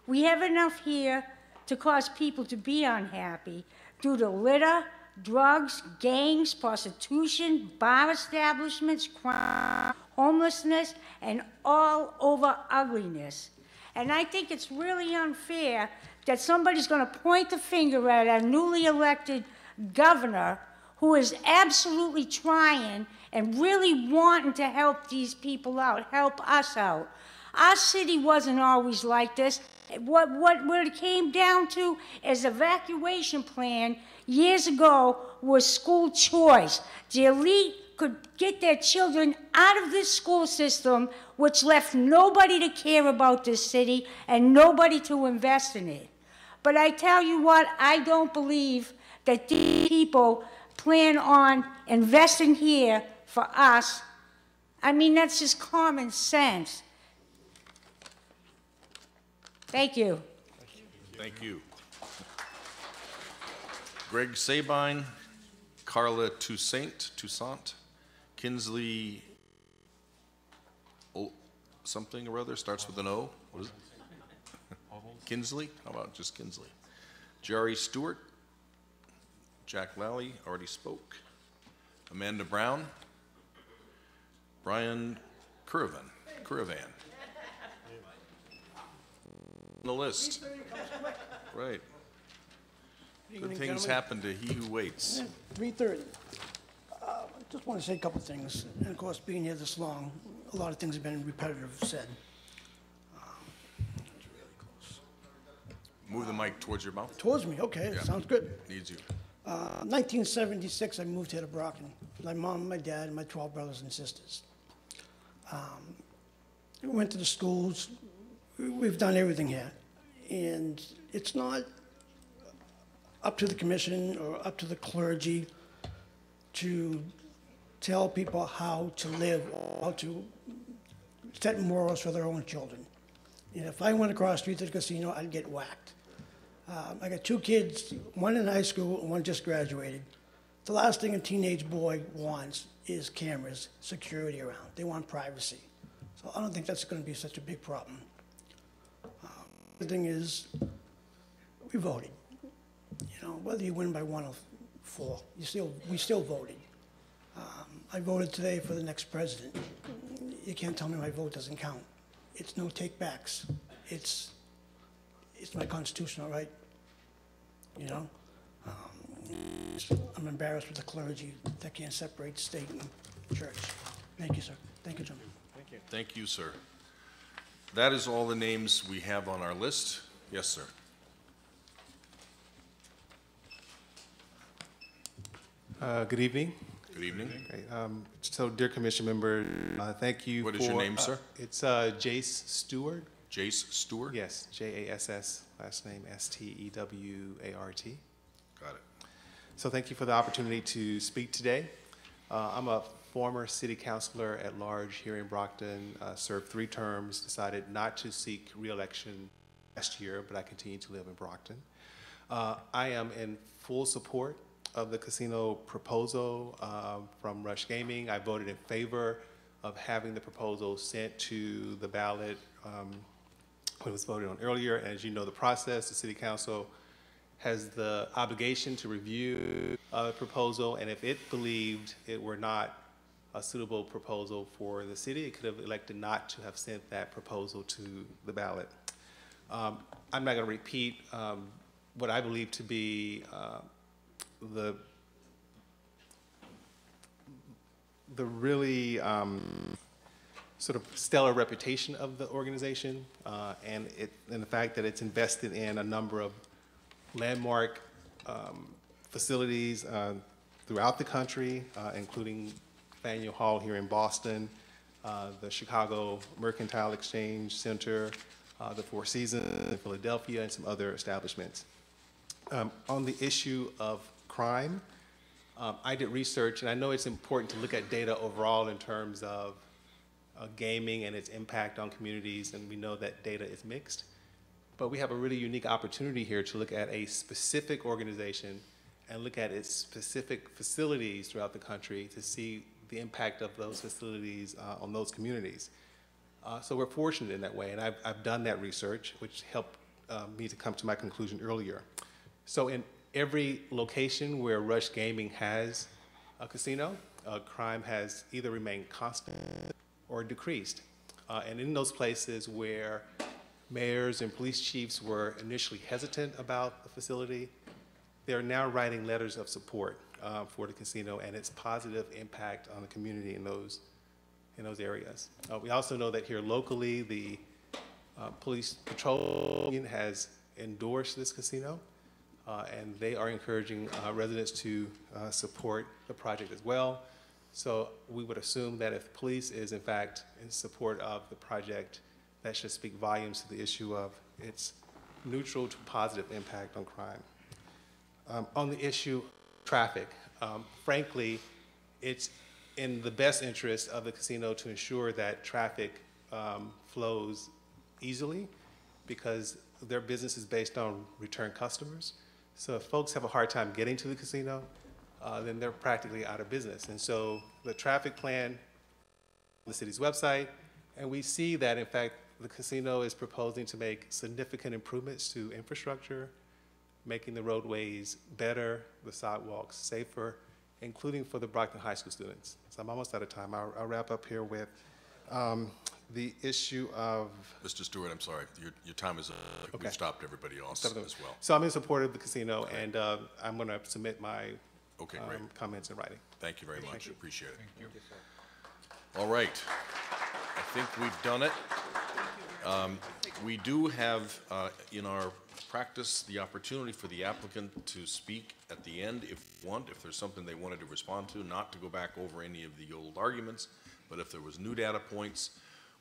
We have enough here to cause people to be unhappy due to litter, drugs, gangs, prostitution, bar establishments, crime, homelessness, and all over ugliness. And I think it's really unfair that somebody's going to point the finger at our newly elected governor who is absolutely trying and really wanting to help these people out, help us out. Our city wasn't always like this. What it came down to is evacuation plan years ago was school choice. The elite could get their children out of this school system, which left nobody to care about this city and nobody to invest in it. But I tell you what, I don't believe that these people plan on investing here for us. I mean, that's just common sense. Thank you.
Thank you. Greg Sabine, Carla Toussaint, Kinsley, something or other, starts with an O. What is it? Kinsley? How about just Kinsley? Jerry Stewart, Jack Lally, already spoke. Amanda Brown, Brian Curavan. On the list. Right. Good things happen to he who waits.
3:30. I just want to say a couple things. And of course, being here this long, a lot of things have been repetitive said.
Move the mic towards your mouth.
Towards me, okay,
Yeah.
sounds good.
Needs you.
1976, I moved here to Brockton. My mom, my dad, and my 12 brothers and sisters. We went to the schools. We've done everything here. And it's not up to the commission or up to the clergy to tell people how to live, how to set morals for their own children. And if I went across the street to the casino, I'd get whacked. I got 2 kids, one in high school and one just graduated. The last thing a teenage boy wants is cameras, security around. They want privacy. So I don't think that's going to be such a big problem. The thing is, we voted. You know, whether you win by 1 or 4, we still voted. I voted today for the next president. You can't tell me my vote doesn't count. It's no take-backs. It's my constitutional right. You know, I'm embarrassed with the clergy that can't separate state and church. Thank you, sir. Thank you, gentlemen.
Thank you. Thank you, sir. That is all the names we have on our list. Yes, sir.
Good evening.
Good evening.
Okay, so, dear Commission member, thank you.
What is your name, sir?
It's Jace Stewart.
Jace Stewart?
Yes, J-A-S-S, last name S-T-E-W-A-R-T.
Got it.
So thank you for the opportunity to speak today. I'm a former city councilor at large here in Brockton, served 3 terms, decided not to seek re-election last year, but I continue to live in Brockton. I am in full support of the casino proposal from Rush Gaming. I voted in favor of having the proposal sent to the ballot when it was voted on earlier. And as you know the process, the City Council has the obligation to review the proposal, and if it believed it were not a suitable proposal for the city, it could have elected not to have sent that proposal to the ballot. I'm not going to repeat what I believe to be the really sort of stellar reputation of the organization and the fact that it's invested in a number of landmark facilities throughout the country, including Faneuil Hall here in Boston, the Chicago Mercantile Exchange Center, the Four Seasons in Philadelphia, and some other establishments. On the issue of crime, I did research, and I know it's important to look at data overall in terms of gaming and its impact on communities, and we know that data is mixed. But we have a really unique opportunity here to look at a specific organization and look at its specific facilities throughout the country to see the impact of those facilities on those communities. So we're fortunate in that way, and I've done that research, which helped me to come to my conclusion earlier. So in every location where Rush Gaming has a casino, crime has either remained constant or decreased. And in those places where mayors and police chiefs were initially hesitant about the facility, they're now writing letters of support for the casino and its positive impact on the community in those areas. We also know that here locally, the police patrol union has endorsed this casino, and they are encouraging residents to support the project as well. So we would assume that if police is in fact in support of the project, that should speak volumes to the issue of its neutral to positive impact on crime. On the issue of traffic, frankly, it's in the best interest of the casino to ensure that traffic flows easily, because their business is based on return customers. So if folks have a hard time getting to the casino, then they're practically out of business. And so the traffic plan on the city's website, and we see that in fact the casino is proposing to make significant improvements to infrastructure, making the roadways better, the sidewalks safer, including for the Brockton High School students. So I'm almost out of time. I'll wrap up here with the issue of...
Mr. Stewart, I'm sorry, your time is up.
Okay.
We've stopped everybody else as well.
So I'm in support of the casino, and I'm going to submit my comments in writing.
Thank you very much. Appreciate it. Thank you. All right. I think we've done it. We do have in our practice the opportunity for the applicant to speak at the end if they want, if there's something they wanted to respond to, not to go back over any of the old arguments, but if there was new data points.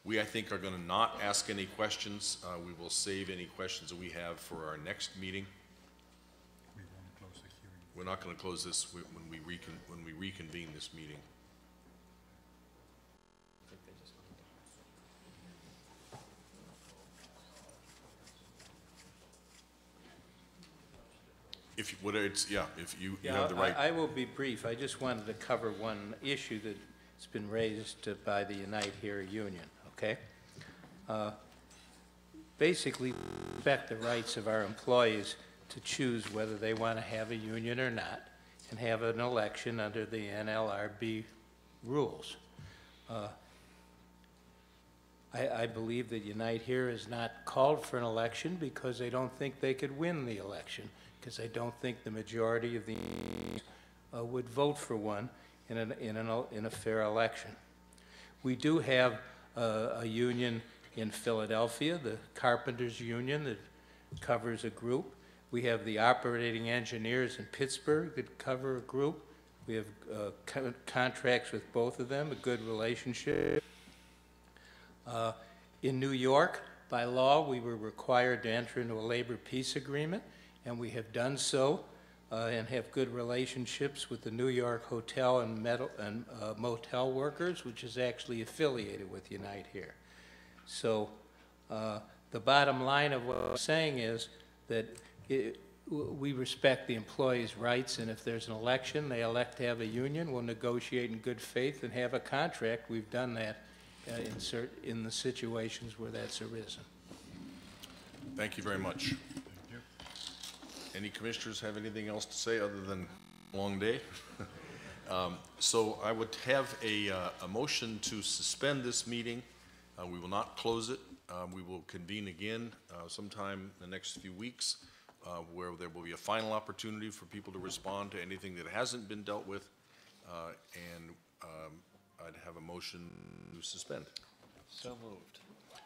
We, I think, are going to not ask any questions. We will save any questions that we have for our next meeting. We're not going to close this when we reconvene this meeting. If you have the right.
I will be brief. I just wanted to cover one issue that's been raised by the Unite Here union, okay? Basically, we respect the rights of our employees to choose whether they want to have a union or not and have an election under the NLRB rules. I believe that Unite Here has not called for an election because they don't think they could win the election, because I don't think the majority of the would vote for one in a fair election. We do have a union in Philadelphia, the Carpenters Union, that covers a group. We have the operating engineers in Pittsburgh that cover a group. We have contracts with both of them, a good relationship. In New York, by law, we were required to enter into a labor peace agreement, and we have done so and have good relationships with the New York hotel and motel workers, which is actually affiliated with Unite Here. So the bottom line of what I'm saying is that we respect the employees' rights, and if there's an election, they elect to have a union, we'll negotiate in good faith and have a contract. We've done that in the situations where that's arisen.
Thank you very much. Any commissioners have anything else to say other than long day? So I would have a motion to suspend this meeting. We will not close it. We will convene again sometime in the next few weeks where there will be a final opportunity for people to respond to anything that hasn't been dealt with. And I'd have a motion to suspend.
So moved.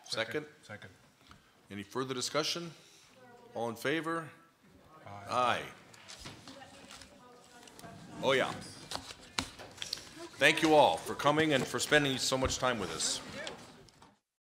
Second?
Second.
Any further discussion? All in favor? Aye. Oh, yeah. Thank you all for coming and for spending so much time with us.